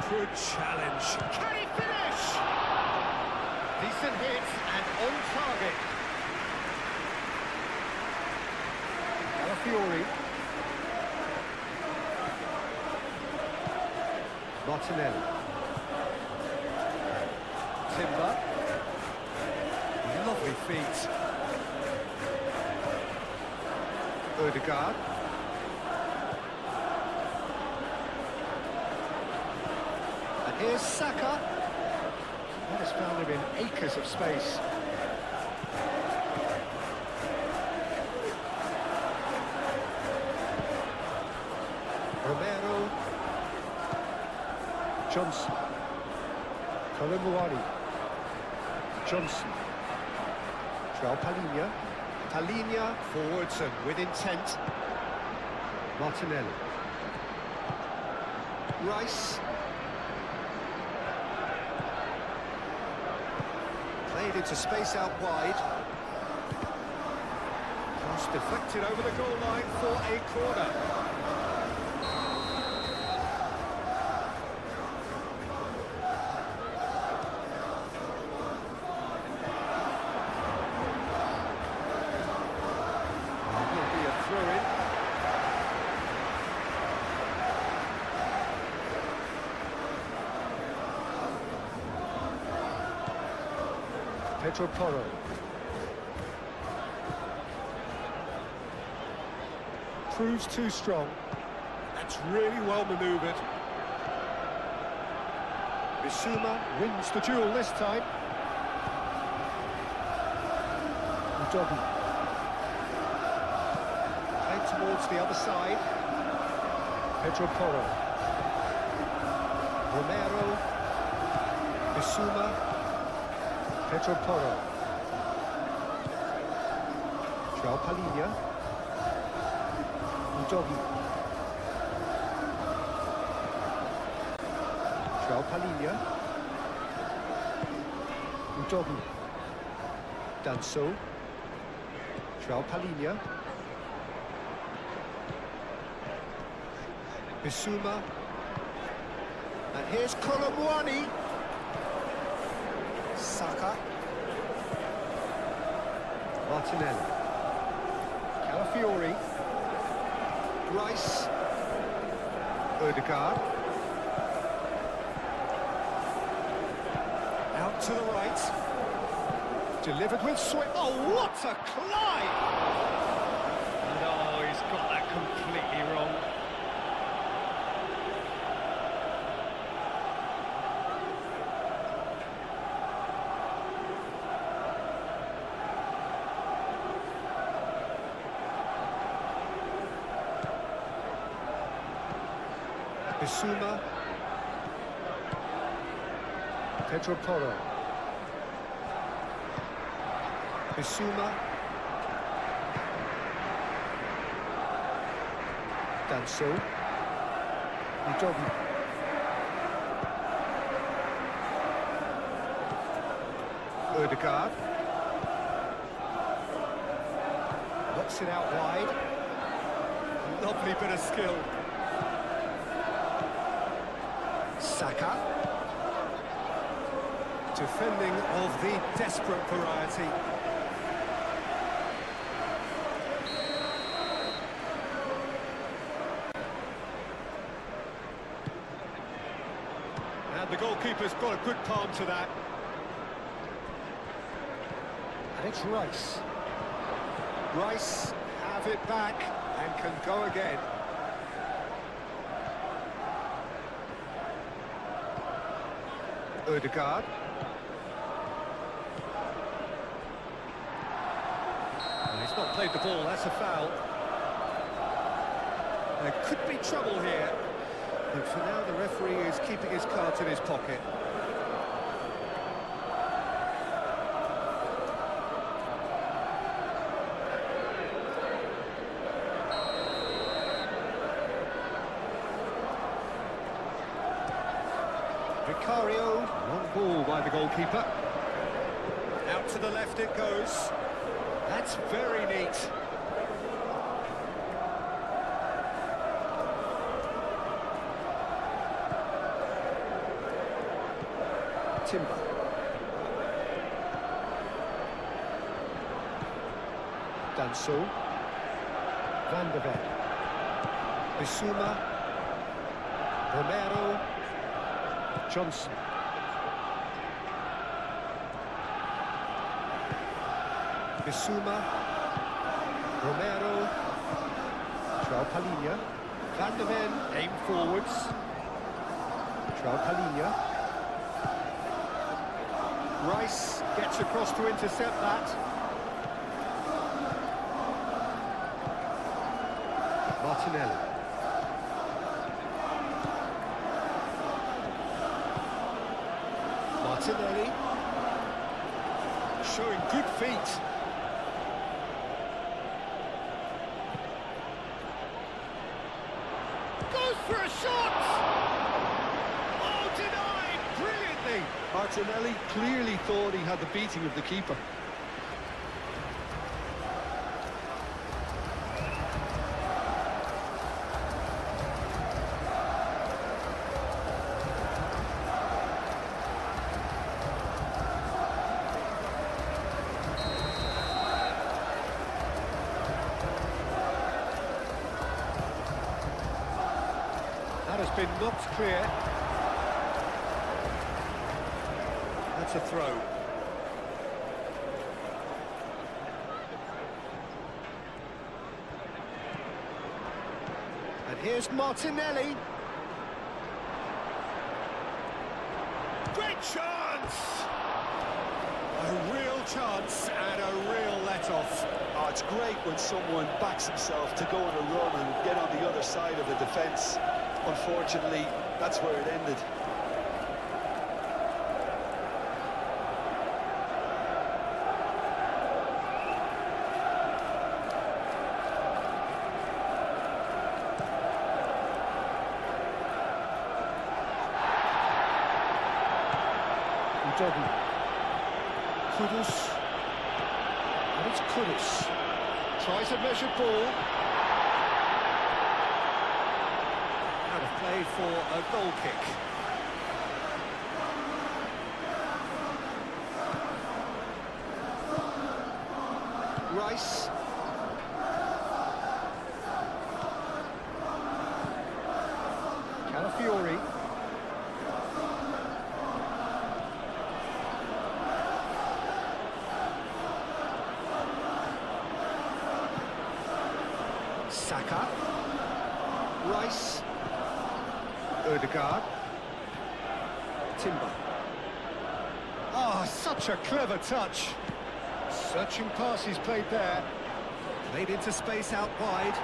Good challenge. Can he finish? Decent hit and on target. Calafiori. Martinelli. Timber. Lovely feet. Ødegaard. And here's Saka. That has found him in acres of space. Romero. Johnson. Kolumwani. Johnson. João Palinia. Palinia forwards and with intent. Martinelli. Rice. Played into space out wide. Cross deflected over the goal line for a corner. Pedro Porro. Proves too strong. That's really well manoeuvred. Bissouma wins the duel this time. Udogi. Played towards the other side. Pedro Porro. Romero. Bissouma. Pedro Porro. João Palinia. Udogi. João Palinia. Udogi. Done so. João Palinia. Bissouma. And here's Kolumwani. Saka. Martinelli. Calafiori. Rice. Ødegaard. Out to the right. Delivered with swing. Oh, what a climb! No, he's got that completely wrong. Bissouma. Pedro Porro. Bissouma. Danso. Udogi. Ødegaard. Knocks it out wide. Lovely bit of skill. Saka. Defending of the desperate variety. And the goalkeeper's got a good palm to that. And it's Rice. Rice have it back and can go again. Ødegaard. Well, he's not played the ball, that's a foul. There could be trouble here. But for now, the referee is keeping his cards in his pocket. Vicario, long ball by the goalkeeper. Out to the left it goes. That's very neat. Timber. Danso. Van de Ven. Bissouma. Romero. Johnson. Bissouma. Romero. João Palhinha. Van de Ven aim forwards. João Palhinha. Rice gets across to intercept that. Martinelli. Martinelli. Showing good feet. Goes for a shot! Oh, denied brilliantly! Martinelli clearly thought he had the beating of the keeper. That has been knocked clear. That's a throw. And here's Martinelli. Great chance! A real chance and a real let-off. Oh, it's great when someone backs himself to go on a run and get on the other side of the defence. Unfortunately, that's where it ended. Udogi. Kudus. And it's Kudus. Tries a measured ball. Out of play for a goal kick. Rice. Calafiori. Saka. Rice. Ødegaard. Timber. Oh, such a clever touch. Searching pass he's played there. Played into space out wide.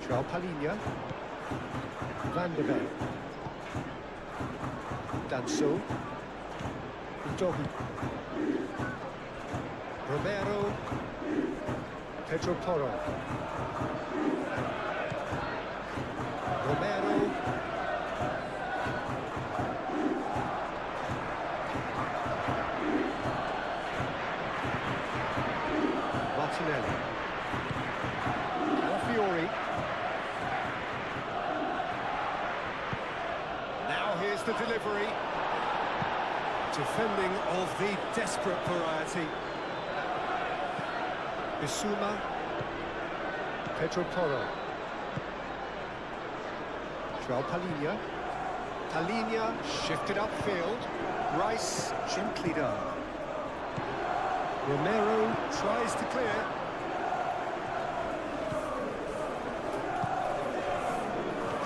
João Palhinha. Van de Ven. Danso. Udogu. Romero. Pedro Porro. Romero. Martinelli. Calafiori. Now here's the delivery. Defending of the desperate variety. Bissouma. Pedro Porro. João Palhinha. Palhinha shifted upfield. Rice gently done. Romero tries to clear.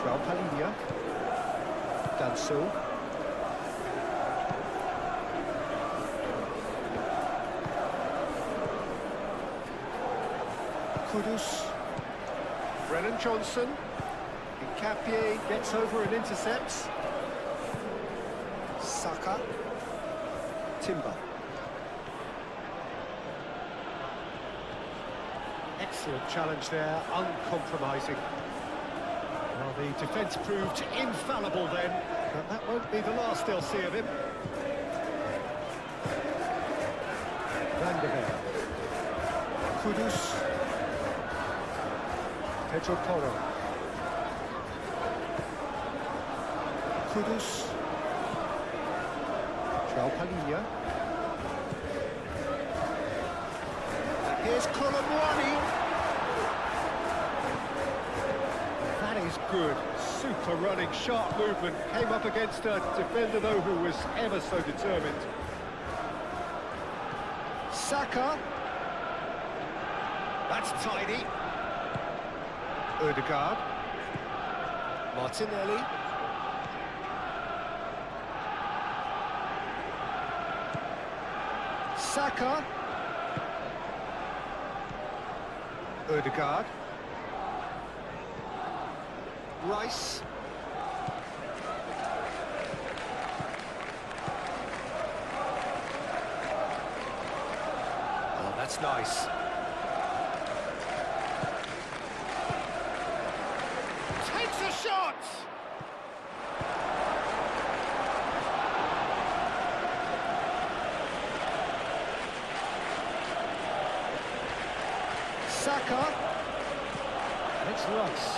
João Palhinha. Danso. Kudus. Brennan Johnson. Capier gets over and intercepts. Saka. Timber. Excellent challenge there, uncompromising. Well, the defence proved infallible then, but that won't be the last they'll see of him. Van der Beek. Kudus. Pedro Porro. Kudus. João Palhinha. And here's Colomboani. That is good. Super running, sharp movement. Came up against a defender, though, who was ever so determined. Saka. That's tidy. Ødegaard. Martinelli. Saka. Ødegaard. Rice. Oh, that's nice. Takes a shot! Saka. And it's Rice.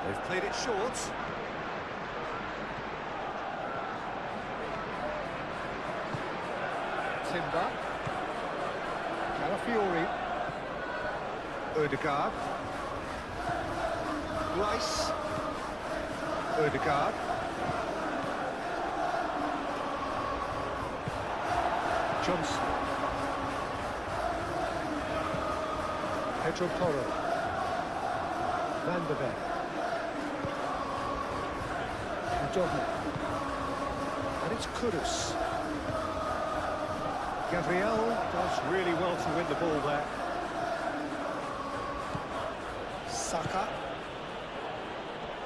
They've played it short. Timber. Calafiori. Ødegaard. Rice. Ødegaard. Johnson. Pedro Porro. Van der Beek. Udogu. And it's Kudus. Gabriel does really well to win the ball there. Saka.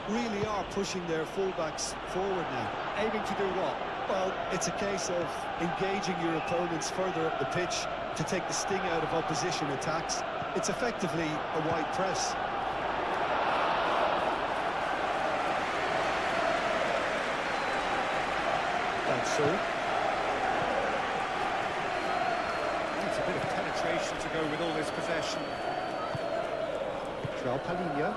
Really are pushing their fullbacks forward now. Aiming to do what? Well, it's a case of engaging your opponents further up the pitch to take the sting out of opposition attacks. It's effectively a wide press. That's so. Needs a bit of penetration to go with all this possession. João Palhinha.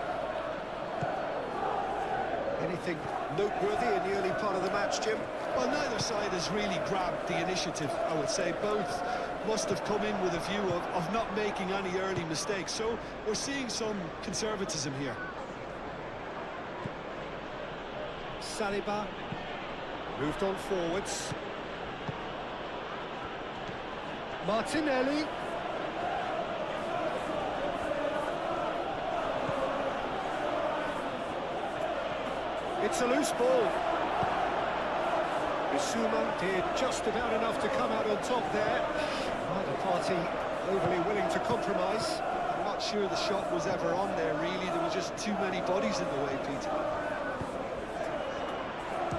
Anything noteworthy in the early part of the match, Jim? Well, neither side has really grabbed the initiative, I would say. Both must have come in with a view of not making any early mistakes. So we're seeing some conservatism here. Saliba. Moved on forwards. Martinelli. It's a loose ball. Bissouma did just about enough to come out on top there. Neither party overly willing to compromise. I'm not sure the shot was ever on there, really. There was just too many bodies in the way, Pete.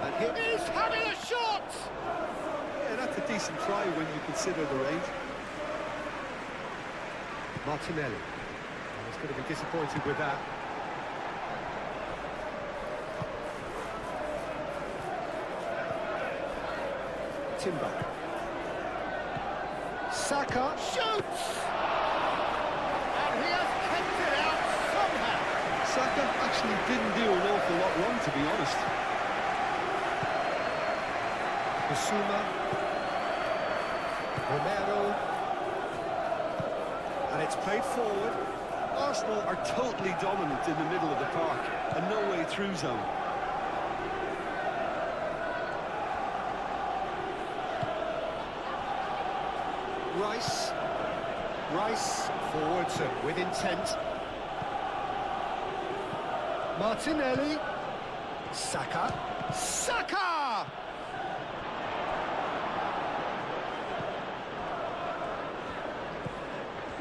And he's having a shot! Yeah, that's a decent try when you consider the range. Martinelli. He's going to be disappointed with that. Timber. Saka shoots! And he has kept it out somehow. Saka actually didn't do an awful lot wrong, to be honest. Bissouma. Romero. And it's played forward. Arsenal are totally dominant in the middle of the park, a no-way through zone. Rice forwards and with intent. Martinelli. Saka.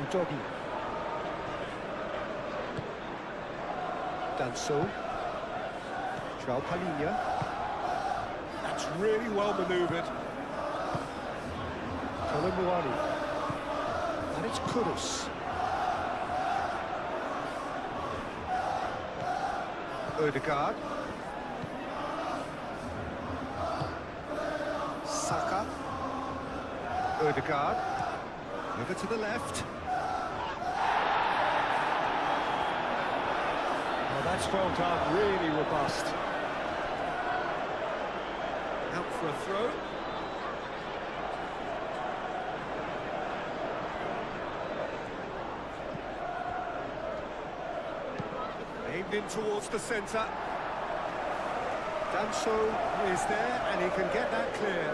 Udogi. Danso. João Palhinha. That's really well manoeuvred. Colomboani. And it's Kudus. Ødegaard. Saka. Ødegaard. Over to the left. Oh, that's well done, really robust. Out for a throw. Aimed in towards the centre. Danso is there and he can get that clear.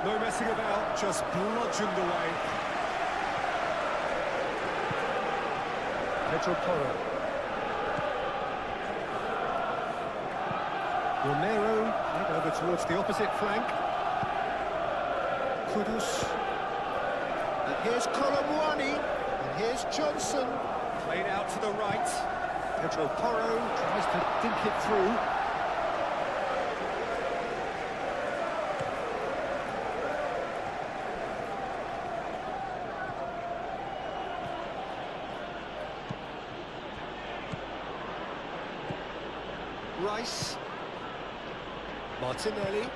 No messing about, just bludgeoned away. Pedro Porro. Romero, over towards the opposite flank. Kudus. And here's Colomboani. And here's Johnson. Played out to the right. Pedro Porro tries to dink it through. Rice. Martinelli.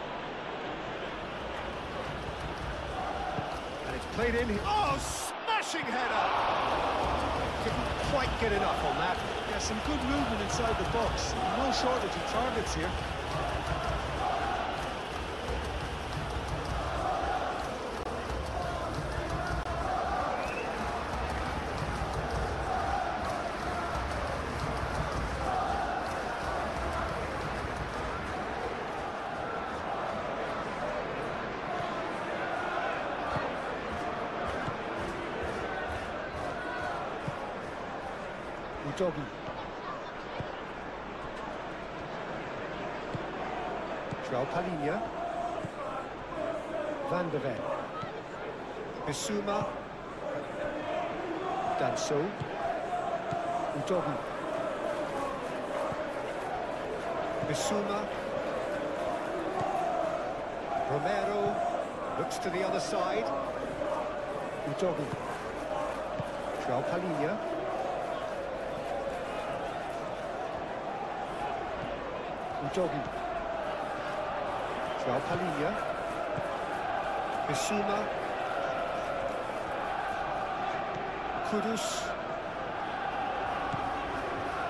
And it's played in. Oh, smashing header! Didn't quite get enough on that. Yeah, some good movement inside the box. No shortage of targets here. Udogi. João Palhinha. Van de Ven. Bissouma. Danso. Udogi. Bissouma. Romero looks to the other side. Udogi. João Palhinha. Udogi. João Palhinha. Bissouma. Kudus.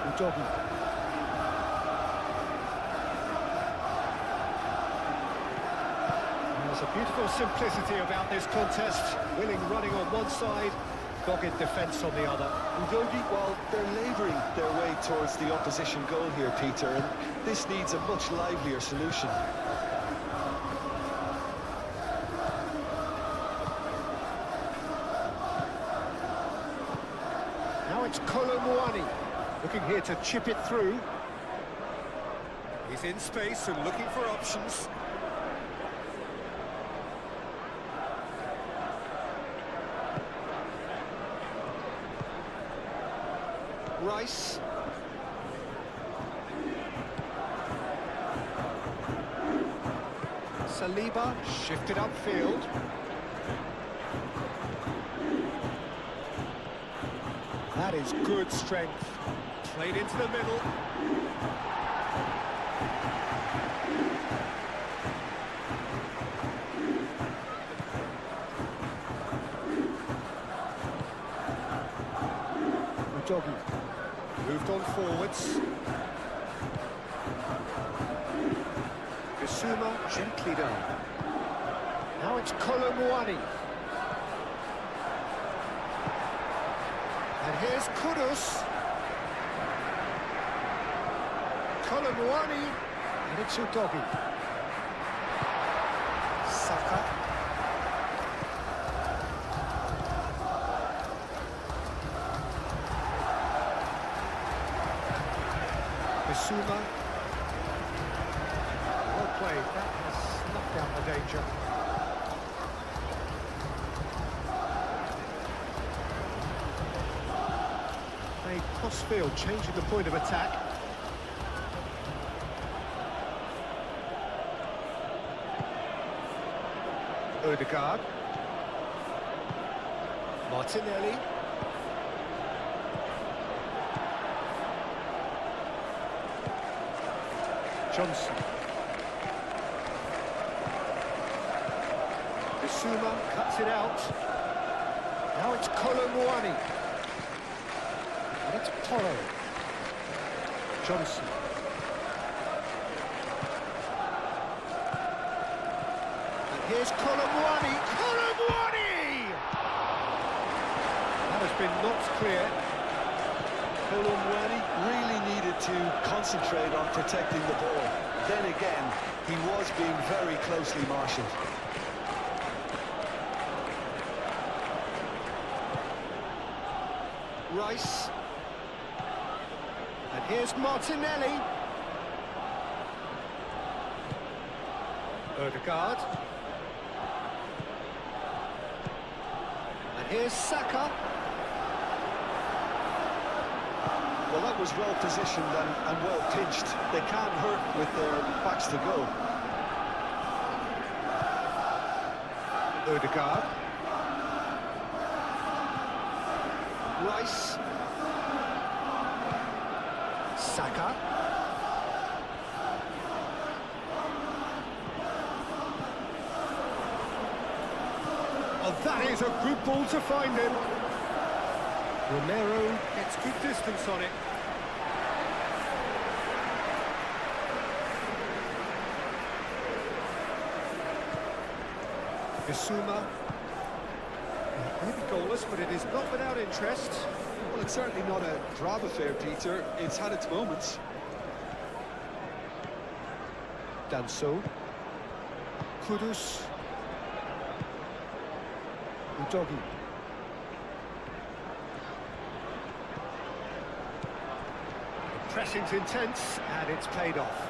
Udogi. There's a beautiful simplicity about this contest. Willing running on one side, dogged defence on the other. Udogi, well, they're labouring their way towards the opposition goal here, Peter, and this needs a much livelier solution. Now it's Colomboani. Looking here to chip it through. He's in space and looking for options. Rice. Saliba shifted upfield. That is good strength. Played into the middle. Udogi moved on forwards. Bissouma gently down. Now it's Colomwani. And here's Kudus. Colomwani. And it's Udogi. Saka. Bissouma. Well played. That has snuffed out the danger. Played cross-field, changing the point of attack. Odegaard. Martinelli. Johnson. Bissouma cuts it out. Now it's Colomwani. And it's Toro. Johnson. And here's Colomwani. Colomwani! That has been knocked clear. Colomwani really needed to concentrate on protecting the ball. Then again, he was being very closely marshalled. Rice. And here's Martinelli. Odegaard. And here's Saka. Well, that was well positioned and well pitched. They can't hurt with their backs to go. Odegaard. Rice. Saka. Oh, that is a good ball to find him. Romero gets good distance on it. Bissouma. Maybe goalless, but it is not without interest. Well, it's certainly not a drab affair, Peter. It's had its moments. Danso. Kudus. Udogi. The pressing's intense, and it's paid off.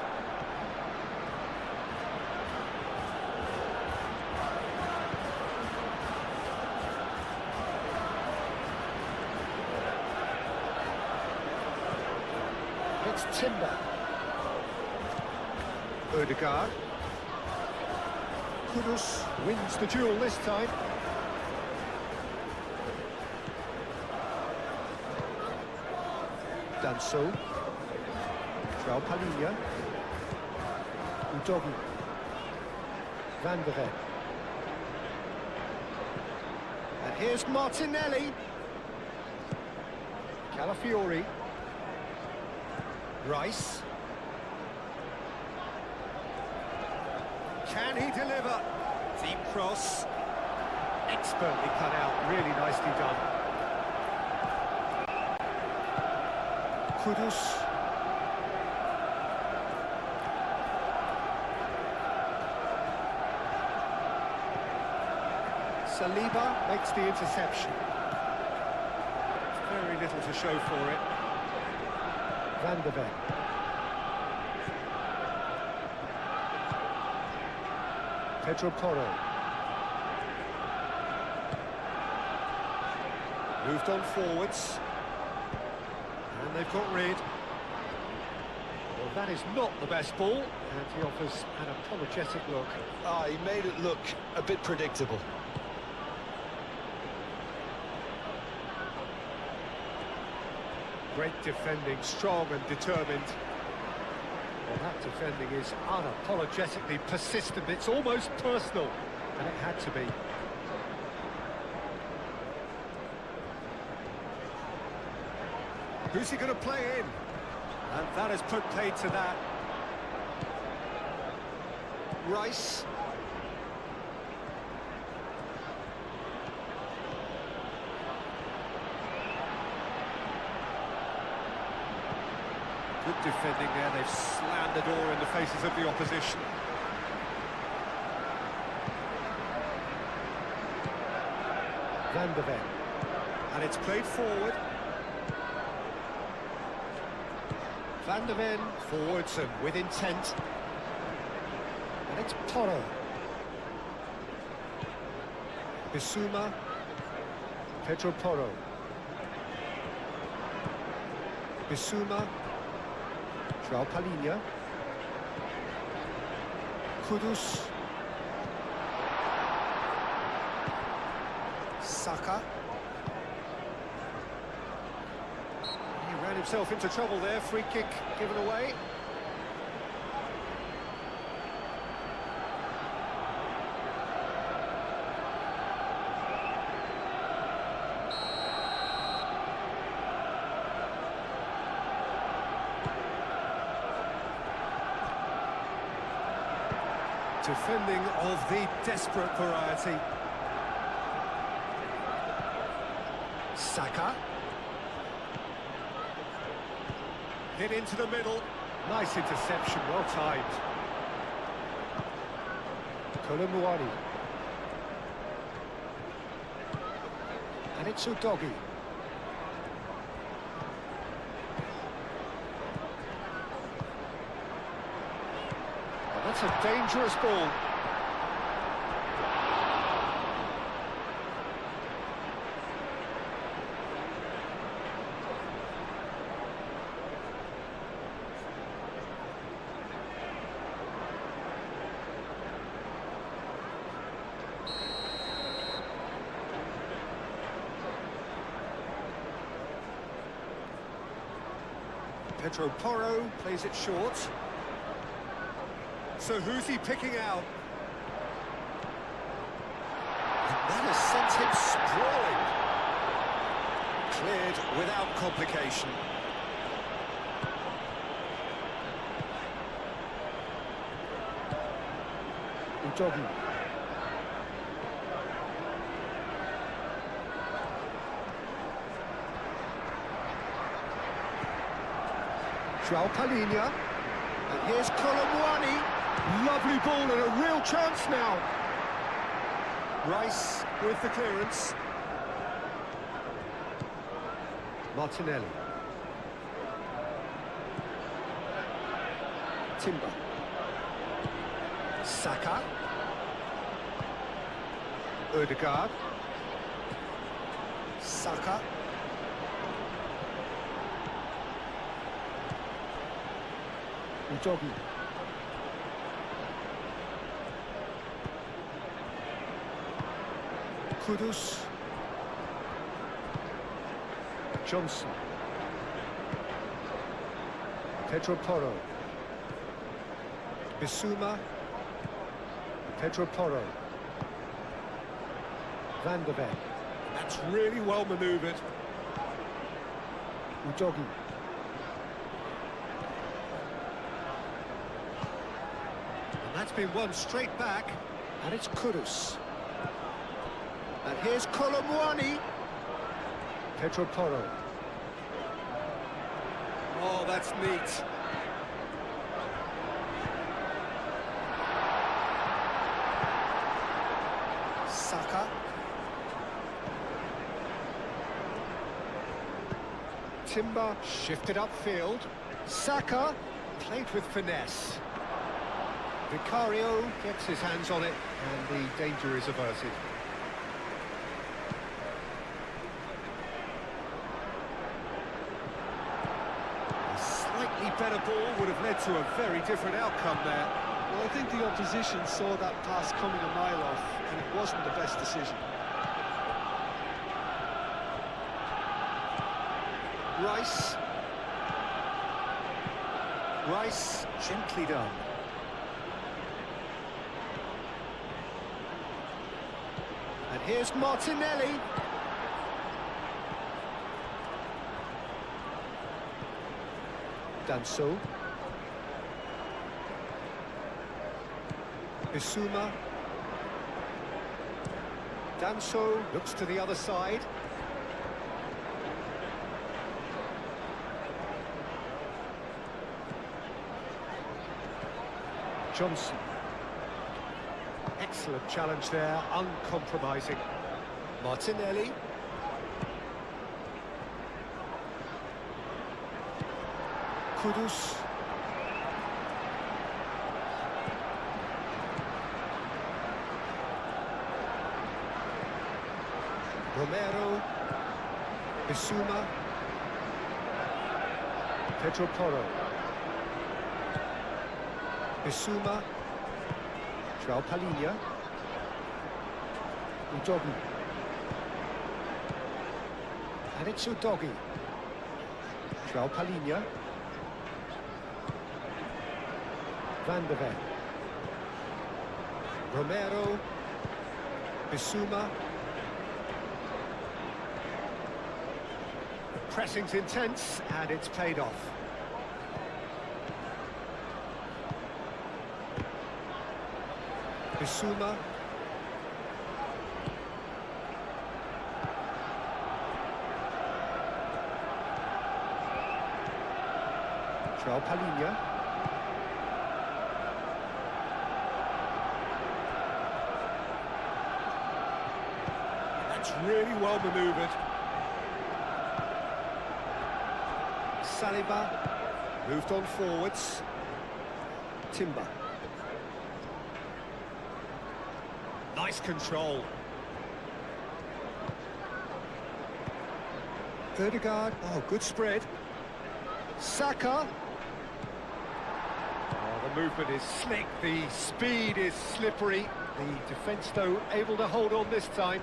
It's Timber. Odegaard. Kudus wins the duel this time. Danso. João Palhinha. Udogi. Van der Ven. And here's Martinelli. Calafiori. Rice. Can he deliver? Deep cross. Expertly cut out, really nicely done. Kudus. Saliba makes the interception. Very little to show for it. Van de Ven. Pedro Porro. Moved on forwards. And they've got rid. Well, that is not the best ball. And he offers an apologetic look. Ah, he made it look a bit predictable. Great defending, strong and determined. Well, that defending is unapologetically persistent. It's almost personal, and it had to be. Who's he going to play in? And that has put paid to that. Rice. Good defending there. They've slammed the door in the faces of the opposition. Van de Ven. And it's played forward. Van de Ven forwards and with intent. And it's Porro. Bissouma. Pedro Porro. Bissouma. João Palhinha. Kudus. Saka. He ran himself into trouble there. Free kick given away. Defending of the desperate variety. Saka. Hit into the middle. Nice interception, well timed. Kolomuani. And it's Udogi. That's a dangerous ball. Pedro Porro plays it short. So who's he picking out? And that has sent him sprawling. Cleared without complication. Udogi. João Palhinha. And here's Kolomuani. Lovely ball and a real chance now. Rice with the clearance. Martinelli. Timber. Saka. Ødegaard. Saka. Udogi. Kudus. Johnson. Pedro Porro. Bissouma. Pedro Porro. Van de Ven. That's really well manoeuvred. Udogi. And that's been won straight back. And it's Kudus. And here's Kolomuani. Pedro Porro. Oh, that's neat. Saka. Timber shifted upfield. Saka played with finesse. Vicario gets his hands on it, and the danger is averted. A slightly better ball would have led to a very different outcome there. Well, I think the opposition saw that pass coming a mile off, and it wasn't the best decision. Rice. Rice, gently done. And here's Martinelli. Danso. Bissouma. Danso looks to the other side. Johnson. Excellent challenge there, uncompromising. Martinelli. Kudus. Romero. Bissouma. Pedro Porro. Bissouma. João Palhinha. Udogi. And it's Udogi. João Palhinha. Van de Ven. Romero. Bissouma. Pressing's intense, and it's paid off. Bissouma. João Palhinha. That's really well manoeuvred. Saliba moved on forwards. Timber. Nice control. Ødegaard. Oh, good spread. Saka. Oh, the movement is slick. The speed is slippery. The defence, though, able to hold on this time.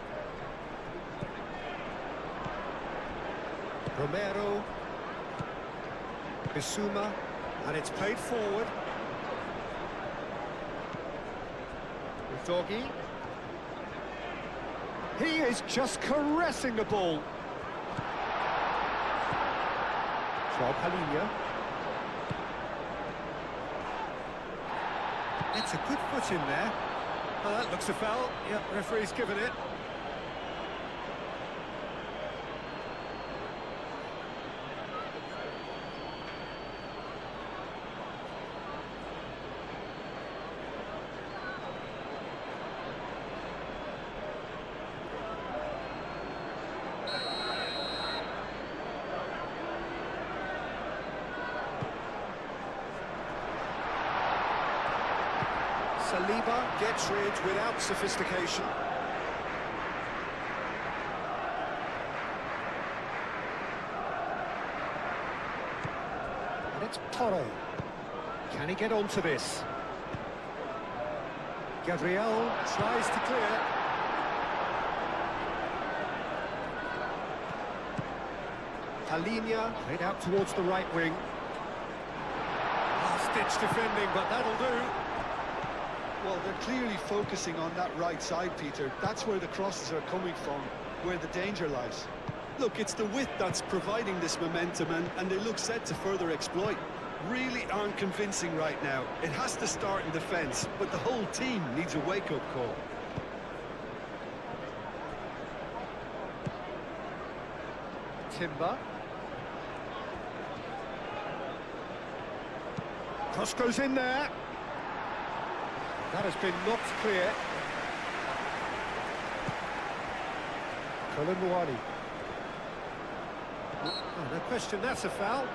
Romero. Bissouma. And it's played forward. Udogi. He is just caressing the ball. João Palhinha. It's a good foot in there. Oh, that looks a foul. Yeah, referee's given it. Saliba gets rid without sophistication. And it's Porro. Can he get onto this? Gabriel tries to clear. Palhinha played out towards the right wing. Last-ditch defending, but that'll do. Well, they're clearly focusing on that right side, Peter. That's where the crosses are coming from, where the danger lies. Look, it's the width that's providing this momentum, and they look set to further exploit. Really aren't convincing right now. It has to start in defence, but the whole team needs a wake-up call. Timber. Cross goes in there. That has been knocked clear. Colin. Oh, no question, that's a foul.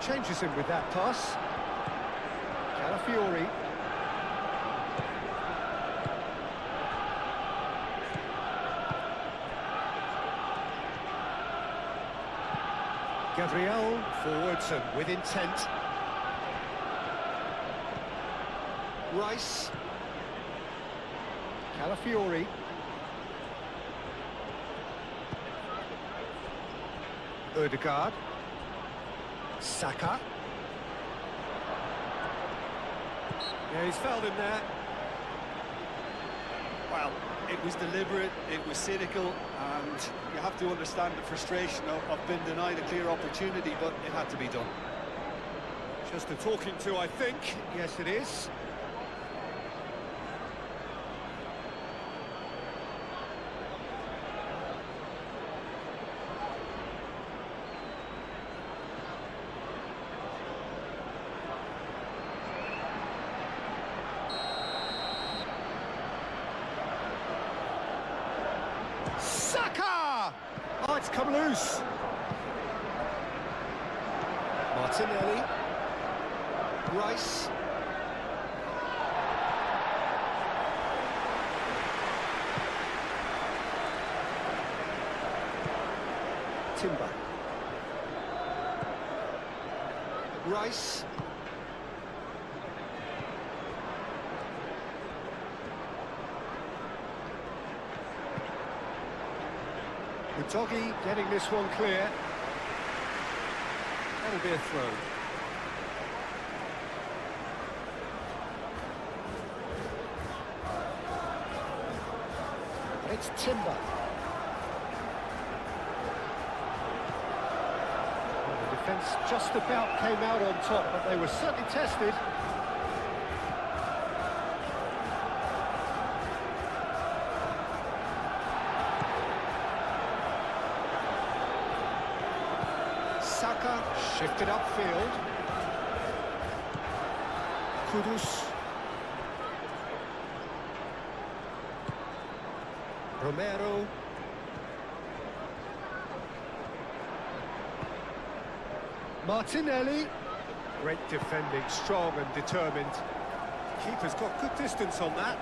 Changes him with that pass. Calafiori. Gabriel forwards and with intent. Rice. Calafiori. Ødegaard. Saka. Yeah, he's fouled him there. Well, it was deliberate, it was cynical, and you have to understand the frustration of being denied a clear opportunity, but it had to be done. Just a talking to, I think. Yes, it is. Saka! Oh, it's come loose. Martinelli. Rice. Timber. Rice. Udogi getting this one clear. That'll be a throw. It's Timber. Well, the defence just about came out on top, but they were certainly tested. Saka shifted upfield. Kudus. Romero. Martinelli. Great defending, strong and determined. Keeper's got good distance on that.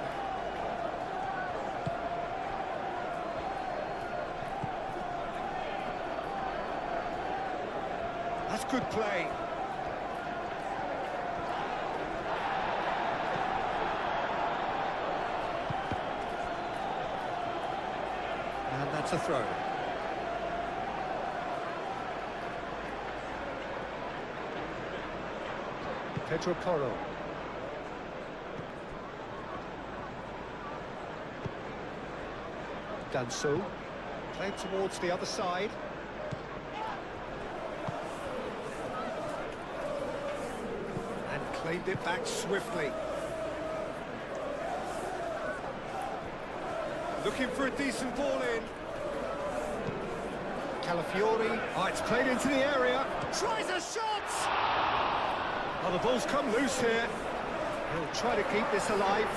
That's good play. And that's a throw. Pedro Porro. Danso. Played towards the other side. And claimed it back swiftly. Looking for a decent ball in. Calafiori. Oh, it's played into the area. Tries a shot! Oh, the ball's come loose here. He'll try to keep this alive.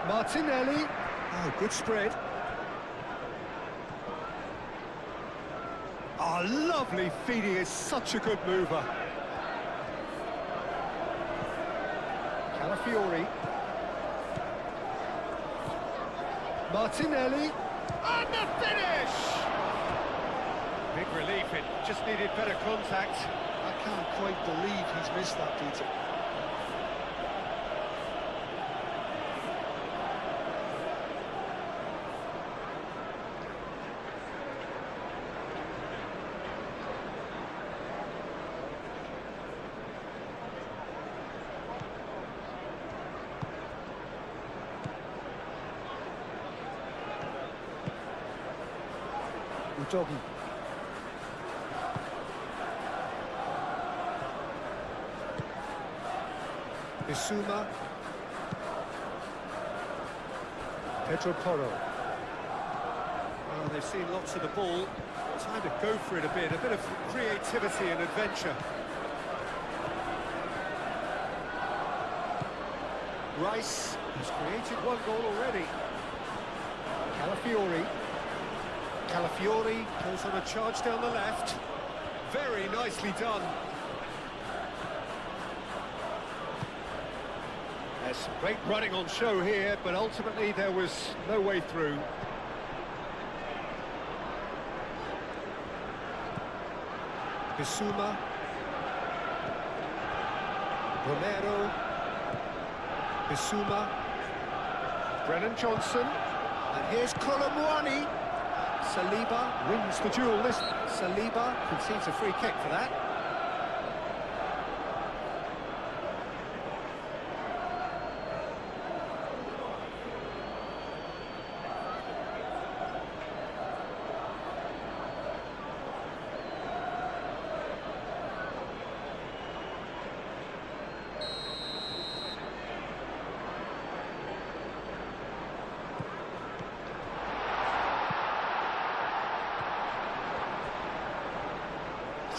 Martinelli. Oh, good spread. Oh, lovely feed. He is such a good mover. Calafiori. Martinelli. And the finish! Big relief, it just needed better contact. I can't quite believe he's missed that, Peter. Udogi. Bissouma. Pedro Porro. Well, they've seen lots of the ball. Time to go for it a bit of creativity and adventure. Rice has created one goal already. Calafiori. Calafiori goes on a charge down the left. Very nicely done. There's some great running on show here, but ultimately there was no way through. Bissouma. Romero. Bissouma. Brennan Johnson. And here's Colomwani. Saliba wins the duel. Saliba concedes a free kick for that.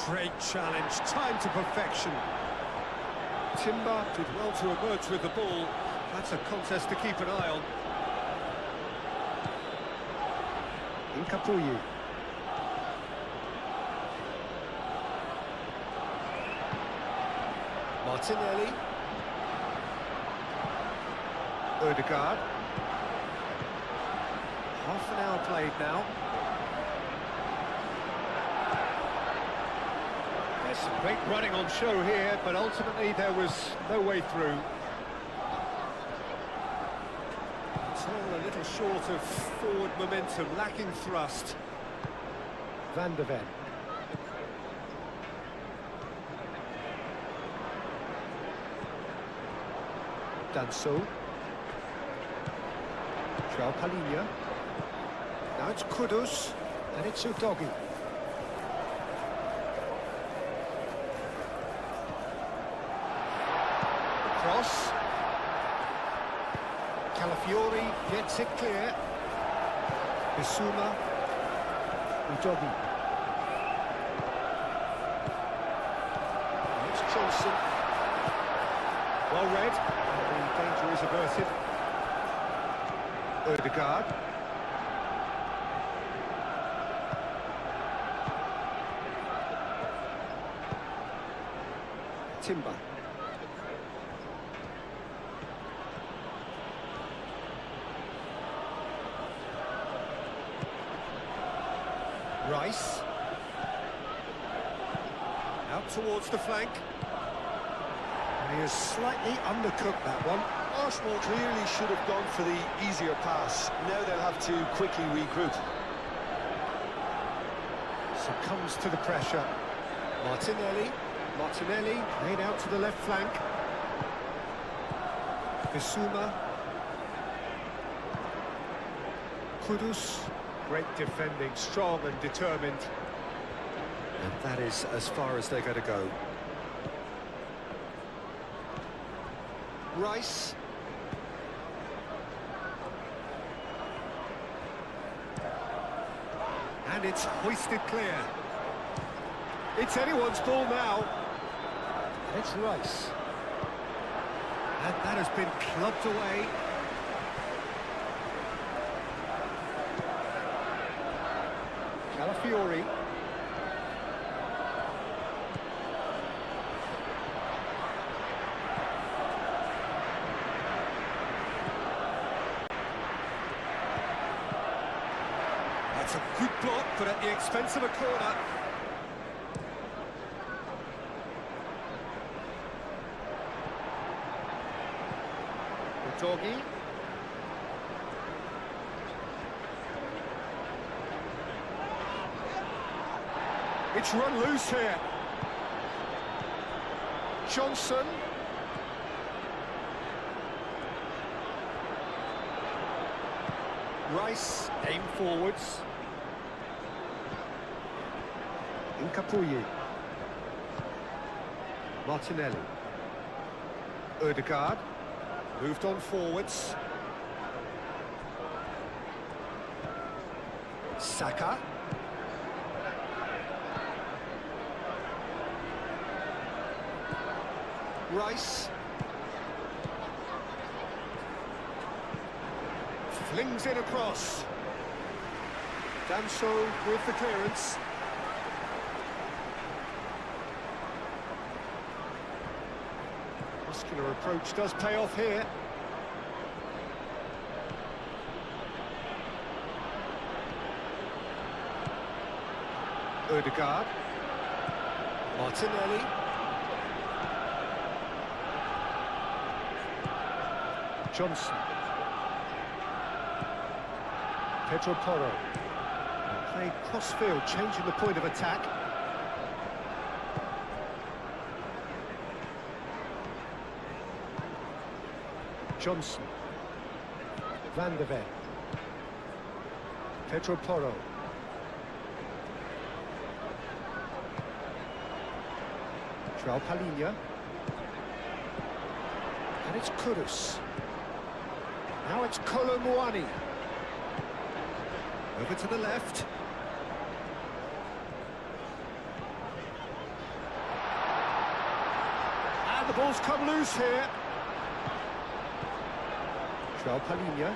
Great challenge, time to perfection. Timber did well to emerge with the ball. That's a contest to keep an eye on. Incapuyi. Martinelli. Odegaard. Half an hour played now. There's some great running on show here, but ultimately there was no way through. It's all a little short of forward momentum, lacking thrust. Van der Ven. Danso. João Palhinha. Now it's Kudus, and it's Udogi. Cross. Calafiori gets it clear. Bissouma. Udogi. It's Johnson. Well read. The danger is averted. Odegaard. Timber. Rice. Out towards the flank. And he has slightly undercooked that one. Arsenal clearly should have gone for the easier pass. Now they'll have to quickly regroup. Succumbs to the pressure. Martinelli. Martinelli made out to the left flank. Bissouma. Kudus. Great defending, strong and determined. And that is as far as they're going to go. Rice. And it's hoisted clear. It's anyone's ball now. It's Rice. And that has been clubbed away. Calafiori. That's a good block, but at the expense of a corner. Udogi. It's run loose here. Johnson. Rice, aim forwards. Incapuyi. Martinelli. Odegaard. Moved on forwards. Saka. Rice. Flings it across. Danso with the clearance. Muscular approach does pay off here. Ødegaard. Martinelli. Johnson. Pedro Porro. Played cross-field, changing the point of attack. Johnson. Van de Ven. Pedro Porro. João Palhinha. And it's Kudus. Now it's Kolo Muani. Over to the left. And the ball's come loose here. João Palhinha.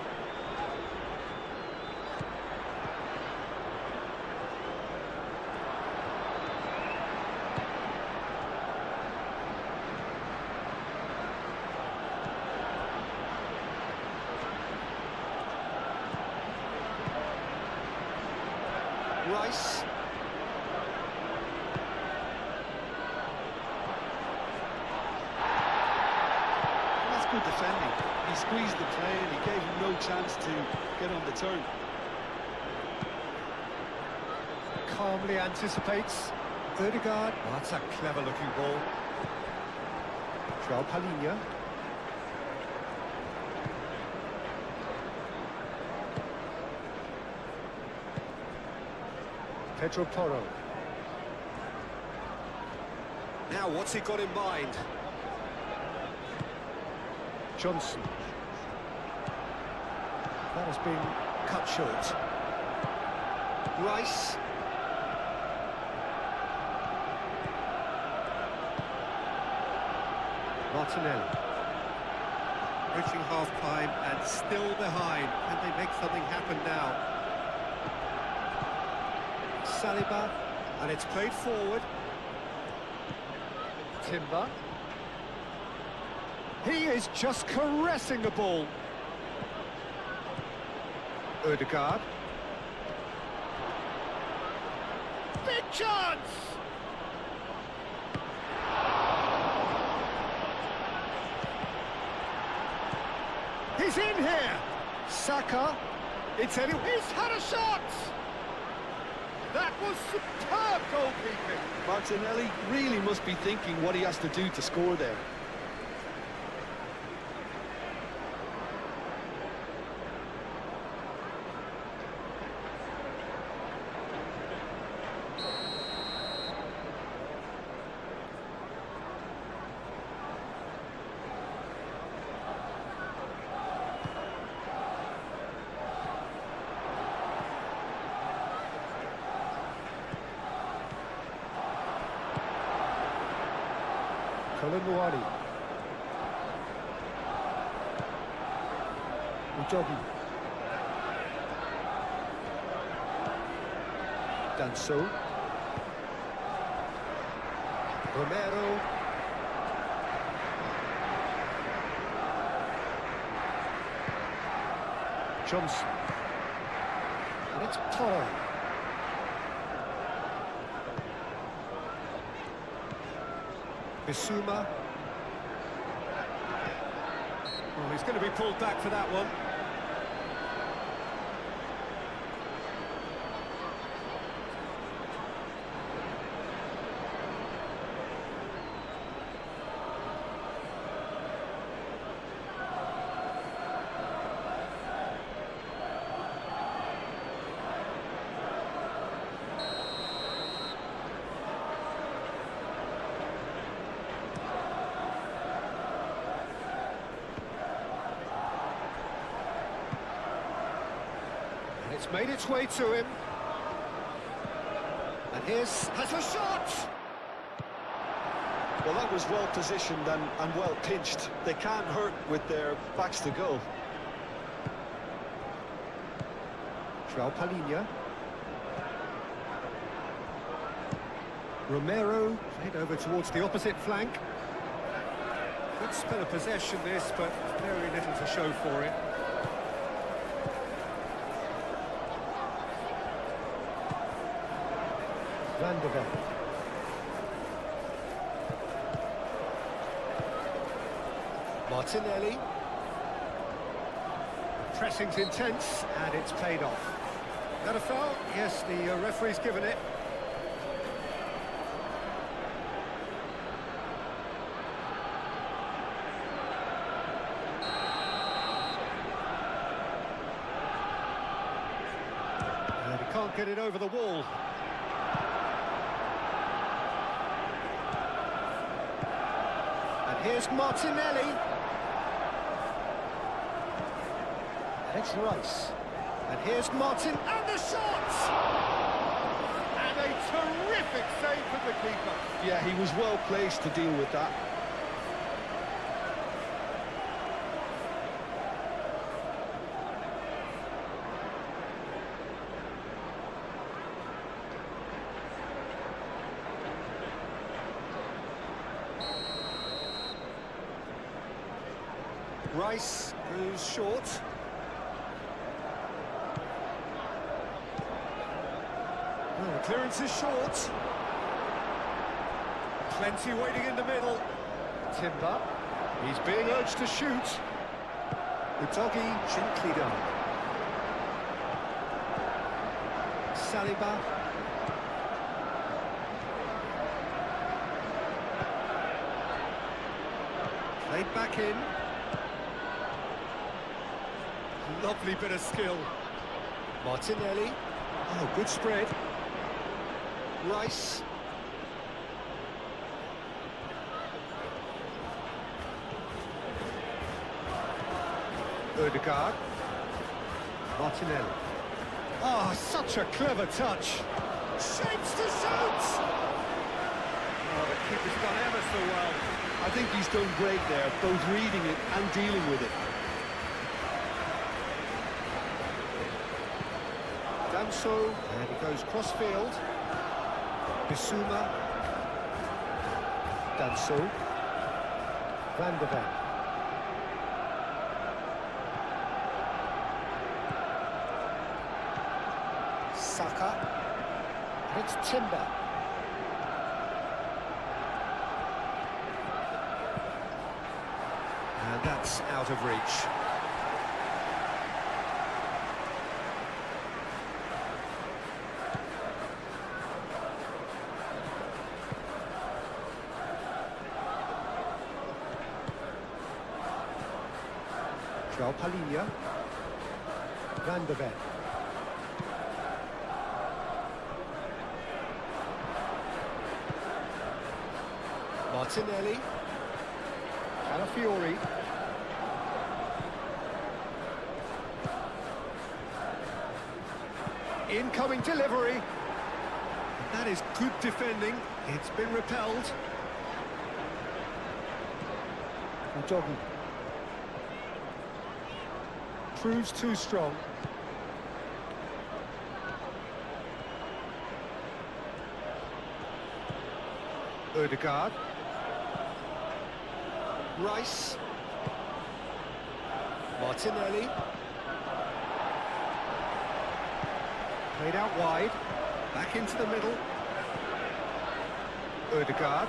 Rice. That's good defending. He squeezed the play and he gave him no chance to get on the turn. Calmly anticipates. Ødegaard. Oh, that's a clever-looking ball. João Palhinha. Pedro Porro. Now, what's he got in mind? Johnson. That has been cut short. Rice. Martinelli. Reaching half-time and still behind. Can they make something happen now? Saliba, and it's played forward. Timber. He is just caressing the ball. Ødegaard. Big chance! He's in here! Saka. It's anyway. He's had a shot! That was superb goalkeeping. Martinelli really must be thinking what he has to do to score there. Muani. Ujogi. Danso. Romero. Johnson. And it's Porro. Bissouma. Oh, he's going to be pulled back for that one. It's made its way to him. And has a shot! Well, that was well positioned and well pinched. They can't hurt with their backs to goal. João Palhinha. Romero, played over towards the opposite flank. Good spell of possession this, but very little to show for it. Van de Ven. Martinelli. Pressing's intense, and it's paid off. That a foul? Yes, the referee's given it. And he can't get it over the wall. And here's Martinelli. And it's Rice. And here's Martin, and the shot! And a terrific save from the keeper. Yeah, he was well placed to deal with that. Rice goes short. Oh, the clearance is short. Plenty waiting in the middle. Timber. He's being urged to shoot. Udogi gently done. Saliba. Played back in. Lovely bit of skill. Martinelli. Oh, good spread. Rice. Ødegaard. Martinelli. Oh, such a clever touch. Shapes to shoot! Oh, the keeper's done ever so well. I think he's done great there, both reading it and dealing with it. Danso, and he goes cross-field. Bissouma. Danso. Van de Ven. Saka. And it's Timber. And that's out of reach. Palinha. Van de Ven. Martinelli. Calafiori. Incoming delivery. And that is good defending. It's been repelled. Udogi. Proves too strong. Ødegaard. Rice. Martinelli. Played out wide. Back into the middle. Ødegaard.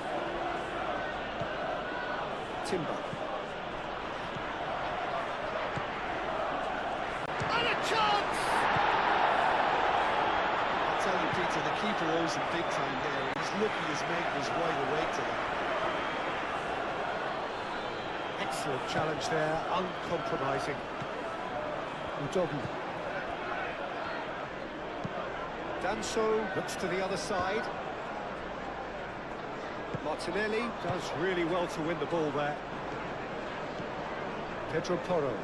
Timber. And a chance! I tell you, Peter, the keeper owes him big time there. He's lucky his mate was wide awake to that. Excellent challenge there, uncompromising. Udogi. Danso looks to the other side. Martinelli does really well to win the ball there. Pedro Porro.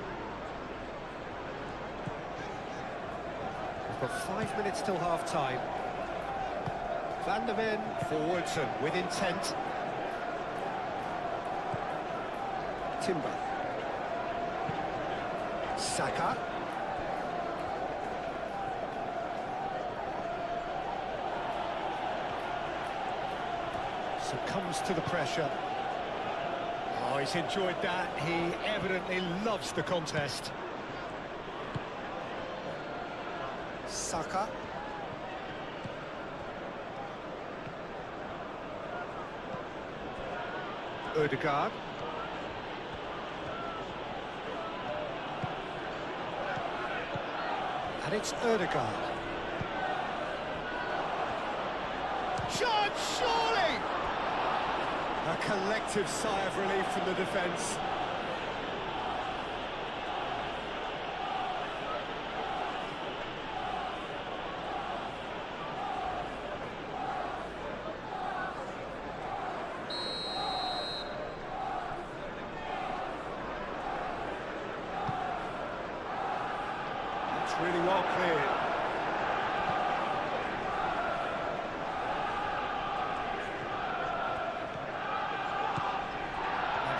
We've got 5 minutes till half-time. Van de Ven forwards and with intent. Timber. Saka. Succumbs to the pressure. Oh, he's enjoyed that. He evidently loves the contest. Saka. Ødegaard. And it's Ødegaard. Chance, surely! A collective sigh of relief from the defence. That's really well cleared.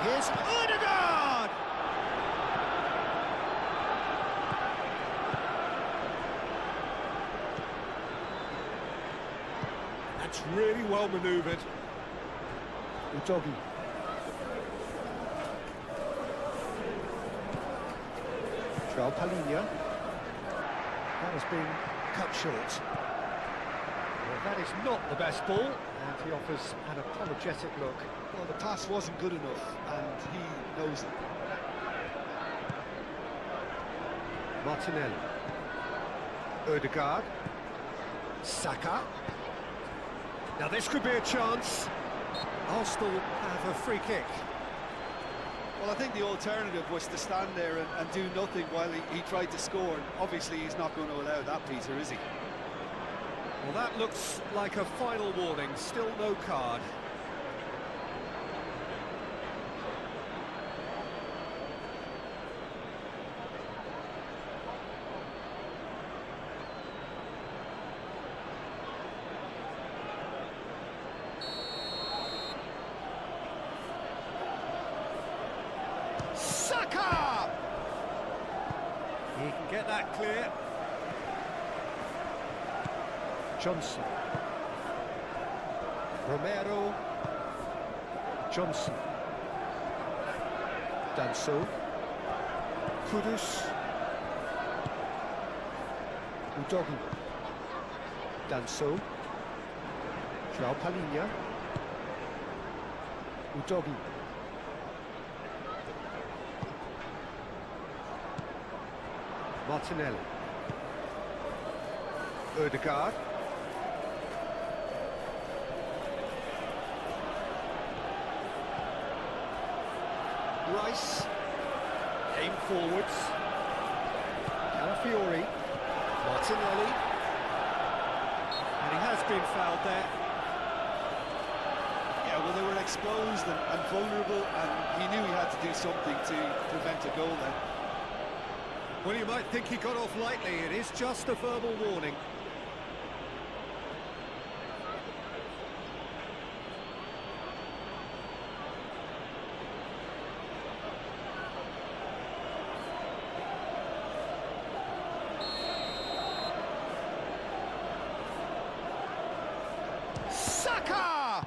Here's Ødegaard! That's really well manoeuvred. Udogi. João Palhinha. That has been cut short. Well, that is not the best ball, and he offers an apologetic look. Well, the pass wasn't good enough, and he knows it. Martinelli. Ødegaard. Saka. Now this could be a chance. Arsenal have a free kick. Well, I think the alternative was to stand there and do nothing while he tried to score. And obviously, he's not going to allow that, Peter, is he? Well, that looks like a final warning. Still no card. Saka! He can get that clear. Johnson. Romero. Johnson. Danso. Kudus. Udogi. Danso. João Palhinha. Udogi. Martinelli. Ødegaard. Rice. Aim forwards. Calafiori. Martinelli. And he has been fouled there. Yeah, well, they were exposed and vulnerable, and he knew he had to do something to prevent a goal then. Well, you might think he got off lightly. It is just a verbal warning. Saka!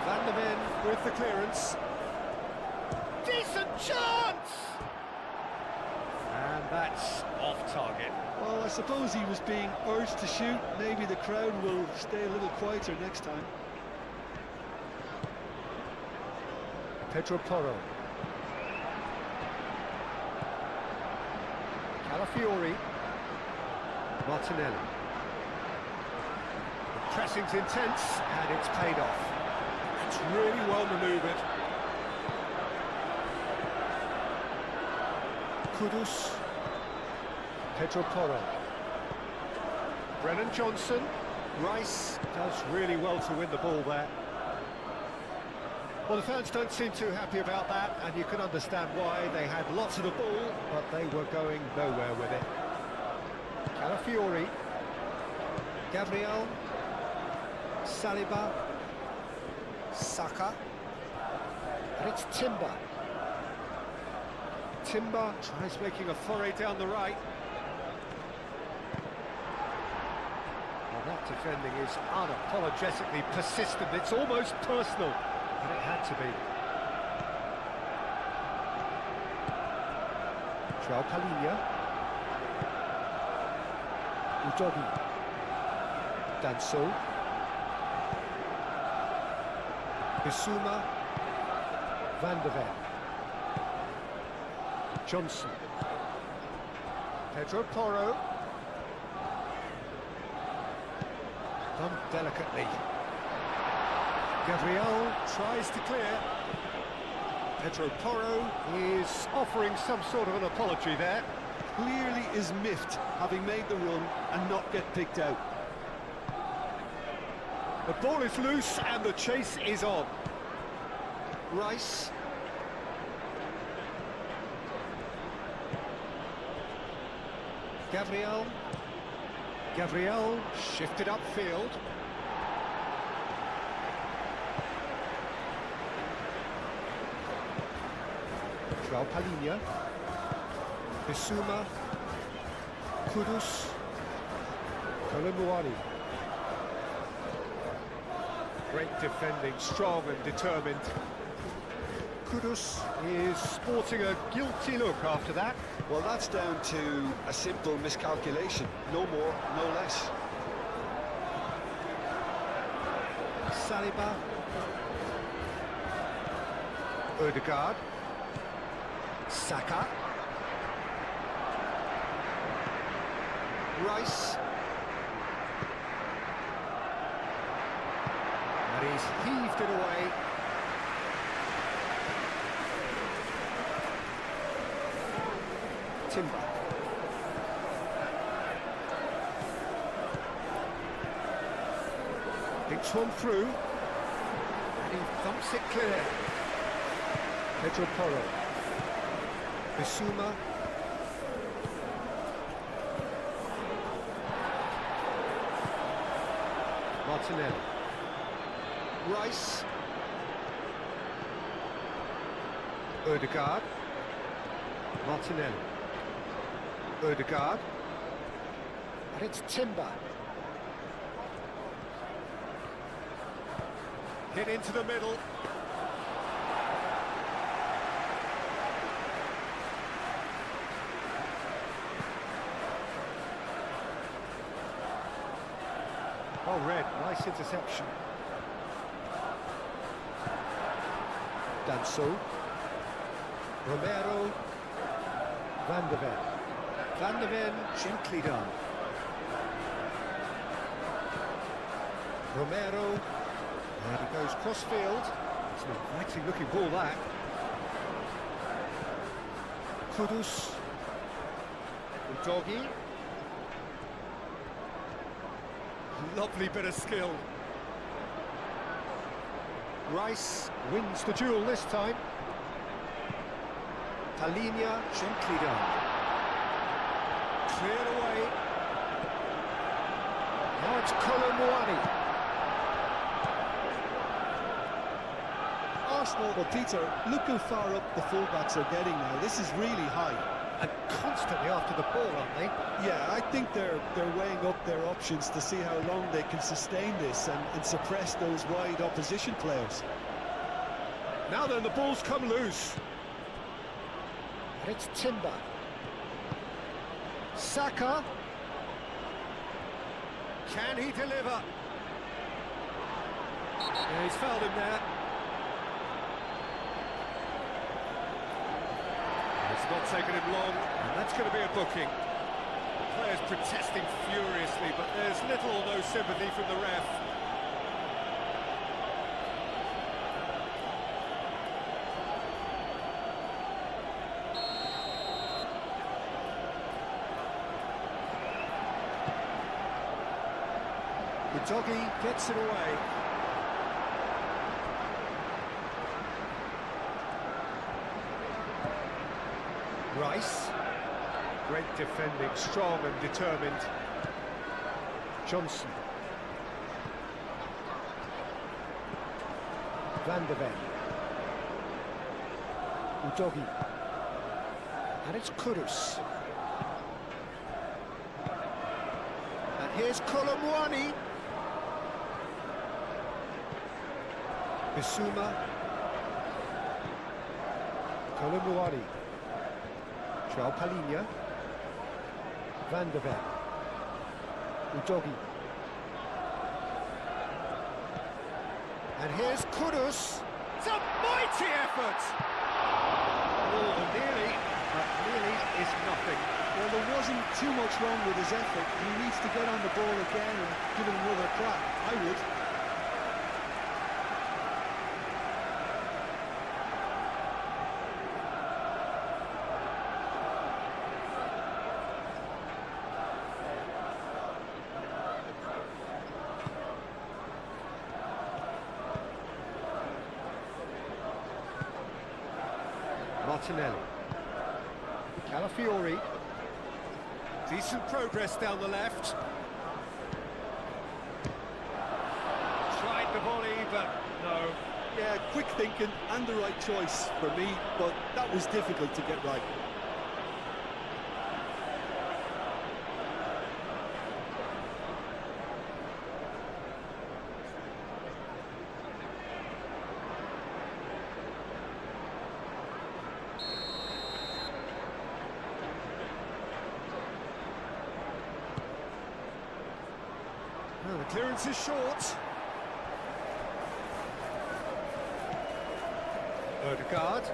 Van der Ven with the clearance. Decent chance! And that's off target. Well, I suppose he was being urged to shoot. Maybe the crowd will stay a little quieter next time. Pedro Porro. Calafiori. Martinelli. The pressing's intense, and it's paid off. It's really well manoeuvred. Kudus. Pedro Porro. Brennan Johnson. Rice does really well to win the ball there. Well, the fans don't seem too happy about that, and you can understand why. They had lots of the ball, but they were going nowhere with it. Calafiori. Gabriel. Saliba. Saka. And it's Timber. Timber tries making a foray down the right. That defending is unapologetically persistent. It's almost personal, but it had to be. João Palhinha. Udogi. Danso. Bissouma. Van der Ven. Johnson. Pedro Porro. Done delicately. Gabriel tries to clear. Pedro Porro is offering some sort of an apology there. Clearly is miffed, having made the run and not get picked out. The ball is loose and the chase is on. Rice. Gabriel. Gabriel shifted upfield. João Palhinha. Bissouma. Kudus. Kolomuani. Great defending, strong and determined. Kudus is sporting a guilty look after that. Well, that's down to a simple miscalculation. No more, no less. Saliba. Ødegaard. Saka. Rice. And he's heaved it away. Timber. Picks one through. And he thumps it clear. Pedro Porro. Bissouma. Martinelli. Rice. Ødegaard. Martinelli. Ødegaard. And it's Timber. Hit into the middle. Well read, nice interception. Danso. Romero. Van der Ven. Van der Ven, gently done. Romero. And he goes cross-field. It's an inviting looking ball, that. Kudus. Udogi. Lovely bit of skill. Rice wins the duel this time. Palhinha, gently done. Cleared away. Now it's Kolomuani. Arsenal, well, Peter, look how far up the fullbacks are getting now. This is really high. And constantly after the ball, aren't they? Yeah, I think they're weighing up their options to see how long they can sustain this and suppress those wide opposition players. Now then, the ball's come loose. And it's Timber. Saka. Can he deliver? Yeah, he's fouled him there. It's not taken him long, and that's going to be a booking. The players protesting furiously, but there's little or no sympathy from the ref. Udogi gets it away. Rice. Great defending, strong and determined. Johnson. Van der Ven. Udogi. And it's Kudus. And Here's Colomwani. Bissouma. Colomwani. Joao Palinha. Van der Ven. Udogi. And here's Kudus. It's a mighty effort! Oh, nearly, but nearly is nothing. Well, there wasn't too much wrong with his effort. He needs to get on the ball again and give it another crack. I would. Martinelli. Calafiori. Decent progress down the left. Tried the volley, but no. Yeah, quick thinking and the right choice for me, but that was difficult to get right. Well, the clearance is short. Odegaard.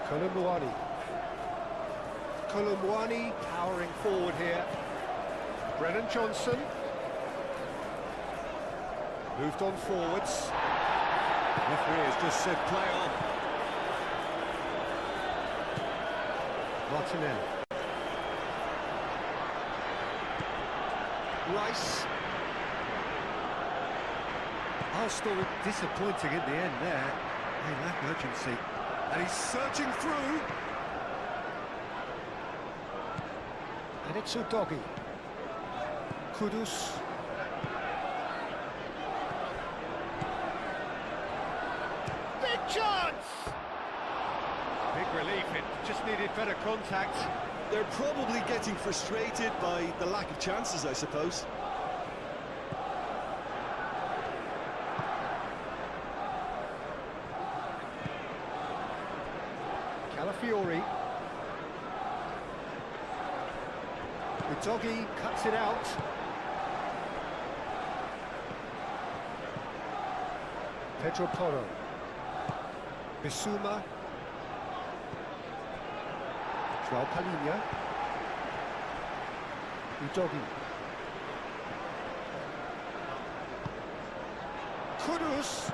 Colomwani. Colomwani powering forward here. Brennan Johnson. Moved on forwards. Referee has just said play on. Martinelli. Rice. Arsenal disappointing in the end there. They lack urgency. And he's searching through. And it's Udogi. Kudus. Big chance! Big relief, it just needed better contact. They're probably getting frustrated by the lack of chances, I suppose. Calafiori. Udogi cuts it out. Pedro Porro. Bissouma. Joao Palinha. Udogi. Kudus.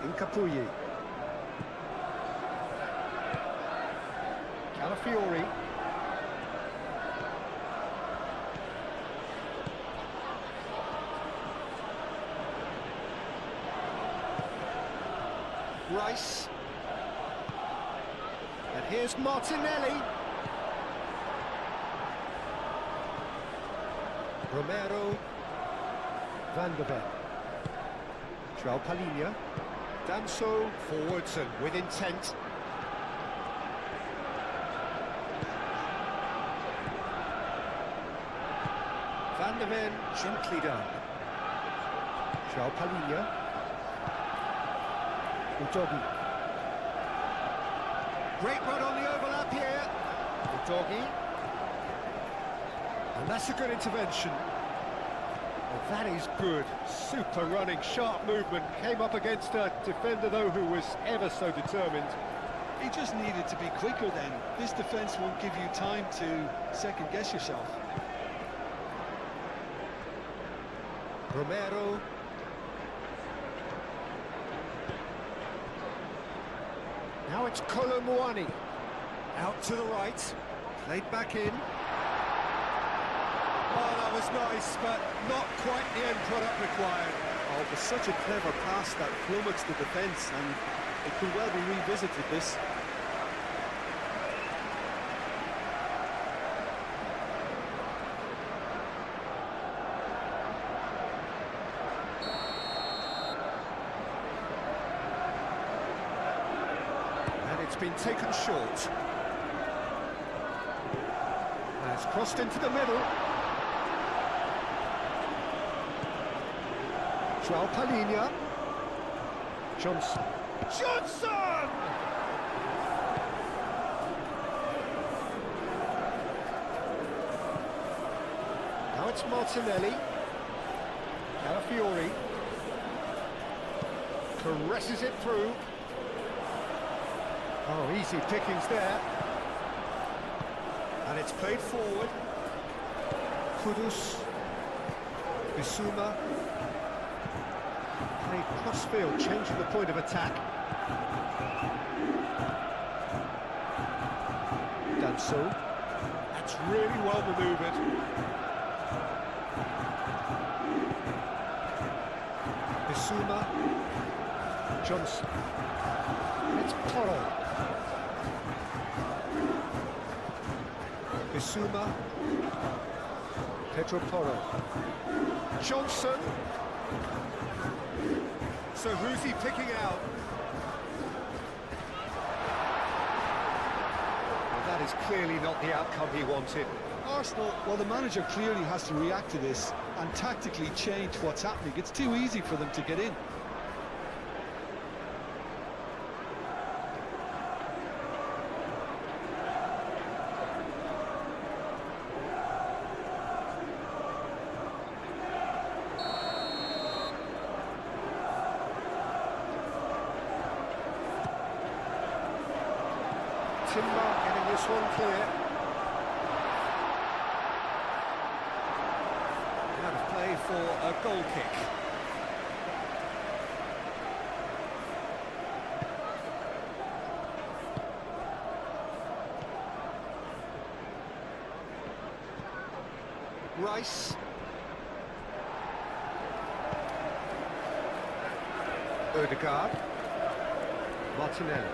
Incapuyi. Calafiori. Rice. And here's Martinelli. Romero. Van der Ven. Joao Palinha. Danso forwards and with intent. Van der Ven gently done. Joao Palinha. Udogi. Great run on the overlap here. Udogi. And that's a good intervention. Well, that is good. Super running, sharp movement. Came up against a defender, though, who was ever so determined. He just needed to be quicker then. This defence won't give you time to second-guess yourself. Romero. Now it's Colomwani. Out to the right. Played back in. Oh, that was nice, but not quite the end product required. Oh, it was such a clever pass that flummoxed the defence, and it could well be revisited, this. been taken short. Has crossed into the middle. João Palhinha. Johnson! Now it's Martinelli. Calafiori. Caresses it through. Oh, easy pickings there. And it's played forward. Kudus. Bissouma. Played cross-field, changing the point of attack. Done so. That's really well manoeuvred. Bissouma. Johnson. It's Porro. Bissouma. Pedro Porro. Johnson. So who's he picking out? Well, that is clearly not the outcome he wanted. Arsenal, well, the manager clearly has to react to this and tactically change what's happening. It's too easy for them to get in. Timber getting this one clear. Out of play for a goal kick. Rice. Odegaard. Martinelli.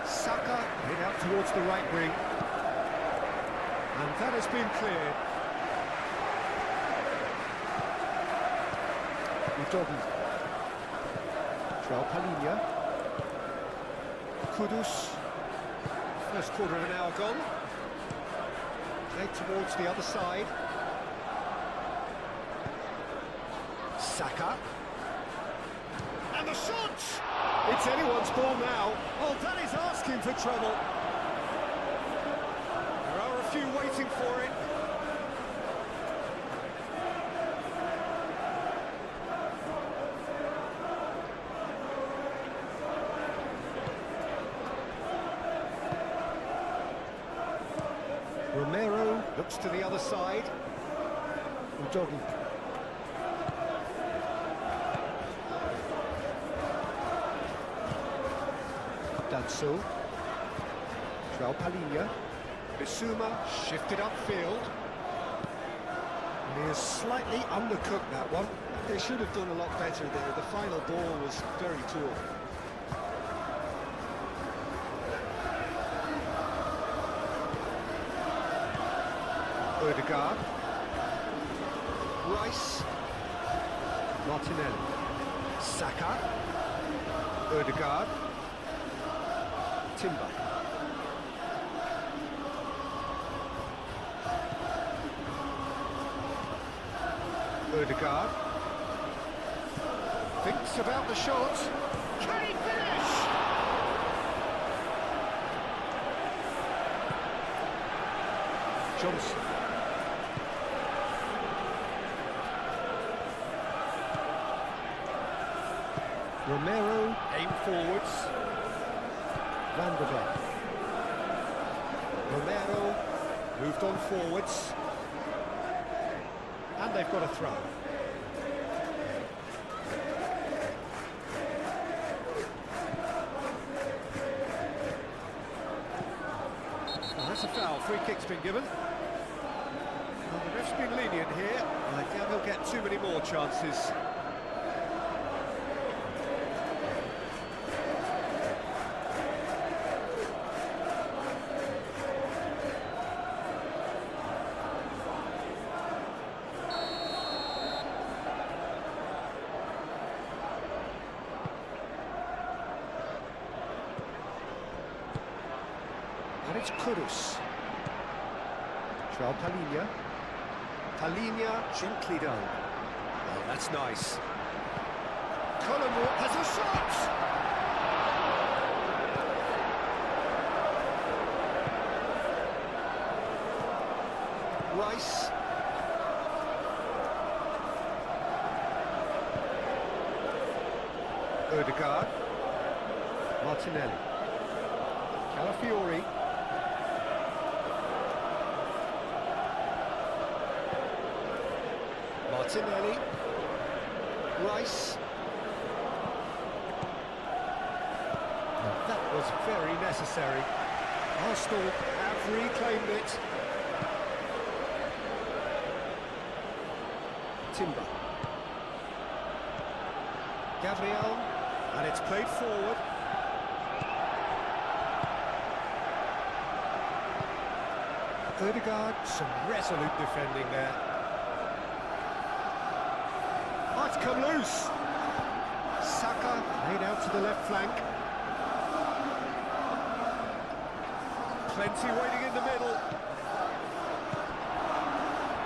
Saka head out towards the right wing. And that has been cleared. Udogi. João Palhinha. Kudus. First quarter of an hour gone. Played towards the other side. Saka. And the shot! It's anyone's ball now. Oh, that is asking for trouble. There are a few waiting for it. Romero looks to the other side. Udogi. Danso. João Palhinha. Bissouma shifted upfield. And he has slightly undercooked that one. They should have done a lot better there. The final ball was very poor. Odegaard. Rice. Martinelli. Saka. Odegaard. Timber. Odegaard. Thinks about the shot. Can he finish? Johnson. Romero, aim forwards. Van der Beek. Romero, moved on forwards. And they've got a throw. Well, that's a foul. Free kick's been given. Well, the ref's been lenient here. I doubt he'll get too many more chances. And it's Kudus. Joao Palinha. Palinha gently done. Oh, that's nice. Colombo has a shot! Rice. Odegaard. Martinelli. Calafiori. Martinelli. Rice. That was very necessary. Arsenal have reclaimed it. Timber. Gabriel. And it's played forward. Odegaard, some resolute defending there. Oh, it's come loose. Saka laid out to the left flank. Plenty waiting in the middle.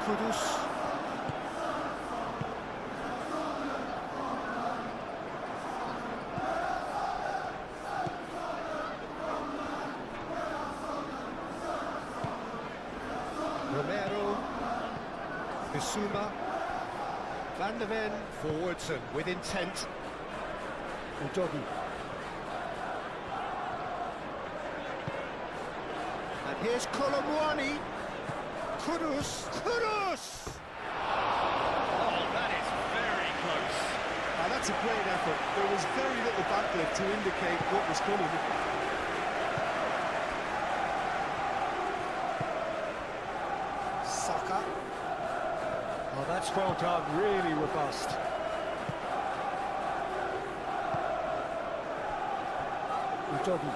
Kudus. Romero, Bissouma, Van de Ven, forwards and with intent. Udogi. And here's Colomwani. Kudus. Kudus! Oh, that is very close. That's a great effort. There was very little backlift to indicate what was coming. Saka. Oh, that's well done, really robust. Udogi.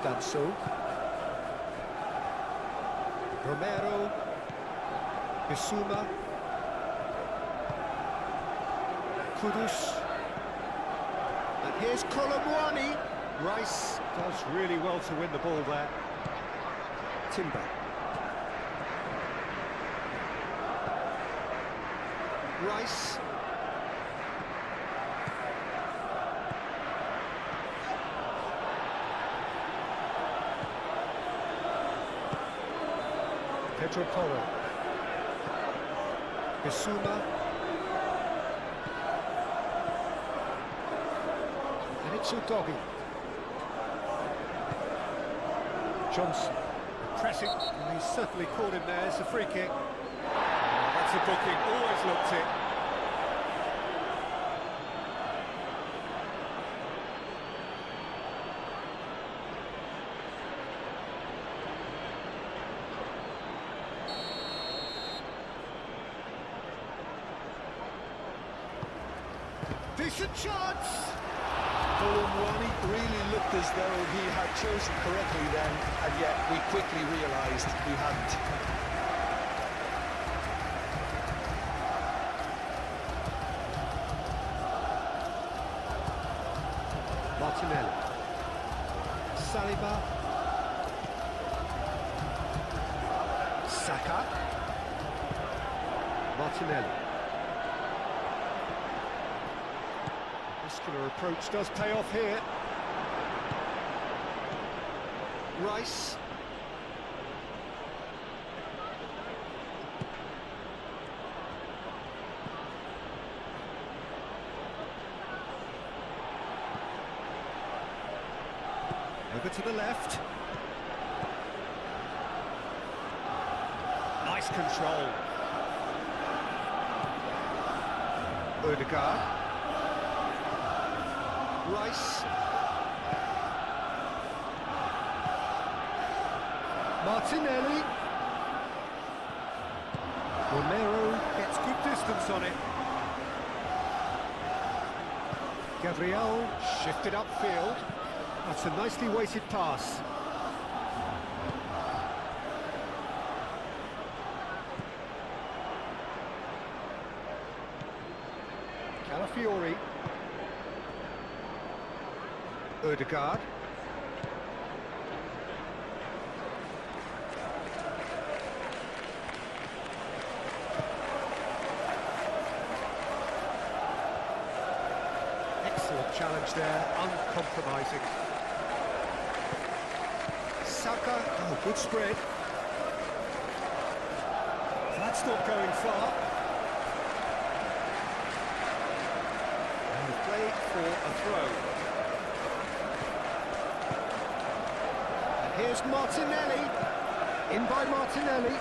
Danso. Romero. Bissouma. Kudus. And here's Colomwani. Rice does really well to win the ball there. Timber. Rice. Pedro Porro. Bissouma. And it's Udogi. Johnson. Pressing. And he's certainly caught him there. It's a free kick. That's a booking. Always looked it. Decent chance! Colomwani really looked as though he had chosen correctly then, and yet we quickly realised he hadn't. Martinelli. Saliba. Saka. Martinelli. Muscular approach does pay off here. Rice. Over to the left. Nice control. Odegaard. Rice. Martinelli. Romero gets good distance on it. Gabriel shifted upfield. That's a nicely weighted pass. Calafiori. Odegaard. Excellent challenge there, uncompromising. Saka, oh, good spread. That's not going far. And play for a throw. And here's Martinelli. In by Martinelli.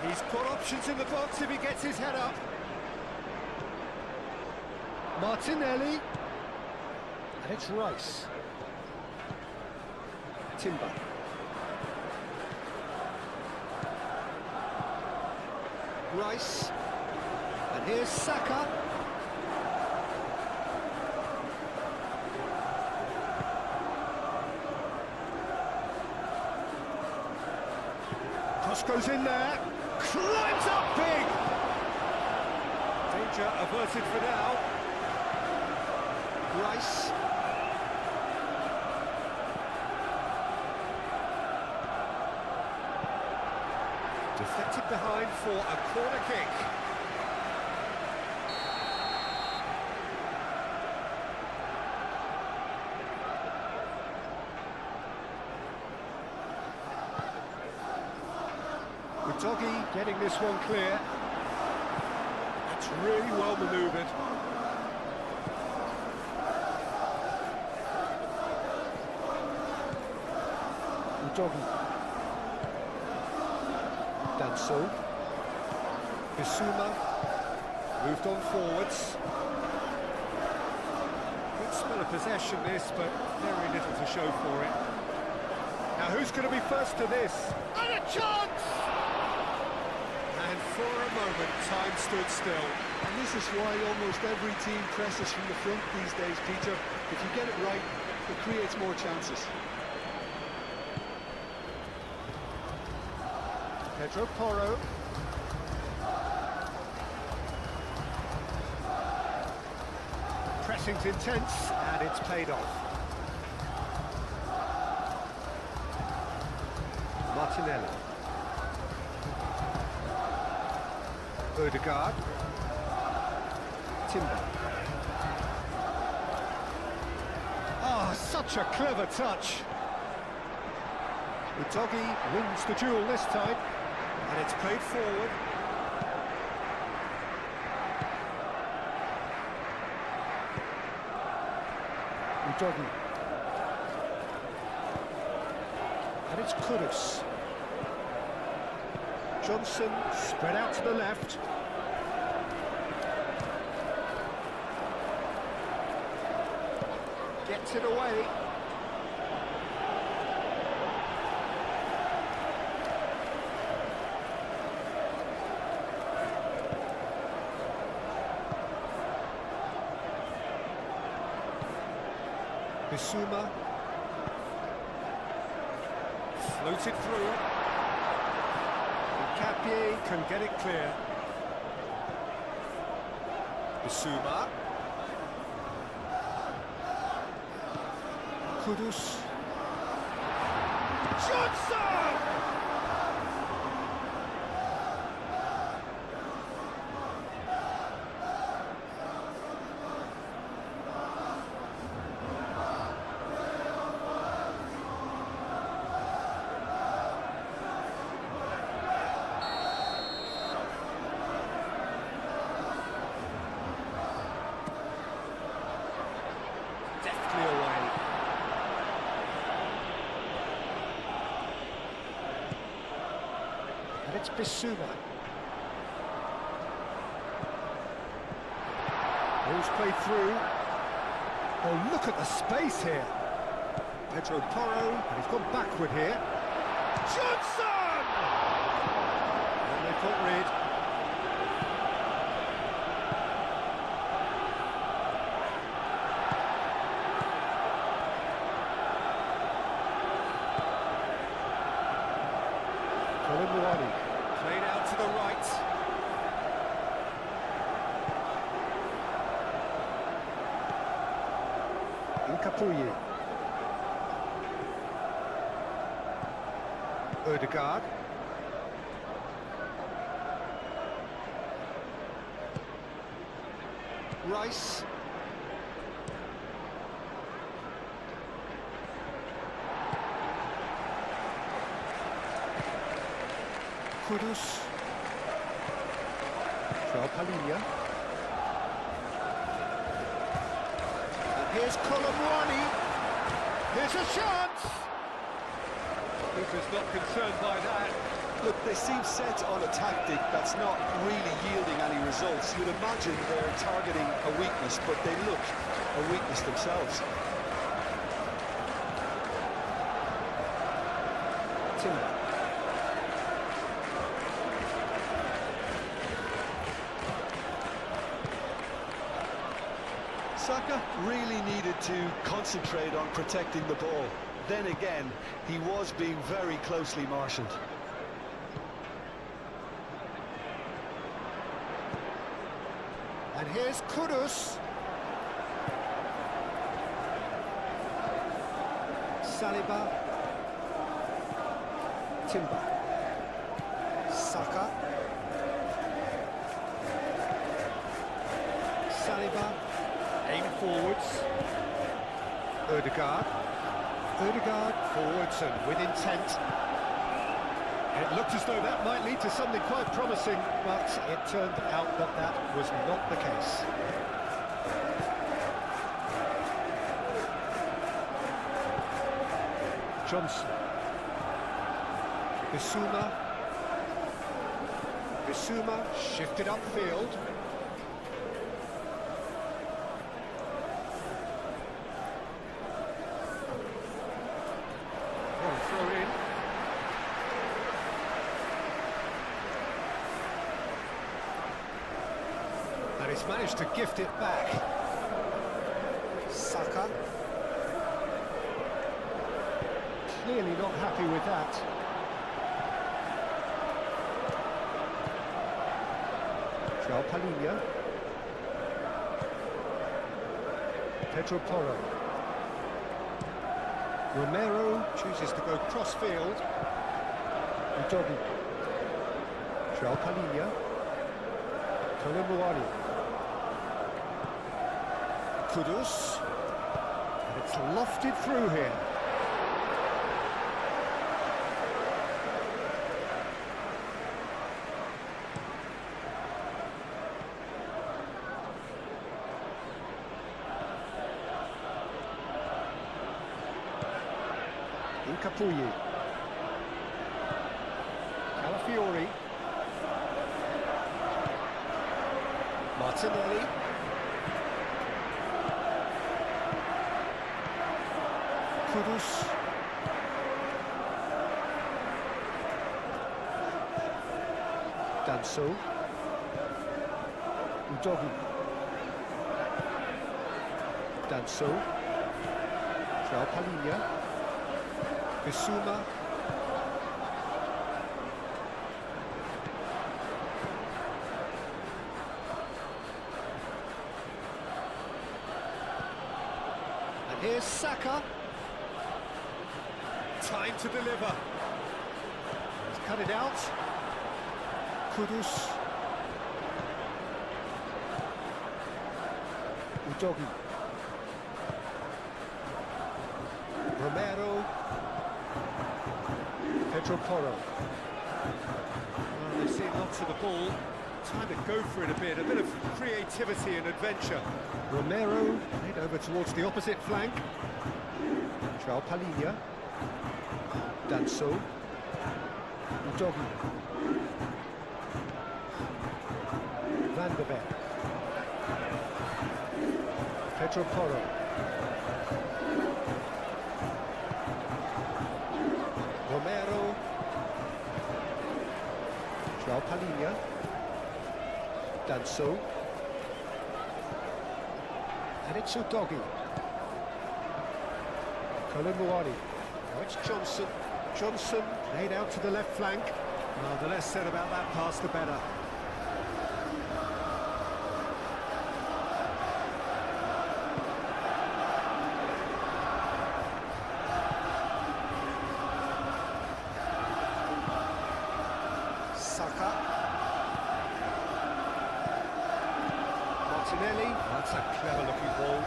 He's got options in the box if he gets his head up. Martinelli. And it's Rice. Timber. Rice. And here's Saka. Cross goes in there. Climbs up big. Danger averted for now. Rice. Deflected behind for a corner kick. Doggy getting this one clear. That's really well manoeuvred. Doggy. Danso. Bissouma. Moved on forwards. Good spell of possession this, but very little to show for it. Now who's going to be first to this? And a chance! And for a moment, time stood still. And this is why almost every team presses from the front these days, Peter. If you get it right, it creates more chances. Pedro Porro. Pressing's intense, and it's paid off. Martinelli. Odegaard. Timber. Ah, such a clever touch. Udogie wins the duel this time, and it's played forward. Udogie. And it's Kudus. Johnson spread out to the left. Gets it away. Bissouma. Floated through. Capier can get it clear. Bissouma. Kudus. Johnson! Deftly away. And it's Bissouma. Ball's played through. Oh, look at the space here. Pedro Porro, and he's gone backward here. Johnson! And they've got rid. Played out to the right. Nkapuyi. Odegaard. Rice. Kudus. Palhinha. And here's Colomwani. Here's a chance! Keeper's not concerned by that. Look, they seem set on a tactic that's not really yielding any results. You'd imagine they're targeting a weakness, but they look a weakness themselves. Timber. Saka really needed to concentrate on protecting the ball. Then again, he was being very closely marshalled. And here's Kudus. Saliba. Timber. Saka. Saliba. Aim forwards. Ødegaard. Ødegaard forwards and with intent. It looked as though that might lead to something quite promising, but it turned out that that was not the case. Johnson. Bissouma. Bissouma shifted upfield. Throw in. And he's managed to gift it back. Saka. Clearly not happy with that. Palhinha. Pedro Porro. Romero chooses to go cross-field. Udogi. Palhinha. Colomwani. Kudus. And it's lofted through here. Capuyi. Calafiori. Martinelli. Kudus. Danso. Udogi. Danso. Palhinha. Bissouma. And here's Saka. Time to deliver. He's cut it out. Kudus. Udogi. Romero. Pedro Porro. Well, they've seen lots of the ball. Time to go for it a bit of creativity and adventure. Romero made over towards the opposite flank. Palhinha. Danso. Udogi. Van de Beek. Pedro Porro. Romero. Palhinha. Danso. And it's Udogi. Colomwani. Now it's Johnson. Johnson laid out to the left flank. Well, the less said about that pass, the better. Saka. Martinelli, that's a clever looking ball.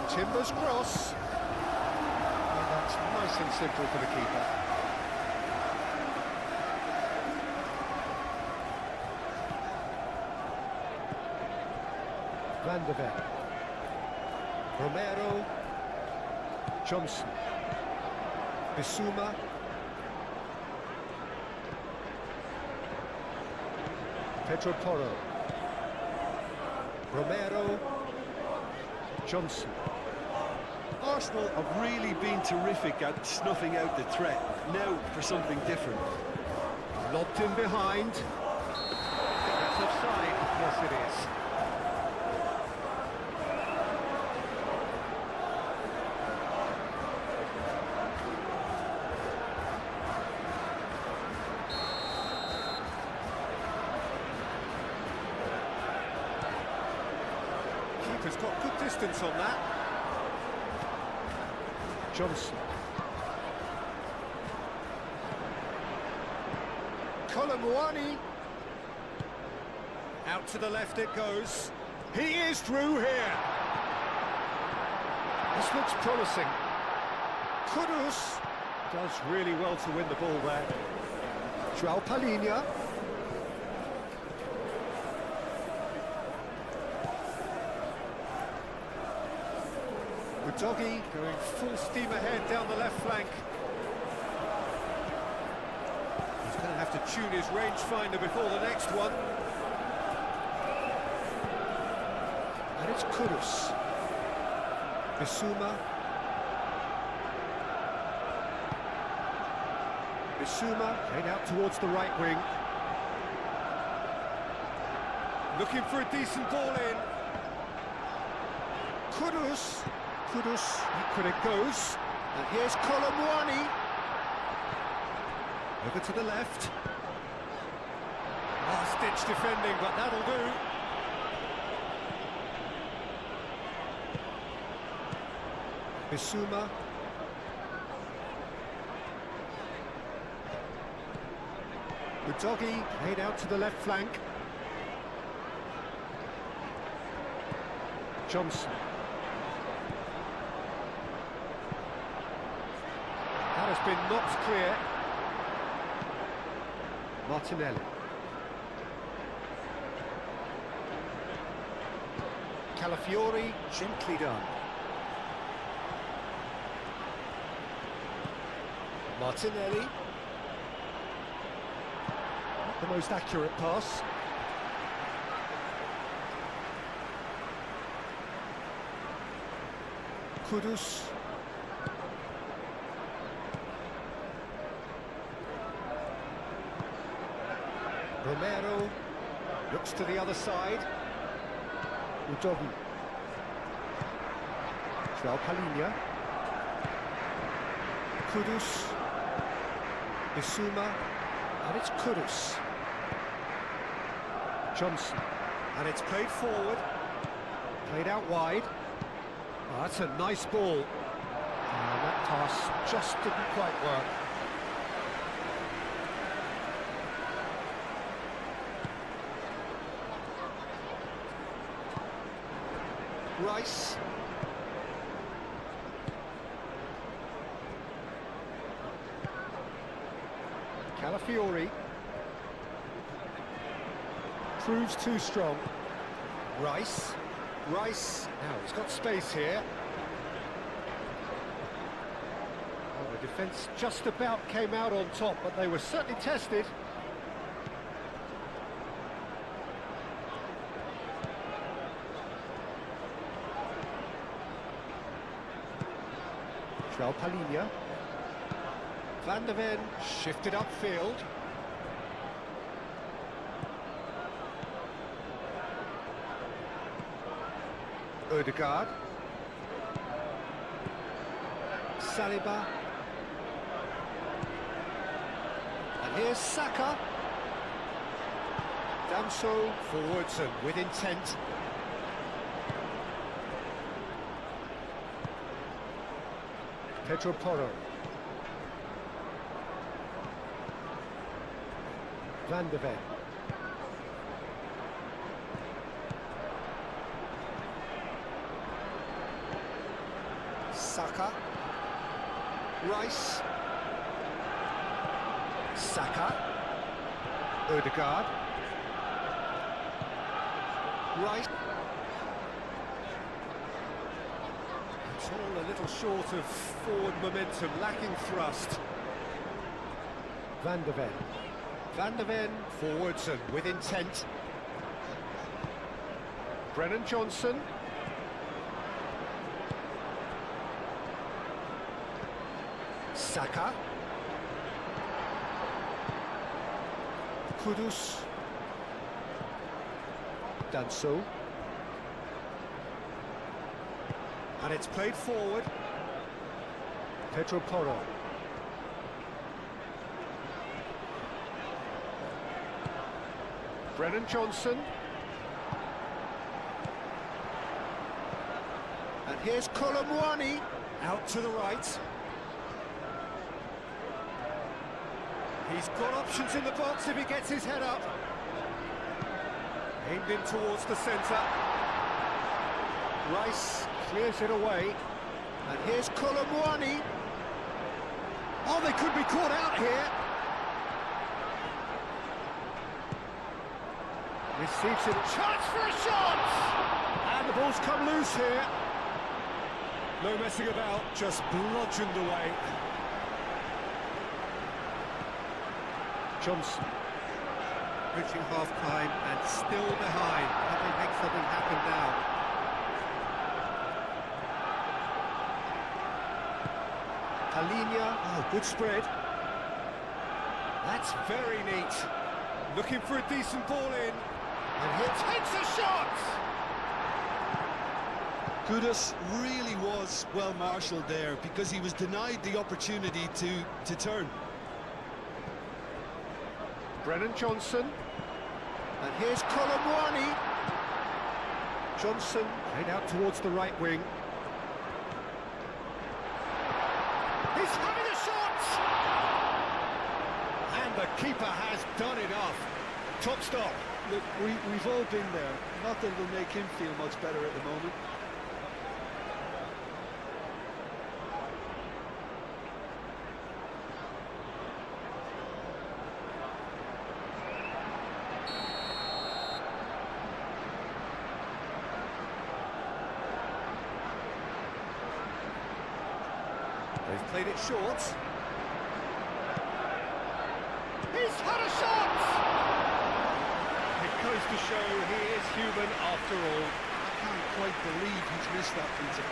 Timber's cross. And that's nice and simple for the keeper. Van de Ven. Romero. Johnson. Bissouma. Pedro Porro. Romero. Johnson. Arsenal have really been terrific at snuffing out the threat. Now for something different. Lobbed in behind. That's offside. Yes, it is. Keeper's got good distance on that. Johnson. Colomwani. Out to the left it goes. He is through here. This looks promising. Kudus does really well to win the ball there. João Palhinha. Doggy going full steam ahead down the left flank. He's going to have to tune his rangefinder before the next one. And it's Kudus. Bissouma. Bissouma played out towards the right wing. Looking for a decent ball in. Kudus. Kudus, back it goes, and here's Colomwani. Over to the left. Last-ditch defending, but that'll do. Bissouma. Udogi played out to the left flank. Johnson. Has been knocked clear. Martinelli. Calafiori, gently done. Martinelli. Not the most accurate pass. Kudus. Romero looks to the other side. Udogi. João Palhinha. Kudus. Bissouma. And it's Kudus. Johnson. And it's played forward. Played out wide. Oh, that's a nice ball. And that pass just didn't quite work. Rice. Calafiori. Proves too strong. Rice. Rice. Now he's got space here. Well, the defence just about came out on top, but they were certainly tested. João Palhinha. Van de Ven shifted upfield. Ødegaard. Saliba. And here's Saka. Damso forwards and with intent. Pedro Porro. Van de Ven. Saka. Rice. Saka. Odegaard. Rice. It's all a little short of forward momentum, lacking thrust. Van de Ven. Van de Ven forwards and with intent. Brennan Johnson. Saka. Kudus. Danso. And it's played forward. Pedro Porro. Brennan Johnson. And here's Colomwani out to the right. He's got options in the box if he gets his head up. Aimed in towards the centre. Rice clears it away. And here's Colomwani. Oh, they could be caught out here. Receives it. Chance for a shot! And the ball's come loose here. No messing about, just bludgeoned away. Johnson. Reaching half-time and still behind. Can they make something happen now? Palinia. Oh, good spread. That's very neat. Looking for a decent ball in. And he takes a shot! Kudus really was well marshalled there because he was denied the opportunity to turn. Brennan Johnson. And here's Colomwani. Johnson played out towards the right wing. He's having a shot! And the keeper has done enough. Top stop. Look, we've all been there. Not that it'll make him feel much better at the moment. They've played it short. He's had a shot! It goes to show he is human after all. I can't quite believe he's missed that pizza.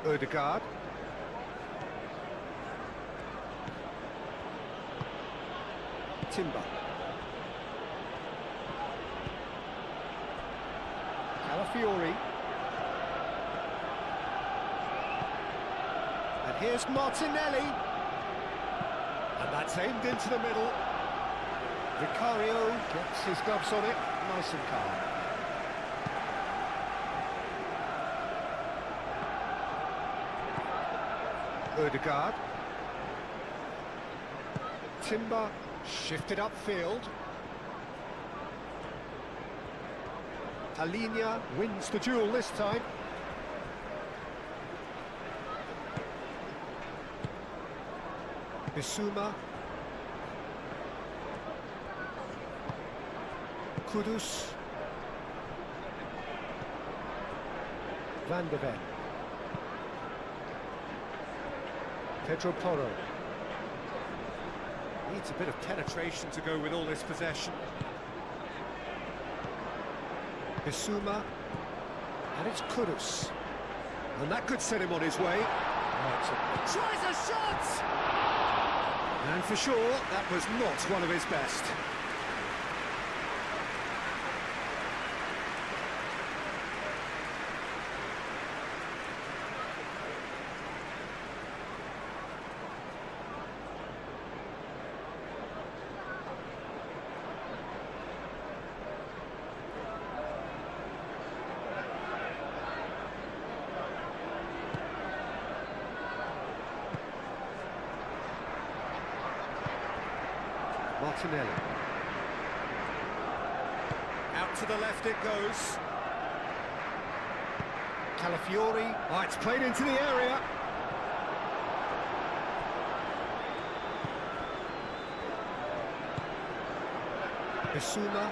Odegaard. Timber. Calafiori. And here's Martinelli. And that's aimed into the middle. Vicario gets his gloves on it, nice and calm. Odegaard. Timber shifted upfield. Palinia wins the duel this time. Bissouma. Kudus. Van de Ven. Pedro Porro. Needs a bit of penetration to go with all this possession. Bissouma. And it's Kudus. And that could set him on his way. Tries a shot! And for sure, that was not one of his best. Martinelli. Out to the left it goes. Calafiori. Oh, it's played into the area. Bissouma.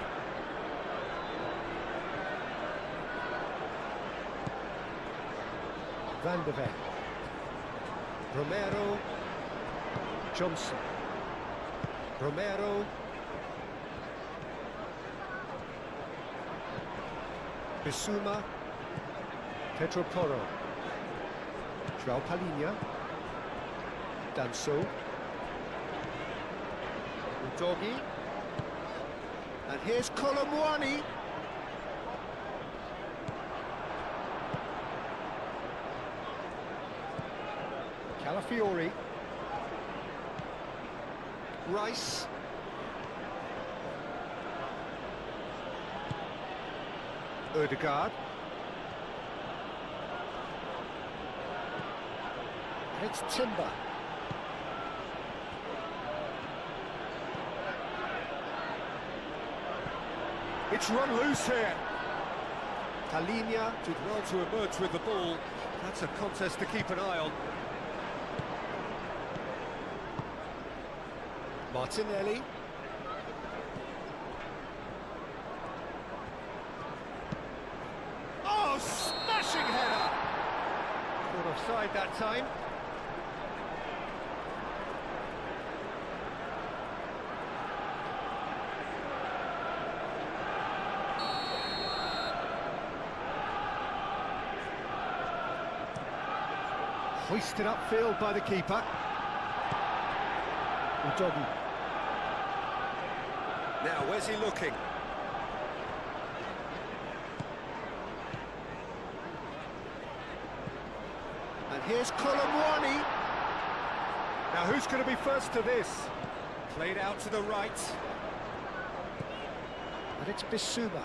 Van de Ven. Romero. Johnson. Romero. Bissouma. Pedro Porro. João Palhinha. Danso. Udogi. And here's Colomwani. Calafiori. Rice. Ødegaard. And it's Timber. It's run loose here. Palhinha did well to emerge with the ball. That's a contest to keep an eye on. Martinelli. Oh, smashing header! Caught offside that time. Hoisted upfield by the keeper. Udogi. Now, where's he looking? And here's Colomwani. Now, who's going to be first to this? Played out to the right. And it's Bissouma.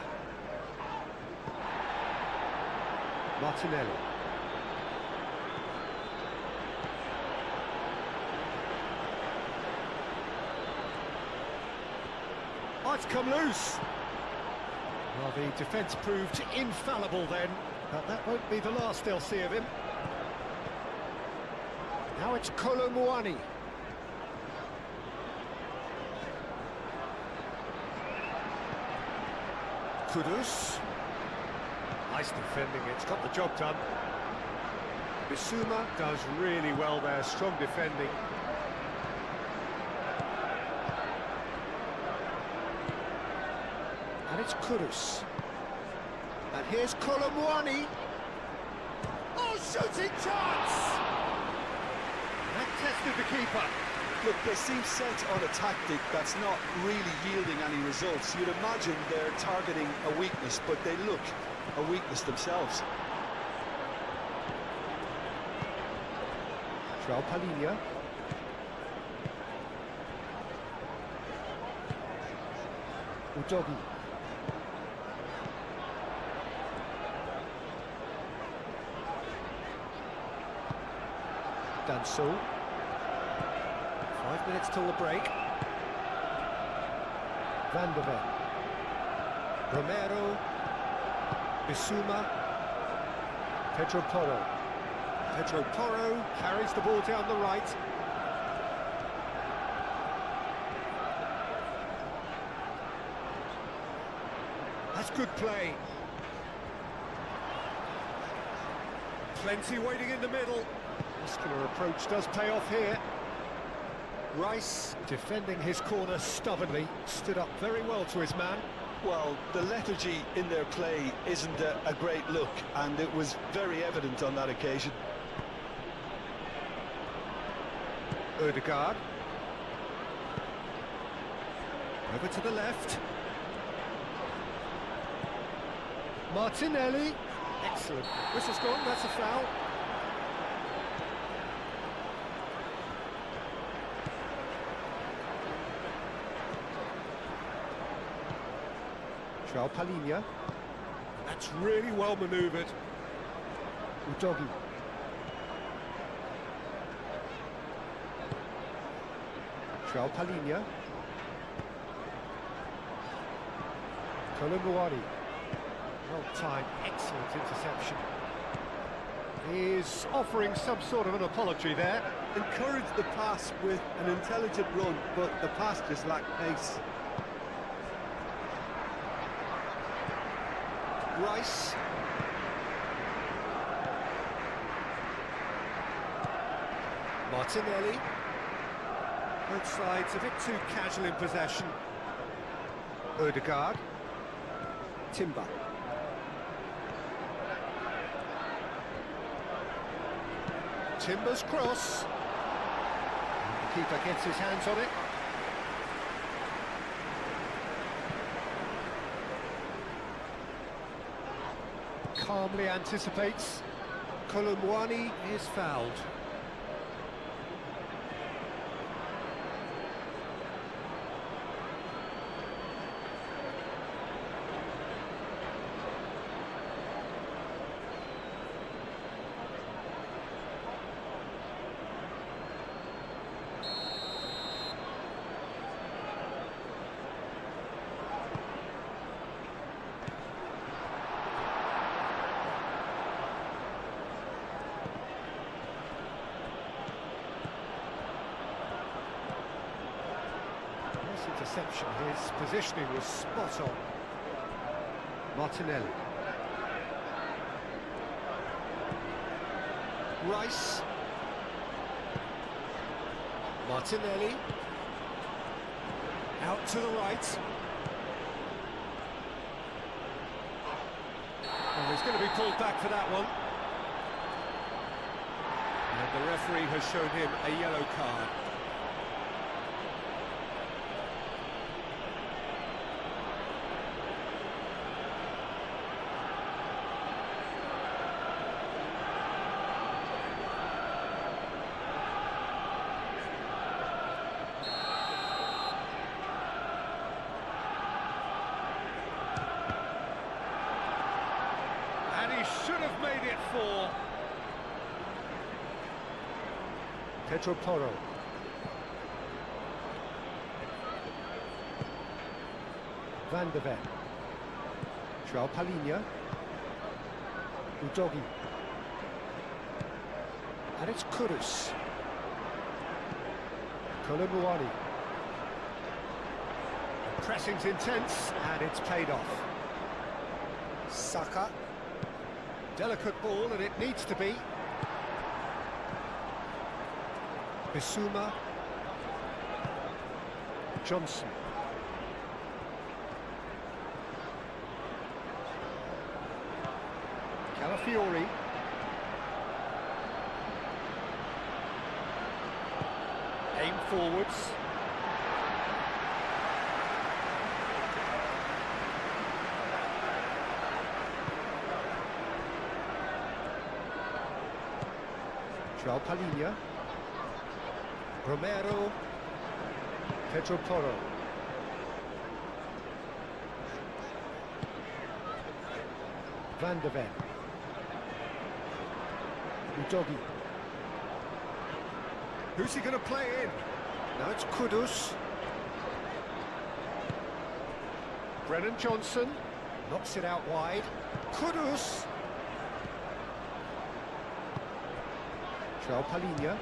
Martinelli. Oh, it's come loose. Well, the defence proved infallible then, but that won't be the last they'll see of him. Now it's Colomwani. Kudus. Nice defending, it's got the job done. Bissouma does really well there, strong defending. And it's Kudus. And here's Colomwani. Oh, shooting chance! That tested the keeper. Look, they seem set on a tactic that's not really yielding any results. You'd imagine they're targeting a weakness, but they look a weakness themselves. João Palhinha. Udogi. Danso. 5 minutes till the break. Van de Ven. Romero. Bissouma. Pedro Porro. Pedro Porro carries the ball down the right. That's good play. Plenty waiting in the middle. Muscular approach does pay off here. Rice, defending his corner stubbornly, stood up very well to his man. Well, the lethargy in their play isn't a great look, and it was very evident on that occasion. Ødegaard. Over to the left. Martinelli. Excellent. Whistle's gone, that's a foul. João Palhinha. That's really well manoeuvred. Udogi. João Palhinha. Kolumbuani. Well timed, excellent interception. He's offering some sort of an apology there. Encourage the pass with an intelligent run, but the pass just lacked pace. Rice. Martinelli. Both sides a bit too casual in possession. Odegaard. Timber. Timber's cross. The keeper gets his hands on it. Calmly anticipates. Kolumbuani is fouled. Interception, his positioning was spot on. Martinelli. Rice. Martinelli. Out to the right. Well, he's going to be pulled back for that one. And the referee has shown him a yellow card. Should have made it for Pedro Porro. Van de Ven. João Palhinha. Udogi. And it's Kudus. Kolumbuani. Pressing's intense and it's paid off. Saka. Delicate ball, and it needs to be. Bissouma. Johnson. Calafiori. Aim forwards. João Palhinha. Romero. Pedro Porro. Van de Ven. Udogi. Who's he going to play in? Now it's Kudus. Brennan Johnson. Knocks it out wide. Kudus. João Palhinha.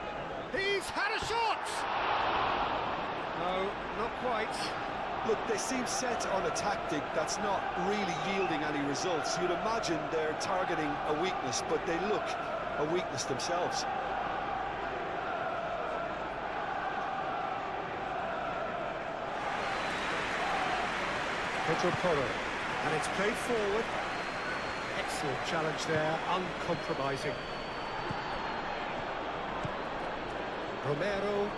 He's had a shot! No, not quite. Look, they seem set on a tactic that's not really yielding any results. You'd imagine they're targeting a weakness, but they look a weakness themselves. Pedro Porro. And it's played forward. Excellent challenge there, uncompromising. Romero.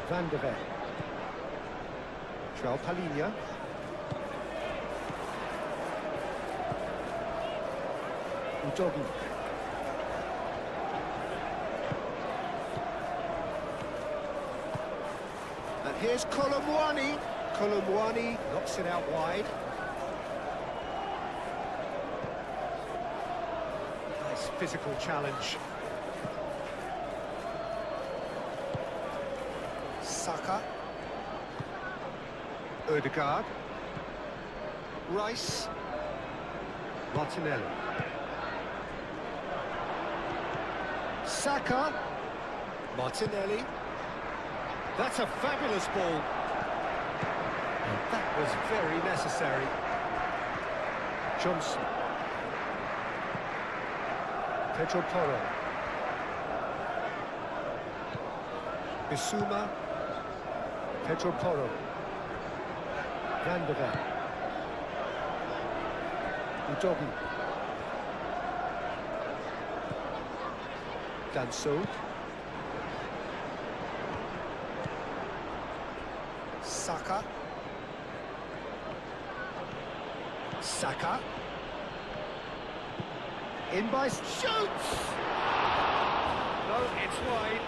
Van de Ven. João Palhinha. Udogi. And here's Kolumbuani. Kolumbuani knocks it out wide. Nice physical challenge. Saka. Odegaard. Rice. Martinelli. Saka. Martinelli. That's a fabulous ball. And that was very necessary. Johnson. Pedro Porro. Bissouma. Pedro Porro. Van de Ven. Udogi. Danso. Saka. Saka. In by shoots! No, it's wide.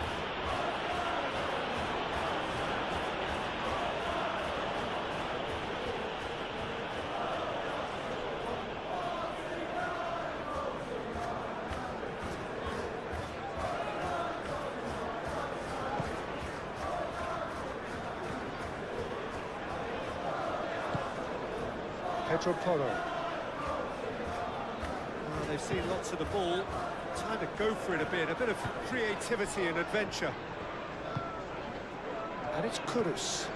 Pedro Porro. Well, they've seen lots of the ball. Time to go for it a bit of creativity and adventure. And it's Kudus.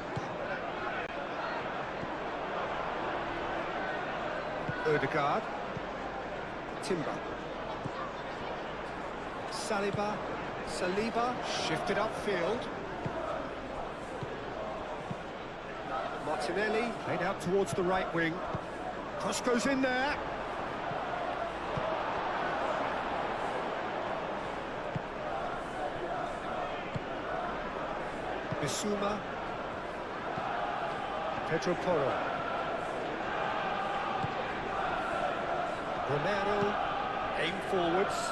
Odegaard. Timber. Saliba shifted upfield. Martinelli played out towards the right wing. Cross goes in there. Bissouma. Pedro Porro. Romero. Aim forwards.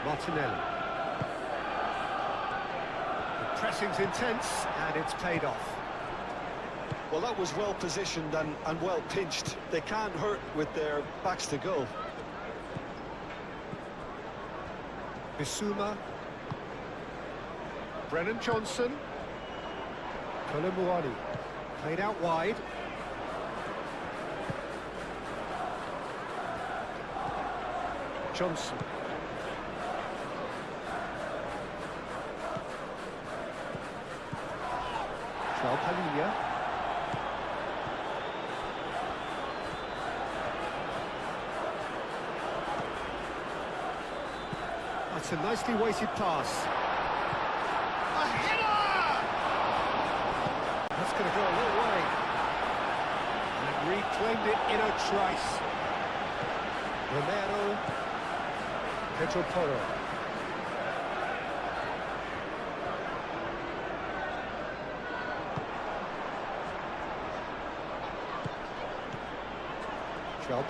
Martinelli. The pressing's intense and it's paid off. Well, that was well positioned and well pinched. They can't hurt with their backs to goal. Bissouma. Brennan Johnson. Kolomuani. Played out wide. Johnson. Palhinha. That's a nicely weighted pass. A header! That's going to go a long way. And reclaimed it in a trice. Romero. Pedro Porro.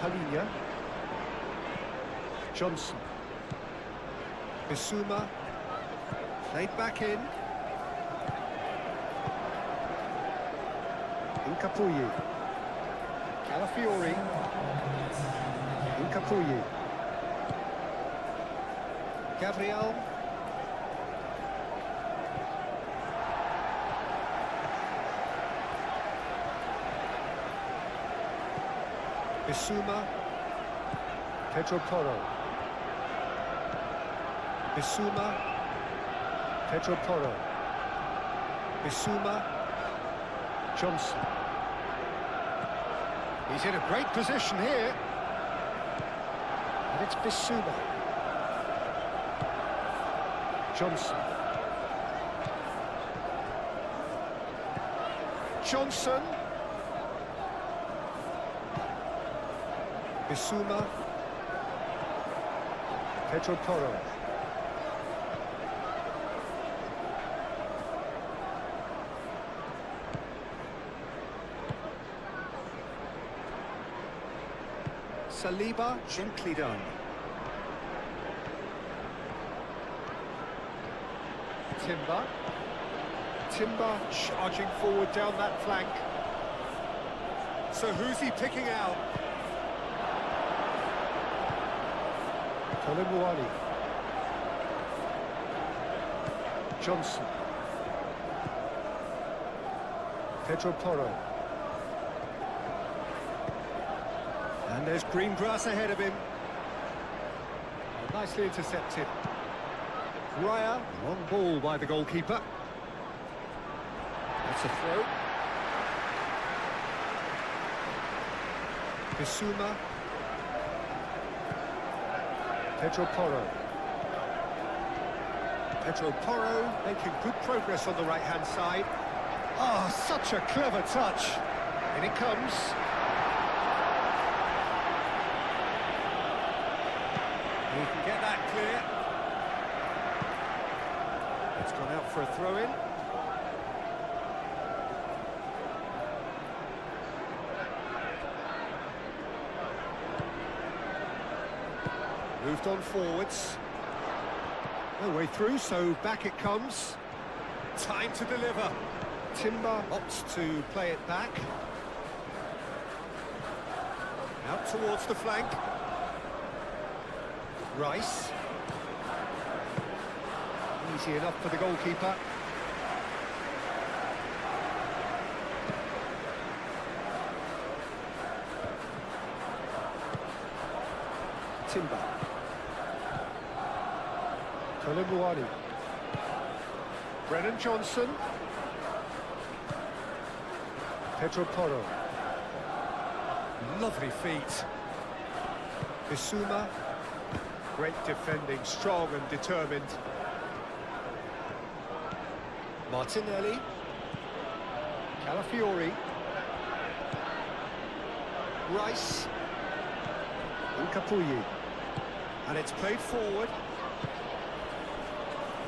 Palhinha. Johnson. Bissouma. Played back in. Incapuyi. Calafiori. Incapuyi. Gabriel. Bissouma. Pedro Porro. Bissouma. Pedro Porro. Bissouma. Johnson. He's in a great position here. And it's Bissouma. Johnson. Johnson. Bissouma. Pedro Porro. Saliba, gently done. Timber charging forward down that flank. So who's he picking out? Kolomuani. Johnson. Pedro Porro. And there's green grass ahead of him. Nicely intercepted. Raya, long ball by the goalkeeper. That's a throw. Bissouma. Pedro Porro. Pedro Porro making good progress on the right-hand side. Oh, such a clever touch. In it comes. He can get that clear. It's gone out for a throw-in. Moved on forwards. No way through, so back it comes. Time to deliver. Timber opts to play it back. Out towards the flank. Rice. Easy enough for the goalkeeper. Timber. Kolomuani. Brennan Johnson. Pedro Porro. Lovely feet. Bissouma. Great defending, strong and determined. Martinelli. Calafiori. Rice. Nkapuyi. And it's played forward.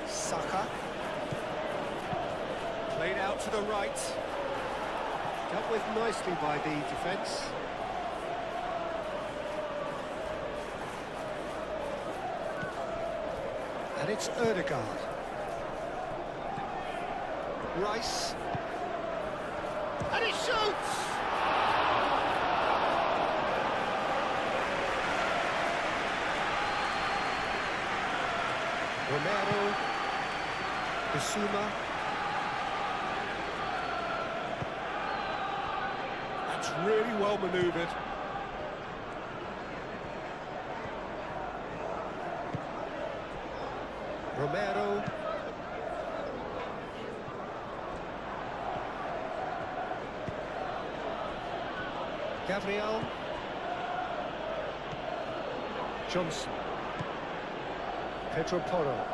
Saka. Played out to the right. Dealt with nicely by the defence. And it's Ødegaard. Rice. And he shoots! Romero. Bissouma. That's really well manoeuvred. Romero. Gabriel. Johnson. Pedro Porro.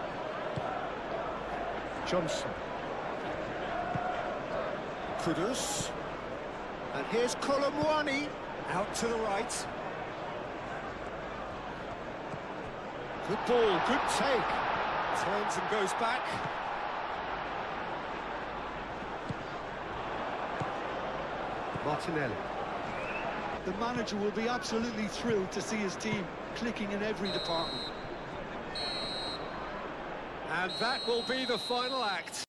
Johnson. Kudus. And here's Kolomuani. Out to the right. Good ball, good take. Turns and goes back. Martinelli. The manager will be absolutely thrilled to see his team clicking in every department. And that will be the final act.